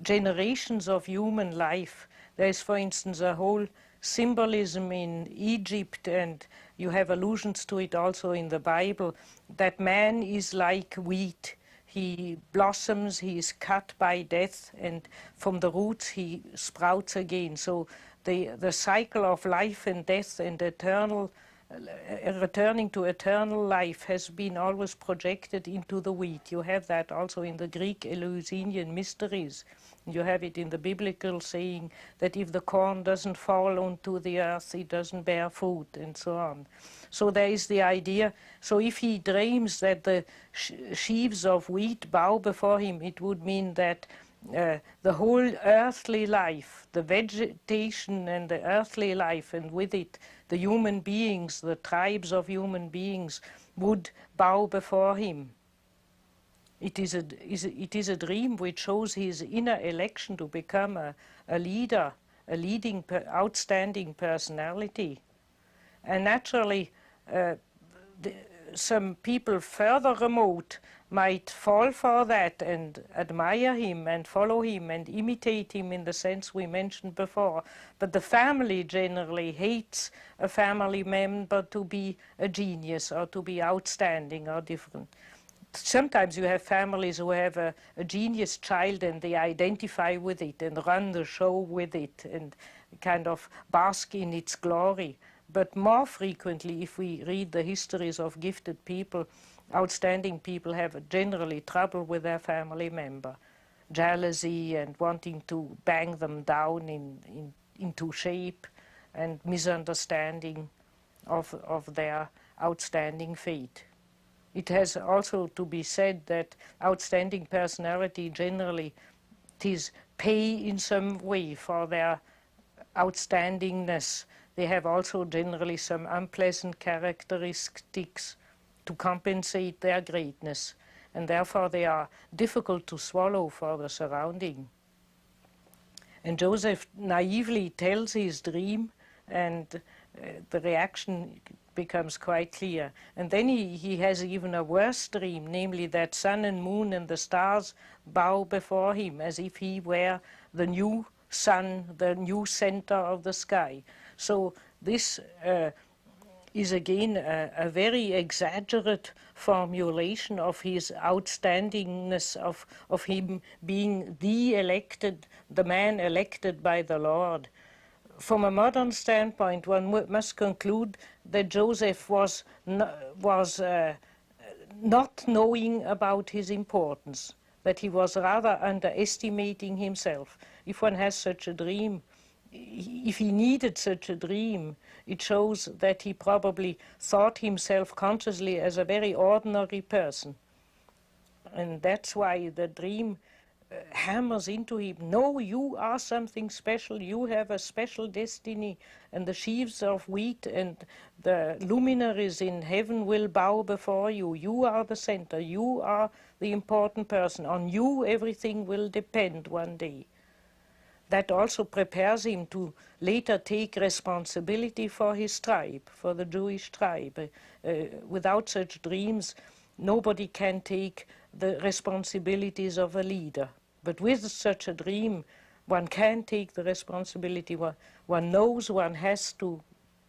generations of human life. There is, for instance, a whole symbolism in Egypt, and you have allusions to it also in the Bible, that man is like wheat. He blossoms, he is cut by death, and from the roots he sprouts again. So the cycle of life and death and eternal, returning to eternal life has been always projected into the wheat. You have that also in the Greek Eleusinian mysteries. You have it in the biblical saying that if the corn doesn't fall onto the earth, it doesn't bear fruit, and so on. So there is the idea. So if he dreams that the sheaves of wheat bow before him, it would mean that the whole earthly life, the vegetation and the earthly life, and with it the human beings, the tribes of human beings, would bow before him. It is a dream which shows his inner election to become a leader, a leading, outstanding personality. And naturally, some people further remote might fall for that and admire him and follow him and imitate him in the sense we mentioned before. But the family generally hates a family member to be a genius or to be outstanding or different. Sometimes you have families who have a genius child and they identify with it and run the show with it and kind of bask in its glory. But more frequently, if we read the histories of gifted people, outstanding people have generally trouble with their family member. Jealousy and wanting to bang them down into shape, and misunderstanding of their outstanding fate. It has also to be said that outstanding personality generally pay in some way for their outstandingness. They have also generally some unpleasant characteristics to compensate their greatness, and therefore they are difficult to swallow for the surrounding. And Joseph naively tells his dream, and the reaction becomes quite clear. And then he has even a worse dream, namely that sun and moon and the stars bow before him as if he were the new sun, the new center of the sky. So this is again a very exaggerate formulation of his outstandingness, of him being the man elected by the Lord. From a modern standpoint, one must conclude that Joseph was not knowing about his importance, that he was rather underestimating himself. If one has such a dream, if he needed such a dream, it shows that he probably thought himself consciously as a very ordinary person. And that's why the dream hammers into him, no, you are something special, you have a special destiny, and the sheaves of wheat and the luminaries in heaven will bow before you. You are the center, you are the important person. On you everything will depend one day. That also prepares him to later take responsibility for his tribe, for the Jewish tribe. Without such dreams, nobody can take the responsibilities of a leader. But with such a dream, one can take the responsibility. One knows one has to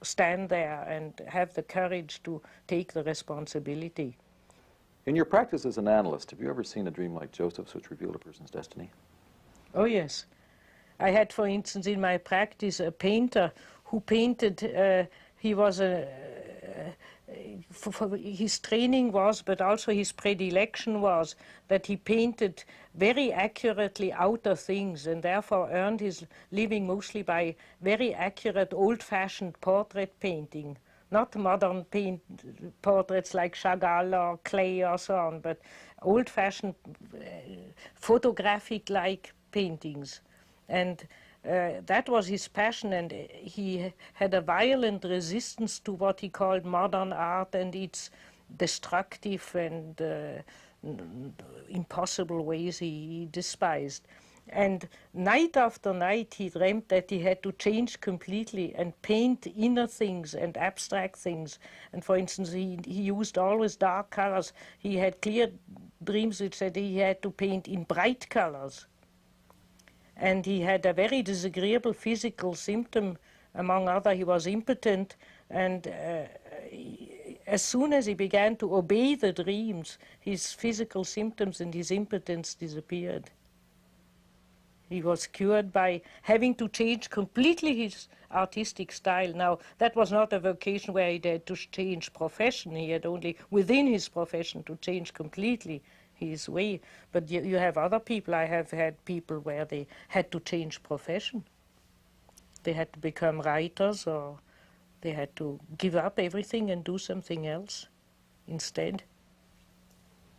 stand there and have the courage to take the responsibility. In your practice as an analyst, have you ever seen a dream like Joseph's which revealed a person's destiny? Oh, yes. I had, for instance, in my practice, a painter who painted, he was his training was, but also his predilection was, that he painted very accurately outer things and therefore earned his living mostly by very accurate old-fashioned portrait painting. Not modern portraits like Chagall or Klee or so on, but old-fashioned photographic-like paintings. And that was his passion, and he had a violent resistance to what he called modern art and its destructive and impossible ways he despised. And night after night he dreamt that he had to change completely and paint inner things and abstract things. And for instance, he used always dark colors. He had clear dreams which said he had to paint in bright colors. And he had a very disagreeable physical symptom. Among other, he was impotent, and as soon as he began to obey the dreams, his physical symptoms and his impotence disappeared. He was cured by having to change completely his artistic style. Now, that was not a vocation where he had to change profession. He had only within his profession to change completely his way. But you have other people. I have had people where they had to change profession. They had to become writers, or they had to give up everything and do something else instead.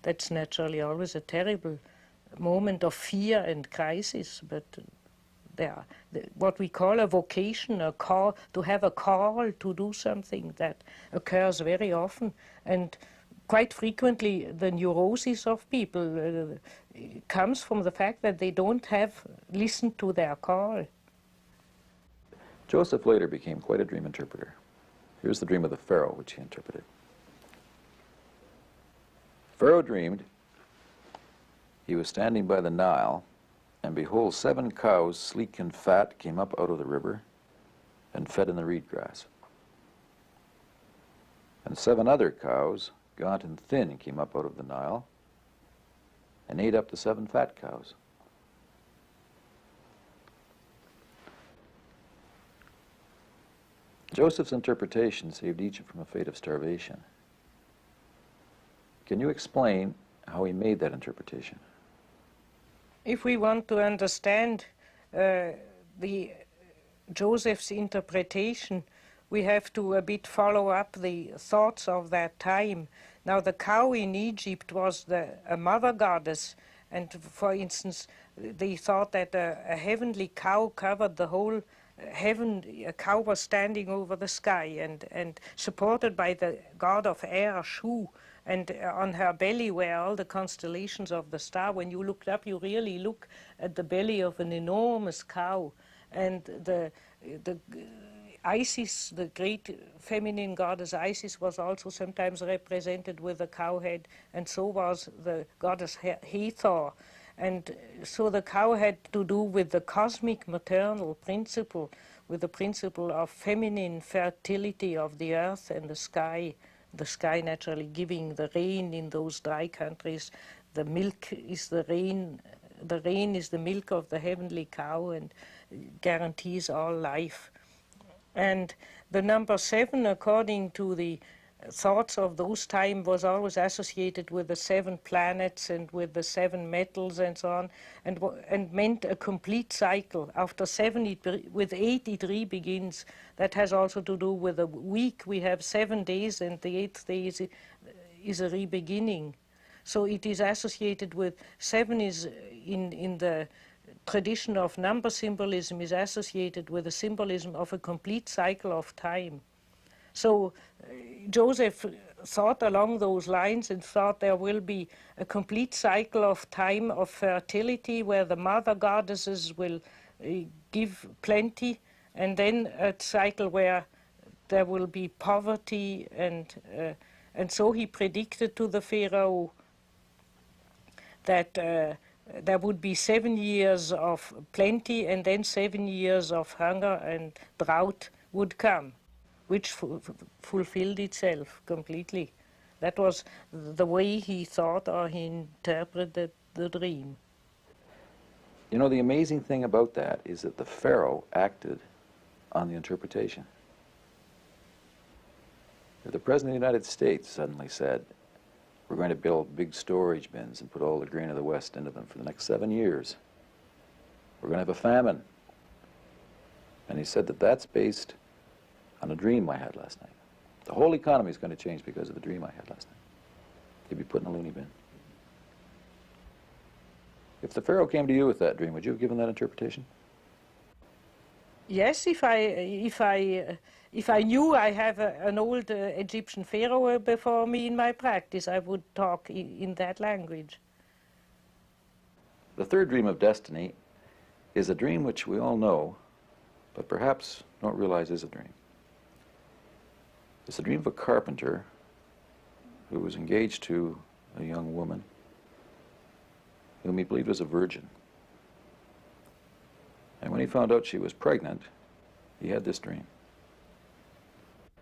That's naturally always a terrible moment of fear and crisis, but what we call a vocation, a call, to have a call to do something, that occurs very often. And quite frequently, the neurosis of people comes from the fact that they don't have listened to their call. Joseph later became quite a dream interpreter. Here's the dream of the Pharaoh, which he interpreted. Pharaoh dreamed he was standing by the Nile, and behold, 7 cows, sleek and fat, came up out of the river and fed in the reed grass. And 7 other cows, gaunt and thin, came up out of the Nile and ate up the 7 fat cows. Joseph's interpretation saved Egypt from a fate of starvation. Can you explain how he made that interpretation? If we want to understand Joseph's interpretation, we have to a bit follow up the thoughts of that time. Now, the cow in Egypt was a mother goddess, and for instance, they thought that a heavenly cow covered the whole heaven. A cow was standing over the sky and supported by the god of air, Shu, and on her belly were all the constellations of the star. When you looked up, you really look at the belly of an enormous cow, and Isis, the great feminine goddess Isis, was also sometimes represented with a cow head, and so was the goddess Hathor. And so the cow had to do with the cosmic maternal principle, with the principle of feminine fertility of the earth and the sky naturally giving the rain in those dry countries. The milk is the rain is the milk of the heavenly cow and guarantees all life. And the number 7, according to the thoughts of those times, was always associated with the 7 planets and with the 7 metals and so on, and meant a complete cycle. After 7, with 8 it re-begins. That has also to do with a week. We have 7 days, and the 8th day is a re-beginning. So it is associated with 7 is in the tradition of number symbolism is associated with the symbolism of a complete cycle of time. So Joseph thought along those lines and thought there will be a complete cycle of time of fertility where the mother goddesses will give plenty, and then a cycle where there will be poverty, and so he predicted to the Pharaoh that there would be 7 years of plenty and then 7 years of hunger and drought would come, which fulfilled itself completely. That was the way he thought or he interpreted the dream. You know, the amazing thing about that is that the Pharaoh acted on the interpretation. If the President of the United States suddenly said, we're going to build big storage bins and put all the grain of the West into them for the next 7 years, we're going to have a famine. And he said that that's based on a dream I had last night. The whole economy is going to change because of the dream I had last night. He'd be put in a loony bin. If the Pharaoh came to you with that dream, would you have given that interpretation? Yes, if I knew I have an old Egyptian pharaoh before me in my practice, I would talk in that language. The third dream of destiny is a dream which we all know, but perhaps don't realize is a dream. It's a dream of a carpenter who was engaged to a young woman whom he believed was a virgin. And when he found out she was pregnant, he had this dream.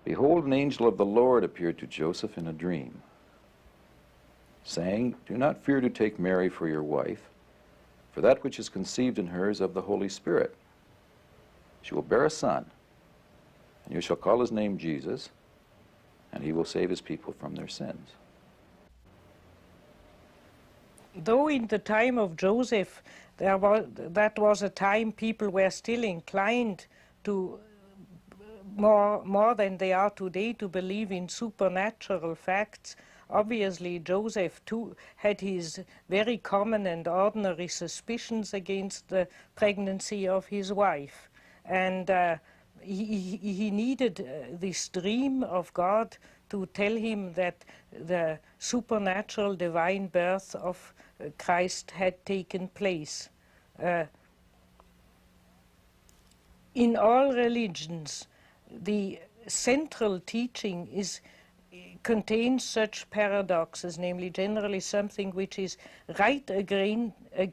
Behold, an angel of the Lord appeared to Joseph in a dream, saying, do not fear to take Mary for your wife, for that which is conceived in her is of the Holy Spirit. She will bear a son, and you shall call his name Jesus, and he will save his people from their sins. Though in the time of Joseph, that was a time people were still inclined to, more than they are today, to believe in supernatural facts. Obviously, Joseph too had his very common and ordinary suspicions against the pregnancy of his wife. And he needed this dream of God to tell him that the supernatural divine birth of Christ had taken place. In all religions, the central teaching contains such paradoxes, namely generally something which is right against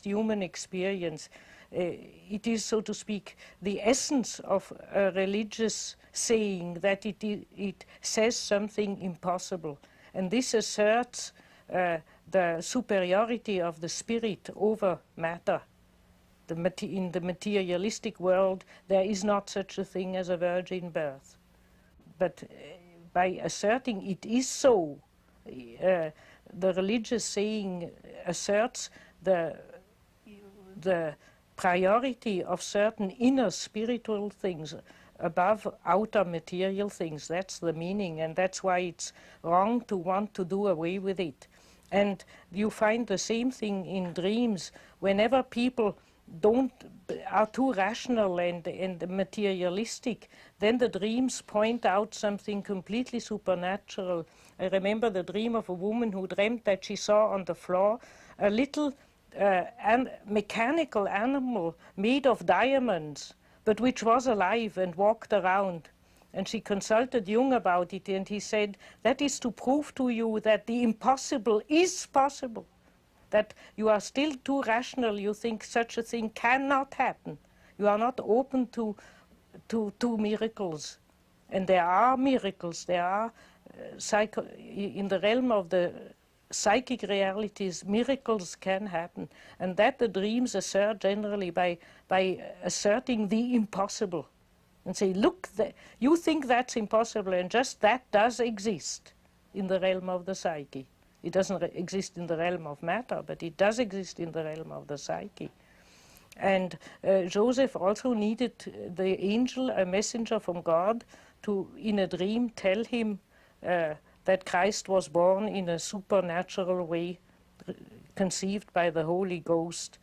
human experience. It is, so to speak, the essence of a religious saying that it says something impossible. And this asserts the superiority of the spirit over matter. In the materialistic world, there is not such a thing as a virgin birth. But by asserting it is so, the religious saying asserts the priority of certain inner spiritual things above outer material things. That's the meaning, and that's why it's wrong to want to do away with it. And you find the same thing in dreams. Whenever people are too rational and materialistic, then the dreams point out something completely supernatural. I remember the dream of a woman who dreamt that she saw on the floor a little mechanical animal made of diamonds, but which was alive and walked around. And she consulted Jung about it, and he said, that is to prove to you that the impossible is possible, that you are still too rational, you think such a thing cannot happen. You are not open to miracles. And there are miracles, there are in the realm of the psychic realities, miracles can happen. And that the dreams assert generally by asserting the impossible. And say, look, you think that's impossible, and just that does exist in the realm of the psyche. It doesn't exist in the realm of matter, but it does exist in the realm of the psyche. And Joseph also needed the angel, a messenger from God, to, in a dream, tell him that Christ was born in a supernatural way, conceived by the Holy Ghost,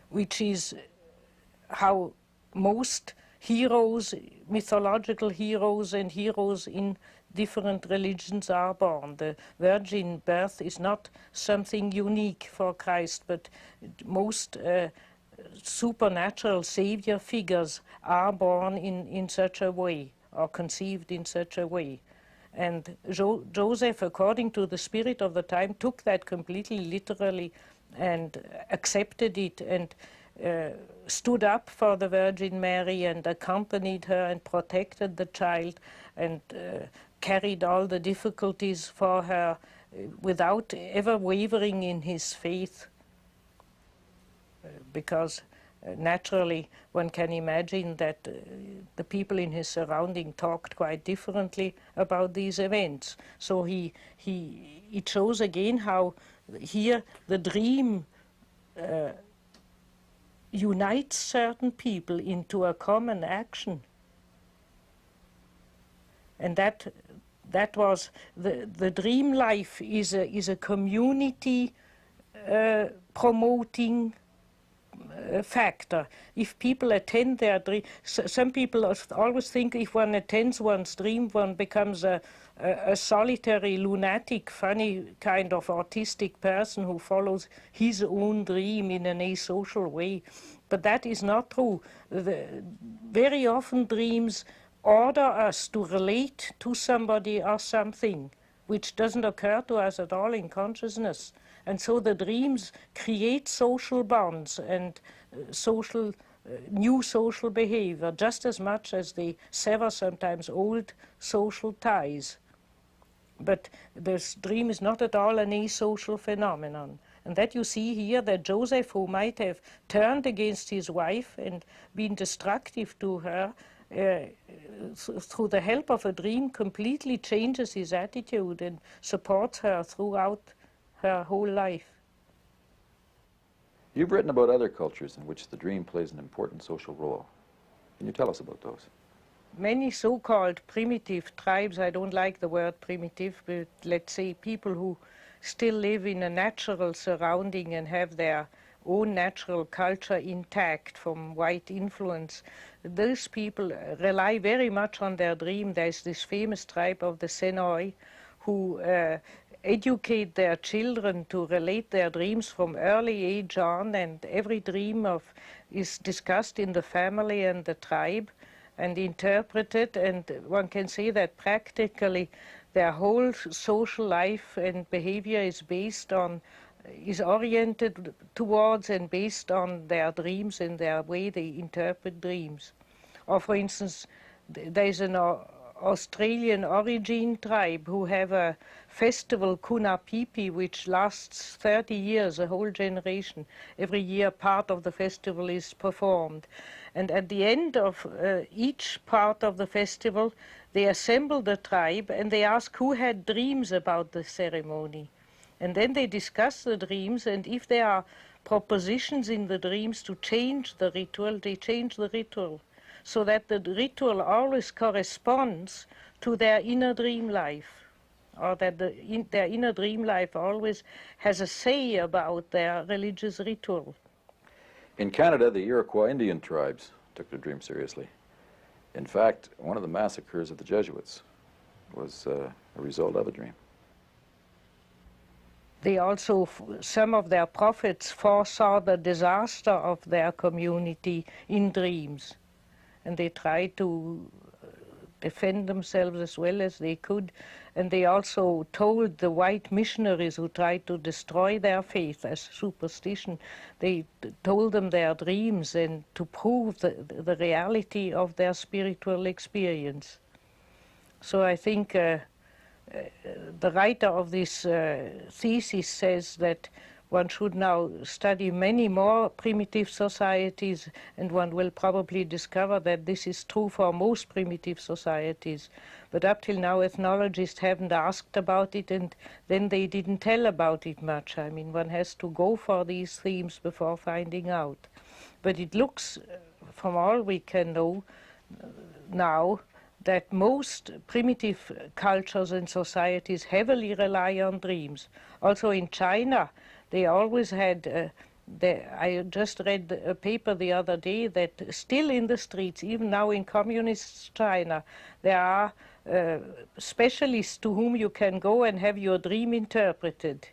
which is how most heroes, mythological heroes and heroes in different religions are born. The virgin birth is not something unique for Christ, but most supernatural savior figures are born in such a way, or conceived in such a way. And Joseph, according to the spirit of the time, took that completely literally and accepted it, and stood up for the Virgin Mary and accompanied her and protected the child and carried all the difficulties for her without ever wavering in his faith, because naturally one can imagine that the people in his surrounding talked quite differently about these events. So it shows again how here the dream unites certain people into a common action. And that was the dream life is a community promoting factor. If people attend their dream, some people always think if one attends one's dream, one becomes a solitary, lunatic, funny kind of autistic person who follows his own dream in an asocial way. But that is not true. Very often dreams order us to relate to somebody or something, which doesn't occur to us at all in consciousness. And so the dreams create social bonds and new social behavior, just as much as they sever sometimes old social ties. But this dream is not at all an asocial phenomenon. And that you see here, that Joseph, who might have turned against his wife and been destructive to her, through the help of a dream, completely changes his attitude and supports her throughout her whole life. You've written about other cultures in which the dream plays an important social role. Can you tell us about those? Many so-called primitive tribes, I don't like the word primitive, but let's say people who still live in a natural surrounding and have their own natural culture intact from white influence, those people rely very much on their dream. There's this famous tribe of the Senoi who educate their children to relate their dreams from early age on, and every dream is discussed in the family and the tribe and interpreted, and one can say that practically their whole social life and behavior is oriented towards and based on their dreams and their way they interpret dreams. Or for instance, there is an Australian origin tribe who have a festival, Kunapipi, which lasts 30 years, a whole generation. Every year part of the festival is performed. And at the end of each part of the festival, they assemble the tribe and they ask who had dreams about the ceremony. And then they discuss the dreams, and if there are propositions in the dreams to change the ritual, they change the ritual, so that the ritual always corresponds to their inner dream life, or that their inner dream life always has a say about their religious ritual. In Canada, the Iroquois Indian tribes took their dream seriously. In fact, one of the massacres of the Jesuits was a result of a dream. they also, some of their prophets foresaw the disaster of their community in dreams. And they tried to defend themselves as well as they could. And they also told the white missionaries who tried to destroy their faith as superstition, they told them their dreams and to prove the reality of their spiritual experience. So I think the writer of this thesis says that one should now study many more primitive societies, and one will probably discover that this is true for most primitive societies. But up till now, ethnologists haven't asked about it, and then they didn't tell about it much. I mean, one has to go for these themes before finding out. But it looks, from all we can know now, that most primitive cultures and societies heavily rely on dreams. Also in China, they always had, I just read a paper the other day that still in the streets, even now in communist China, there are specialists to whom you can go and have your dream interpreted.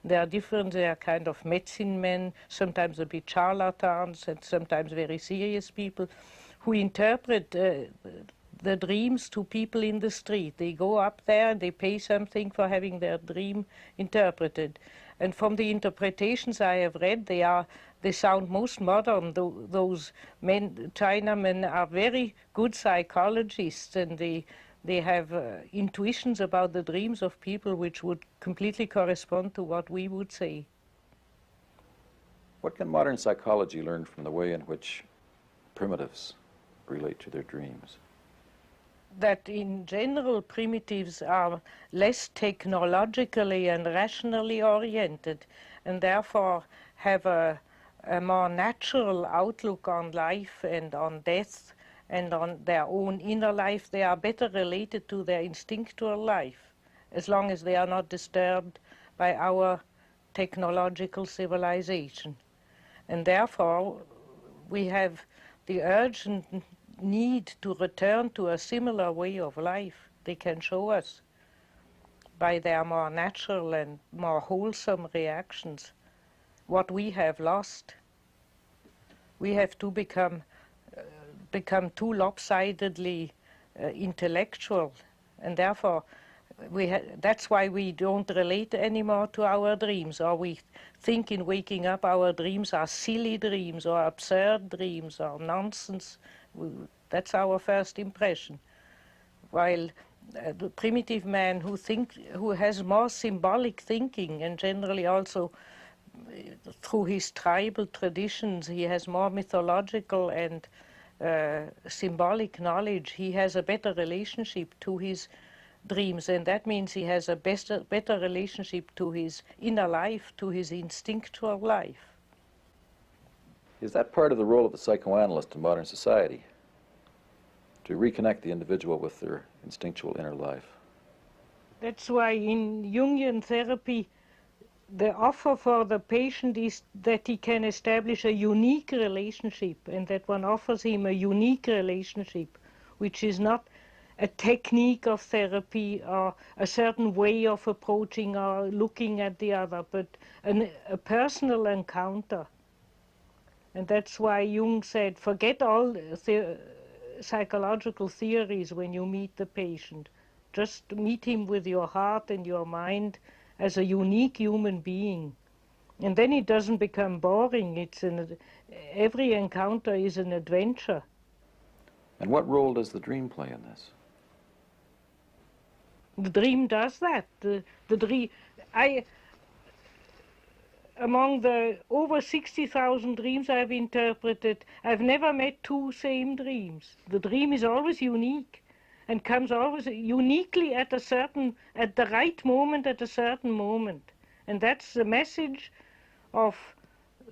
They are different, they are kind of medicine men, sometimes a bit charlatans, and sometimes very serious people, who interpret the dreams to people in the street. They go up there and they pay something for having their dream interpreted. And from the interpretations I have read, they sound most modern. Those men, Chinamen, are very good psychologists, and they have intuitions about the dreams of people which would completely correspond to what we would say. What can modern psychology learn from the way in which primitives relate to their dreams? That in general primitives are less technologically and rationally oriented, and therefore have a more natural outlook on life and on death and on their own inner life. They are better related to their instinctual life, as long as they are not disturbed by our technological civilization. And therefore we have the urgent need to return to a similar way of life. They can show us by their more natural and more wholesome reactions what we have lost. We have to become too lopsidedly intellectual, and therefore that's why we don't relate anymore to our dreams, or we think in waking up our dreams are silly dreams or absurd dreams or nonsense. That's our first impression. While the primitive man who has more symbolic thinking, and generally also through his tribal traditions, he has more mythological and symbolic knowledge. He has a better relationship to his dreams, and that means he has a better relationship to his inner life, to his instinctual life. Is that part of the role of the psychoanalyst in modern society? To reconnect the individual with their instinctual inner life? That's why in Jungian therapy, the offer for the patient is that he can establish a unique relationship, and that one offers him a unique relationship, which is not a technique of therapy or a certain way of approaching or looking at the other, but a personal encounter. And that's why Jung said, forget all psychological theories when you meet the patient. Just meet him with your heart and your mind as a unique human being. And then it doesn't become boring. Every encounter is an adventure. And what role does the dream play in this? The dream does that. Among the over 60,000 dreams I've interpreted, I've never met two same dreams. The dream is always unique and comes always uniquely at the right moment, at a certain moment. And that's the message of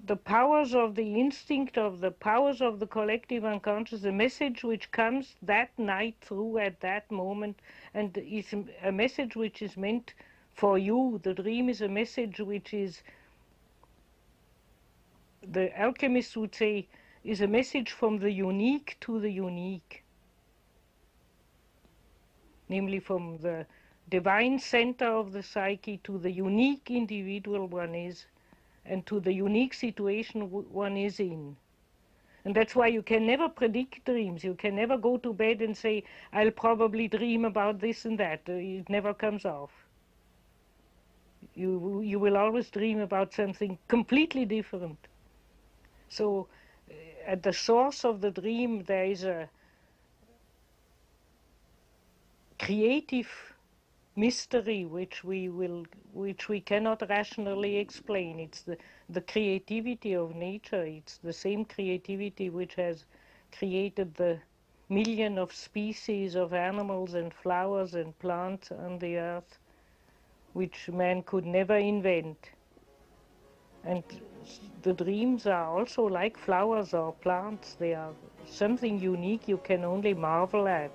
the powers of the instinct, of the powers of the collective unconscious, the message which comes that night through at that moment, and is a message which is meant for you. The dream is a message which is, the alchemists would say, is a message from the unique to the unique. Namely from the divine center of the psyche to the unique individual one is and to the unique situation one is in. And that's why you can never predict dreams. You can never go to bed and say, I'll probably dream about this and that. It never comes off. You will always dream about something completely different. So at the source of the dream there is a creative mystery which we cannot rationally explain. It's the creativity of nature. It's the same creativity which has created the million of species of animals and flowers and plants on the earth, which man could never invent. And the dreams are also like flowers or plants. They are something unique you can only marvel at.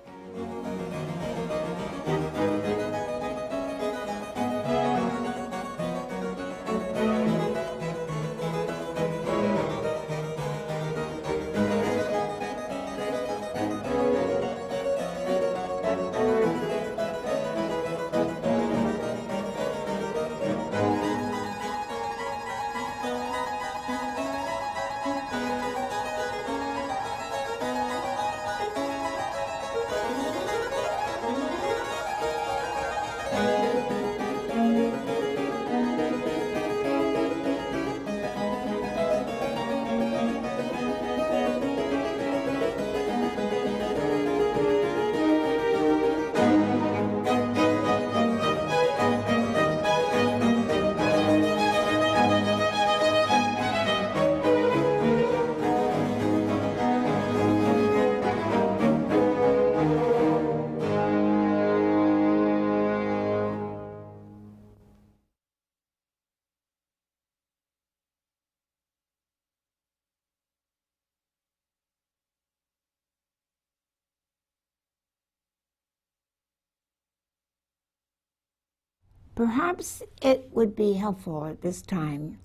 Perhaps it would be helpful at this time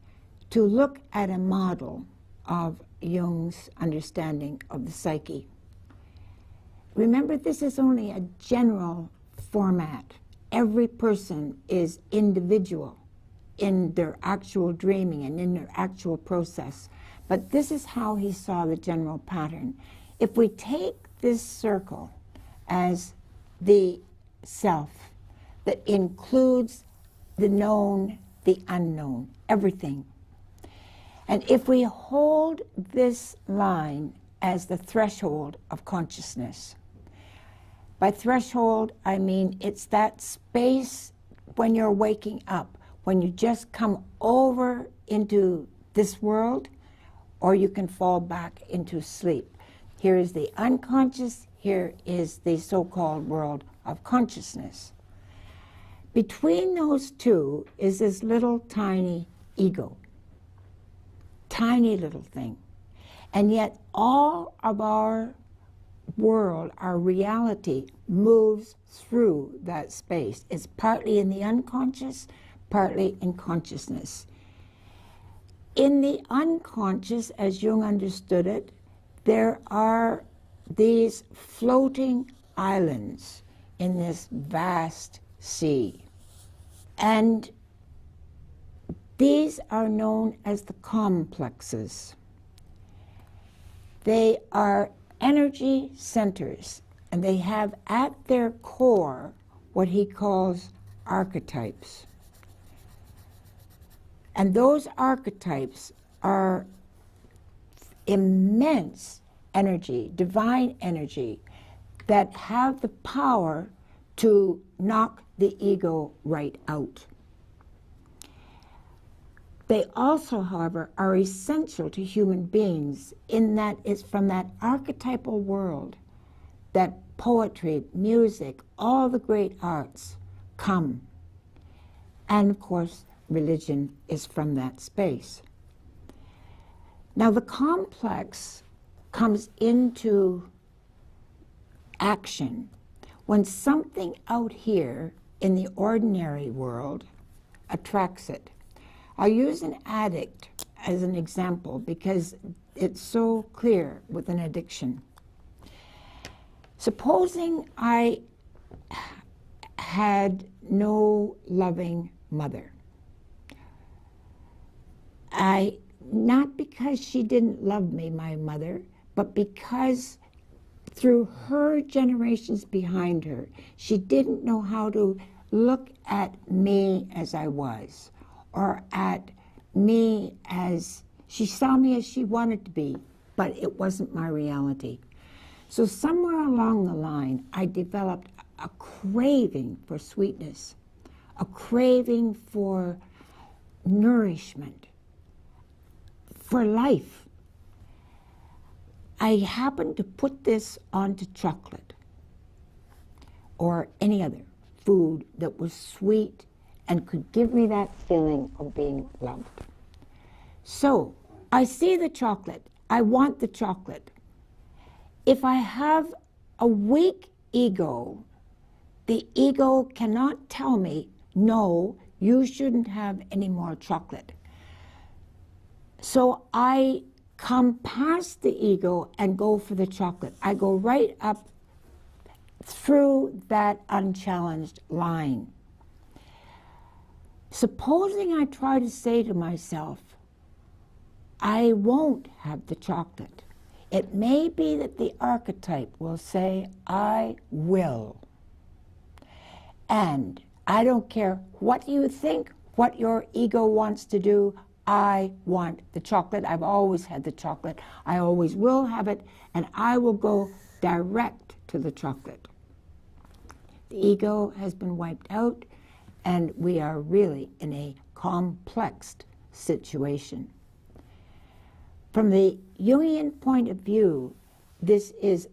to look at a model of Jung's understanding of the psyche. Remember, this is only a general format. Every person is individual in their actual dreaming and in their actual process. But this is how he saw the general pattern. If we take this circle as the self, that includes the known, the unknown, everything. And if we hold this line as the threshold of consciousness, by threshold I mean it's that space when you're waking up, when you just come over into this world, or you can fall back into sleep. Here is the unconscious, here is the so-called world of consciousness. Between those two is this little tiny ego, tiny little thing. And yet all of our world, our reality, moves through that space. It's partly in the unconscious, partly in consciousness. In the unconscious, as Jung understood it, there are these floating islands in this vast sea. And these are known as the complexes. They are energy centers, and they have at their core what he calls archetypes. And those archetypes are immense energy, divine energy, that have the power to knock the ego right out. They also, however, are essential to human beings in that it's from that archetypal world that poetry, music, all the great arts come. And of course, religion is from that space. Now the complex comes into action when something out here in the ordinary world attracts it. I'll use an addict as an example because it's so clear with an addiction. Supposing I had no loving mother. Not because she didn't love me, my mother, but because through her generations behind her, she didn't know how to look at me as I was, or at me as, she saw me as she wanted to be, but it wasn't my reality. So somewhere along the line, I developed a craving for sweetness, a craving for nourishment, for life. I happened to put this onto chocolate or any other food that was sweet and could give me that feeling of being loved. So I see the chocolate. I want the chocolate. If I have a weak ego, the ego cannot tell me, no, you shouldn't have any more chocolate. So I come past the ego and go for the chocolate. I go right up through that unchallenged line. Supposing I try to say to myself, I won't have the chocolate. It may be that the archetype will say, I will. And I don't care what you think, what your ego wants to do, I want the chocolate. I've always had the chocolate. I always will have it, and I will go direct to the chocolate. The ego has been wiped out, and we are really in a complex situation. From the Jungian point of view, this is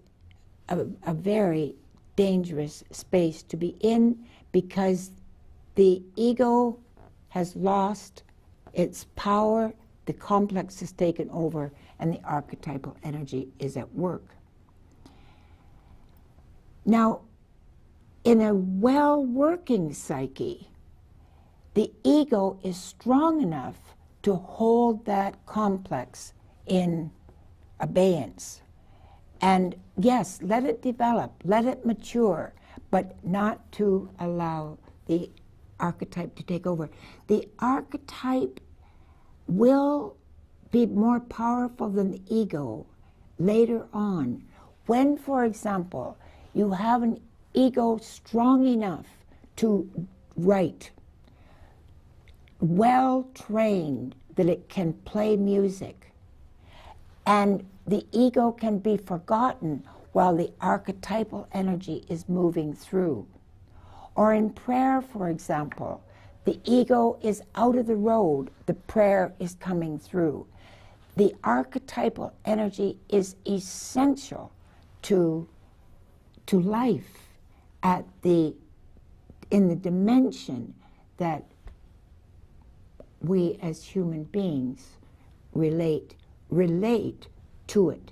a very dangerous space to be in, because the ego has lost its power, the complex is taken over, and the archetypal energy is at work. Now, in a well-working psyche, the ego is strong enough to hold that complex in abeyance. And yes, let it develop, let it mature, but not to allow the archetype to take over. The archetype will be more powerful than the ego later on. When, for example, you have an ego strong enough to write, well trained that it can play music, and the ego can be forgotten while the archetypal energy is moving through. Or in prayer, for example, the ego is out of the road, the prayer is coming through. The archetypal energy is essential to life in the dimension that we as human beings relate to it.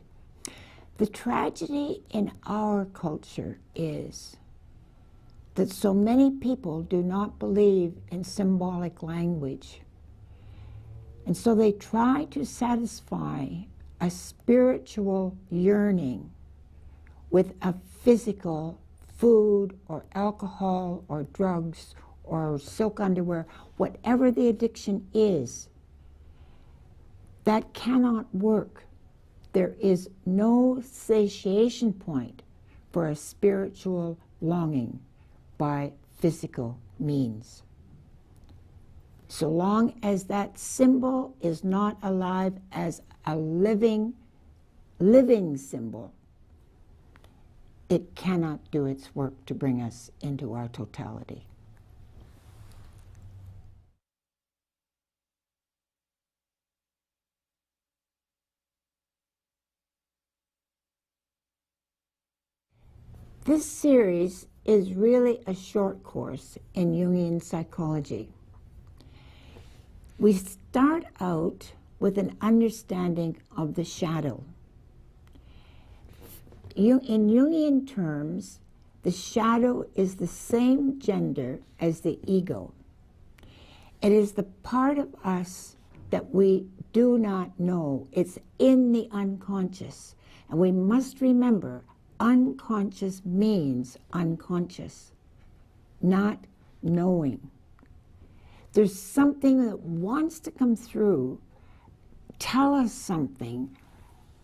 The tragedy in our culture is that so many people do not believe in symbolic language. And so they try to satisfy a spiritual yearning with a physical food or alcohol or drugs or silk underwear, whatever the addiction is. That cannot work. There is no satiation point for a spiritual longing by physical means. So long as that symbol is not alive as a living symbol, it cannot do its work to bring us into our totality. This series is really a short course in Jungian psychology. We start out with an understanding of the shadow. In Jungian terms, the shadow is the same gender as the ego. It is the part of us that we do not know. It's in the unconscious. And we must remember, unconscious means unconscious, not knowing. There's something that wants to come through, tell us something,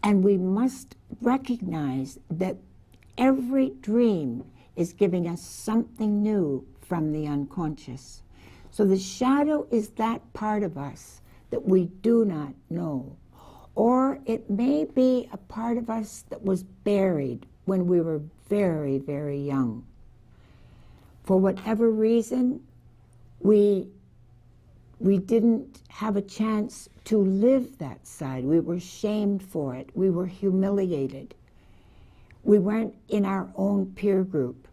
and we must recognize that every dream is giving us something new from the unconscious. So the shadow is that part of us that we do not know. Or it may be a part of us that was buried when we were very, very young. For whatever reason, we didn't have a chance to live that side. We were shamed for it. We were humiliated. We weren't in our own peer group.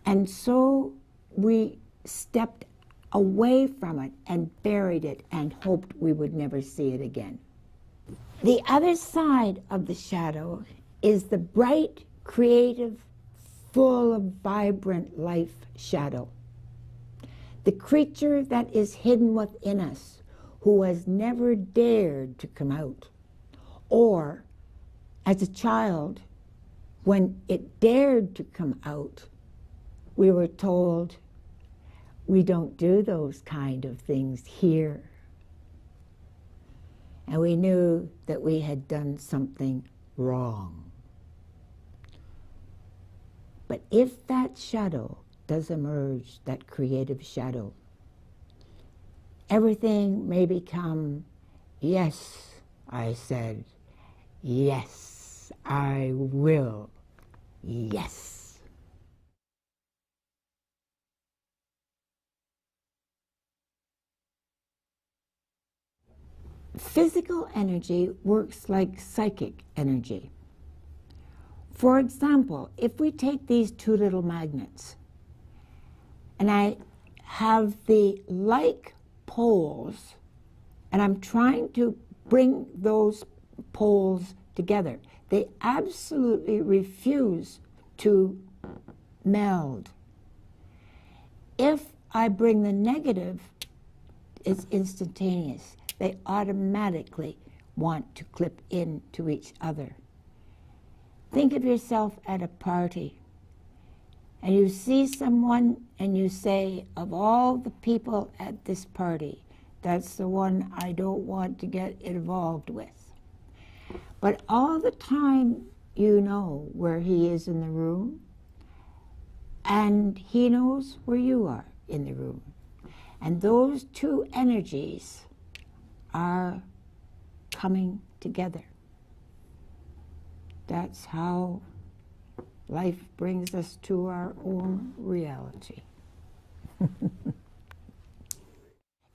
And so we stepped away from it and buried it and hoped we would never see it again. The other side of the shadow is the bright, creative, full of vibrant life shadow. The creature that is hidden within us, who has never dared to come out. Or, as a child, when it dared to come out, we were told, we don't do those kind of things here. And we knew that we had done something wrong. But if that shadow does emerge, that creative shadow, everything may become, yes, I said, yes, I will, yes. Physical energy works like psychic energy. For example, if we take these two little magnets, and I have the like poles, and I'm trying to bring those poles together, they absolutely refuse to meld. If I bring the negative, it's instantaneous. They automatically want to clip into each other. Think of yourself at a party, and you see someone and you say, of all the people at this party, that's the one I don't want to get involved with. But all the time you know where he is in the room, and he knows where you are in the room. And those two energies are coming together. That's how life brings us to our own reality.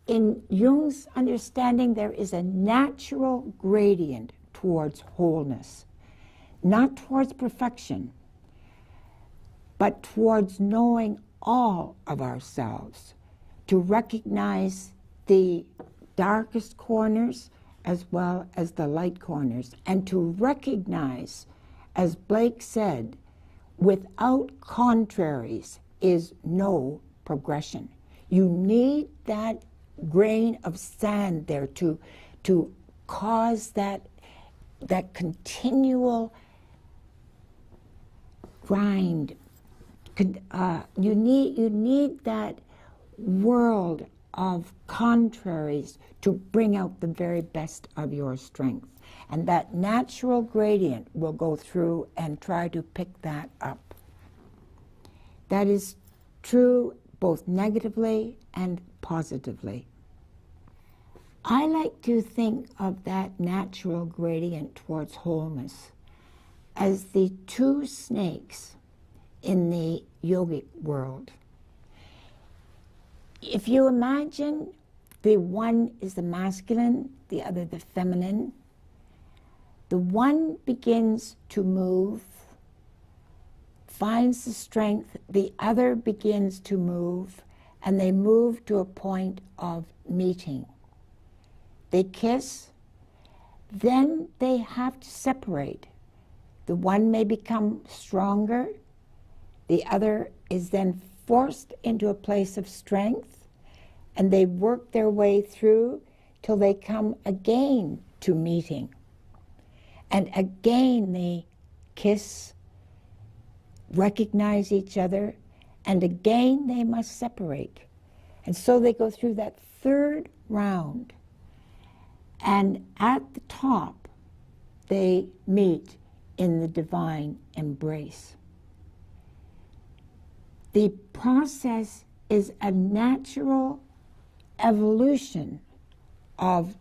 In Jung's understanding, there is a natural gradient towards wholeness, not towards perfection, but towards knowing all of ourselves, to recognize the darkest corners as well as the light corners, and to recognize, as Blake said, without contraries is no progression. You need that grain of sand there to cause that continual grind. You need that world of contraries to bring out the very best of your strength. And that natural gradient will go through and try to pick that up. That is true both negatively and positively. I like to think of that natural gradient towards wholeness as the two snakes in the yogic world. If you imagine the one is the masculine, the other the feminine, the one begins to move, finds the strength, the other begins to move, and they move to a point of meeting. They kiss, then they have to separate. The one may become stronger, the other is then forced into a place of strength, and they work their way through till they come again to meeting. And again they kiss, recognize each other, and again they must separate. And so they go through that third round, and at the top they meet in the divine embrace. The process is a natural evolution of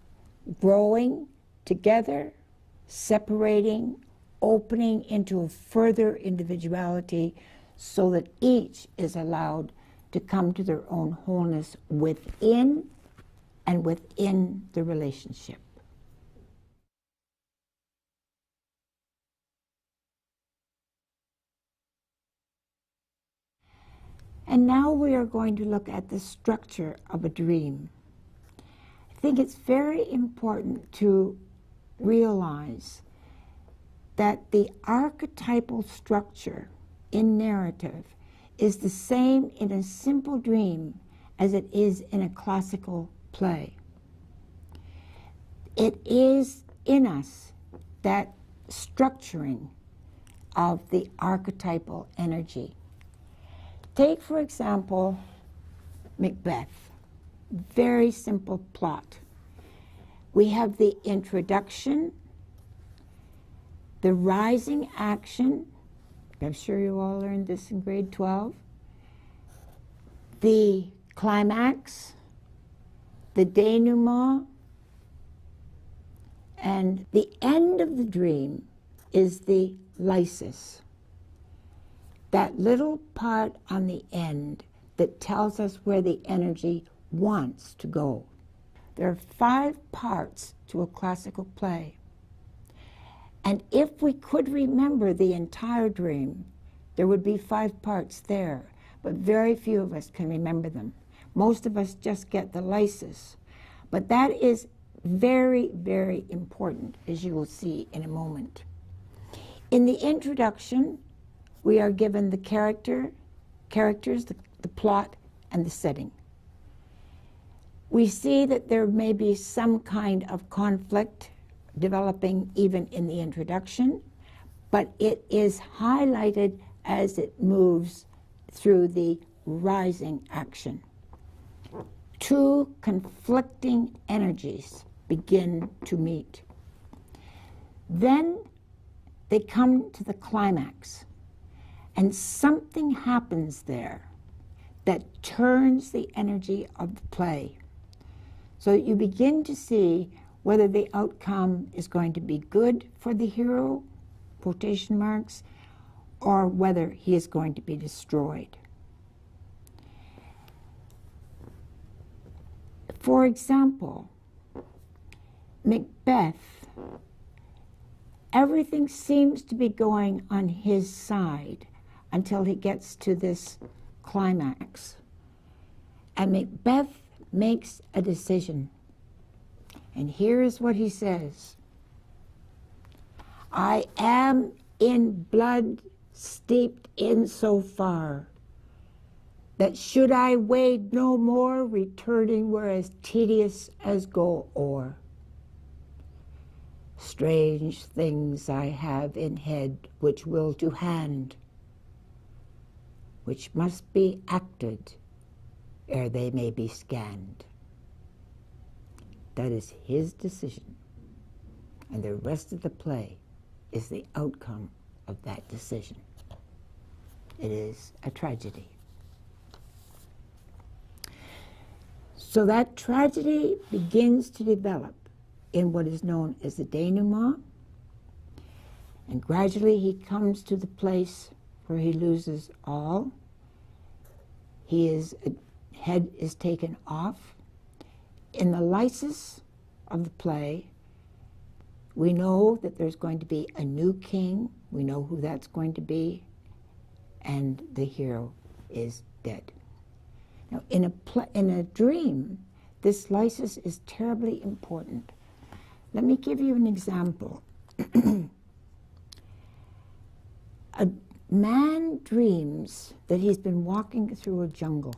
growing together, separating, opening into a further individuality so that each is allowed to come to their own wholeness within and within the relationship. And now we are going to look at the structure of a dream. I think it's very important to realize that the archetypal structure in narrative is the same in a simple dream as it is in a classical play. It is in us that structuring of the archetypal energy. Take, for example, Macbeth. Very simple plot. We have the introduction, the rising action. I'm sure you all learned this in grade 12. The climax, the denouement, and the end of the dream is the lysis. That little part on the end that tells us where the energy wants to go. There are 5 parts to a classical play. And if we could remember the entire dream, there would be 5 parts there, but very few of us can remember them. Most of us just get the lysis. But that is very, very important, as you will see in a moment. In the introduction, we are given the characters, the plot, and the setting. We see that there may be some kind of conflict developing even in the introduction, but it is highlighted as it moves through the rising action. 2 conflicting energies begin to meet. Then they come to the climax. And something happens there that turns the energy of the play. So you begin to see whether the outcome is going to be good for the hero, quotation marks, or whether he is going to be destroyed. For example, Macbeth, everything seems to be going on his side until he gets to this climax. And Macbeth makes a decision. And here is what he says. I am in blood steeped in so far that should I wade no more, returning were as tedious as go o'er. Strange things I have in head which will to hand, which must be acted ere they may be scanned. That is his decision, and the rest of the play is the outcome of that decision. It is a tragedy. So that tragedy begins to develop in what is known as the denouement, and gradually he comes to the place where he loses all. His head is taken off. In the lysis of the play, we know that there's going to be a new king. We know who that's going to be, and the hero is dead. Now, in a dream, this lysis is terribly important. Let me give you an example. A man dreams that he's been walking through a jungle,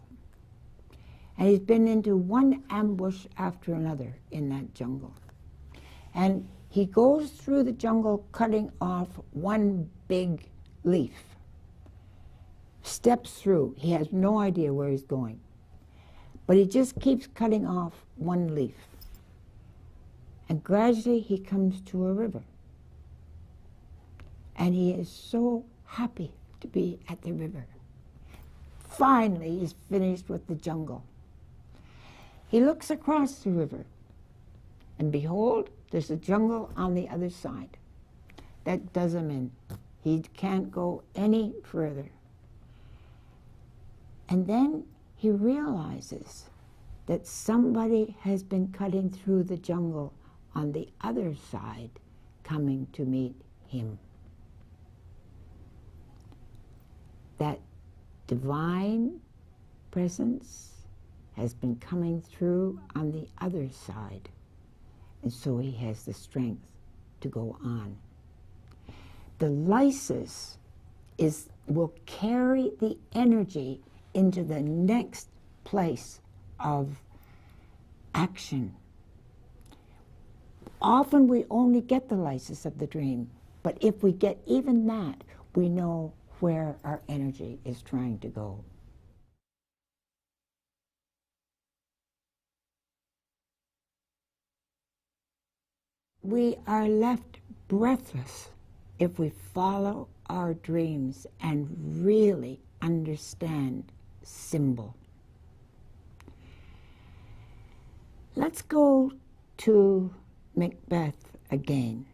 and he's been into one ambush after another in that jungle. And he goes through the jungle cutting off one big leaf. steps through. He has no idea where he's going. But he just keeps cutting off one leaf. And gradually he comes to a river. And he is so happy to be at the river. Finally, he's finished with the jungle. He looks across the river, and behold, there's a jungle on the other side. That does him in. He can't go any further. And then he realizes that somebody has been cutting through the jungle on the other side, coming to meet him. That divine presence has been coming through on the other side, and so he has the strength to go on. The lysis will carry the energy into the next place of action. Often we only get the lysis of the dream, but if we get even that, we know where our energy is trying to go. We are left breathless if we follow our dreams and really understand symbol. Let's go to Macbeth again.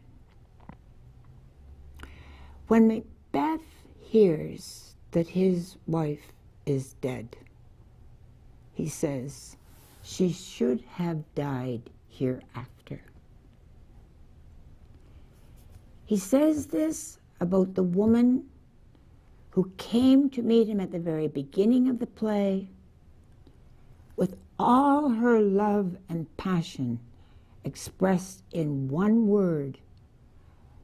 When Macbeth hears that his wife is dead, he says, she should have died hereafter. He says this about the woman who came to meet him at the very beginning of the play with all her love and passion expressed in one word,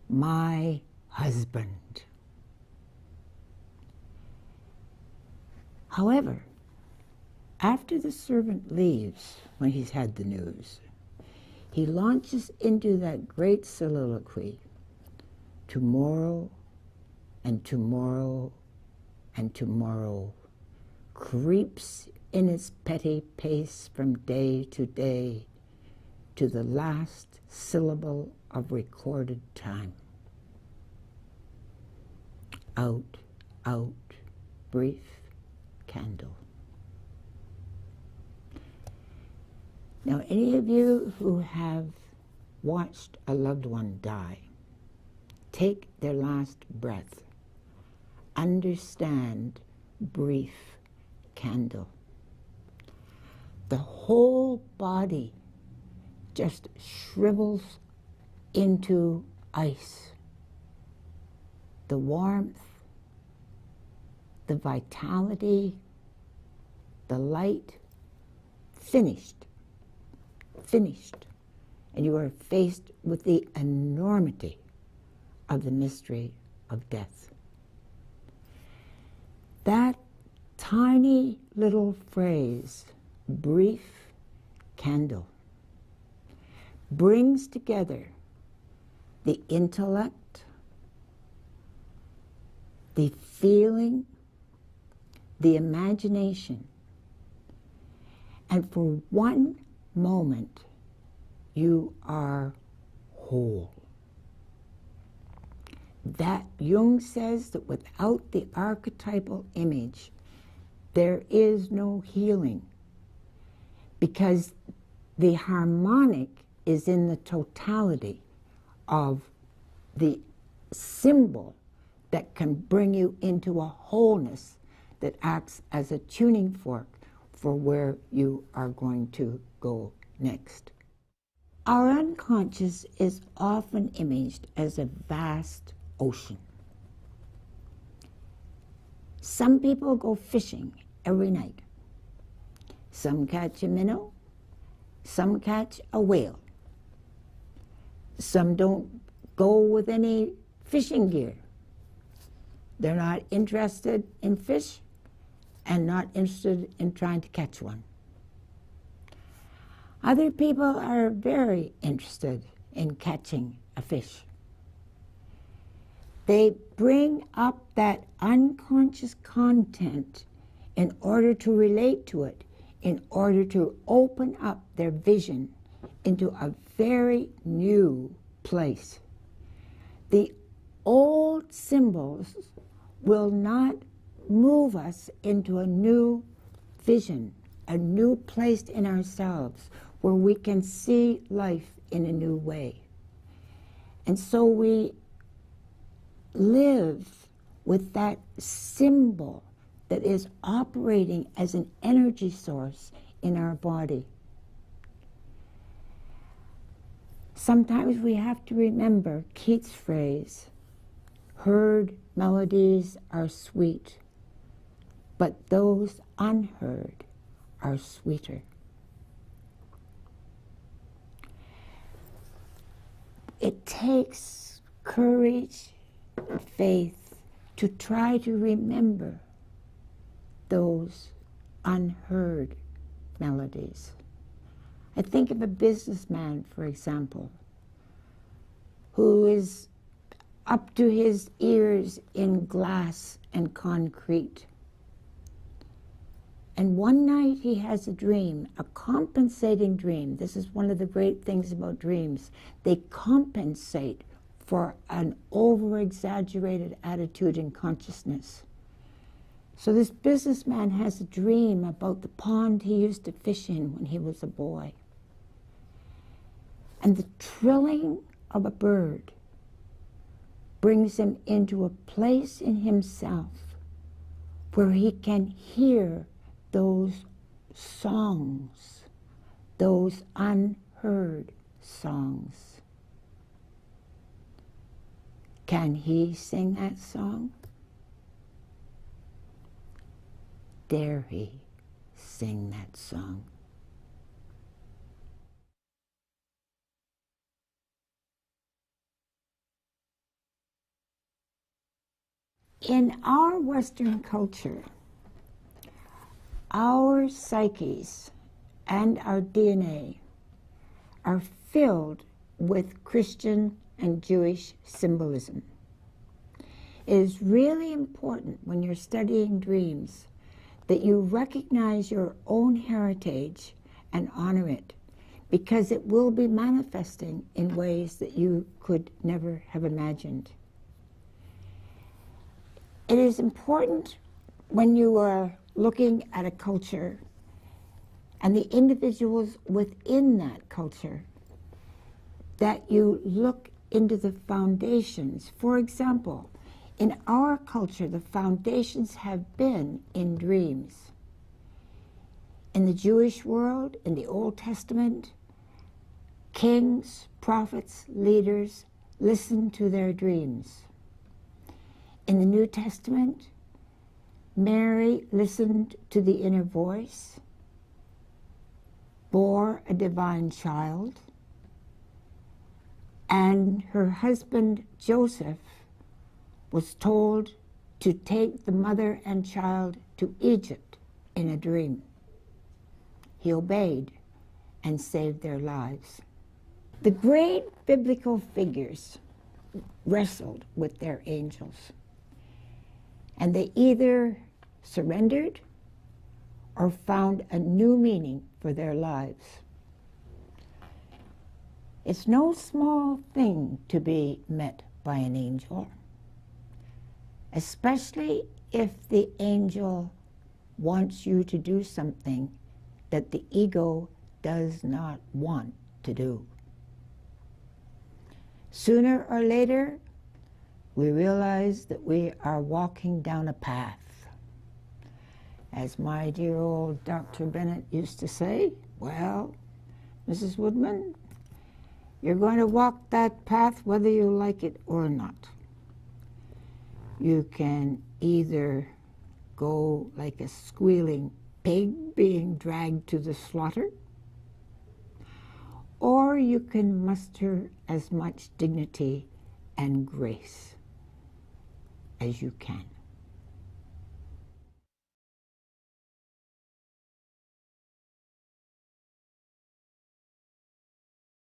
my husband. However, after the servant leaves, when he's had the news, he launches into that great soliloquy, tomorrow and tomorrow and tomorrow creeps in its petty pace from day to day to the last syllable of recorded time. Out, out, brief candle. Now, any of you who have watched a loved one die, take their last breath, understand brief candle. The whole body just shrivels into ice. The warmth, the vitality, the light, finished. And you are faced with the enormity of the mystery of death. That tiny little phrase, brief candle, brings together the intellect, the feeling, the imagination, and for one moment you are whole. That Jung says that without the archetypal image, there is no healing, because the harmonic is in the totality of the symbol that can bring you into a wholeness that acts as a tuning fork for where you are going to go next. Our unconscious is often imaged as a vast ocean. Some people go fishing every night. Some catch a minnow, some catch a whale. Some don't go with any fishing gear. They're not interested in fish and not interested in trying to catch one. Other people are very interested in catching a fish. They bring up that unconscious content in order to relate to it, in order to open up their vision into a very new place. The old symbols will not move us into a new vision, a new place in ourselves where we can see life in a new way. And so we live with that symbol that is operating as an energy source in our body. Sometimes we have to remember Keats' phrase, "Heard melodies are sweet, but those unheard are sweeter." It takes courage and faith to try to remember those unheard melodies. I think of a businessman, for example, who is up to his ears in glass and concrete. And one night he has a dream, a compensating dream. This is one of the great things about dreams. They compensate for an over-exaggerated attitude and consciousness. So this businessman has a dream about the pond he used to fish in when he was a boy. And the trilling of a bird brings him into a place in himself where he can hear those songs, those unheard songs. Can he sing that song? Dare he sing that song? In our Western culture, our psyches and our DNA are filled with Christian and Jewish symbolism. It is really important when you're studying dreams that you recognize your own heritage and honor it, because it will be manifesting in ways that you could never have imagined. It is important when you are looking at a culture and the individuals within that culture that you look into the foundations. For example, in our culture, the foundations have been in dreams. In the Jewish world, in the Old Testament, kings, prophets, leaders listened to their dreams. In the New Testament, Mary listened to the inner voice, bore a divine child, and her husband Joseph was told to take the mother and child to Egypt in a dream. He obeyed and saved their lives. The great biblical figures wrestled with their angels, and they either surrendered or found a new meaning for their lives. It's no small thing to be met by an angel, especially if the angel wants you to do something that the ego does not want to do. Sooner or later, we realize that we are walking down a path. As my dear old Dr. Bennett used to say, well, Mrs. Woodman, you're going to walk that path whether you like it or not. You can either go like a squealing pig being dragged to the slaughter, or you can muster as much dignity and grace as you can.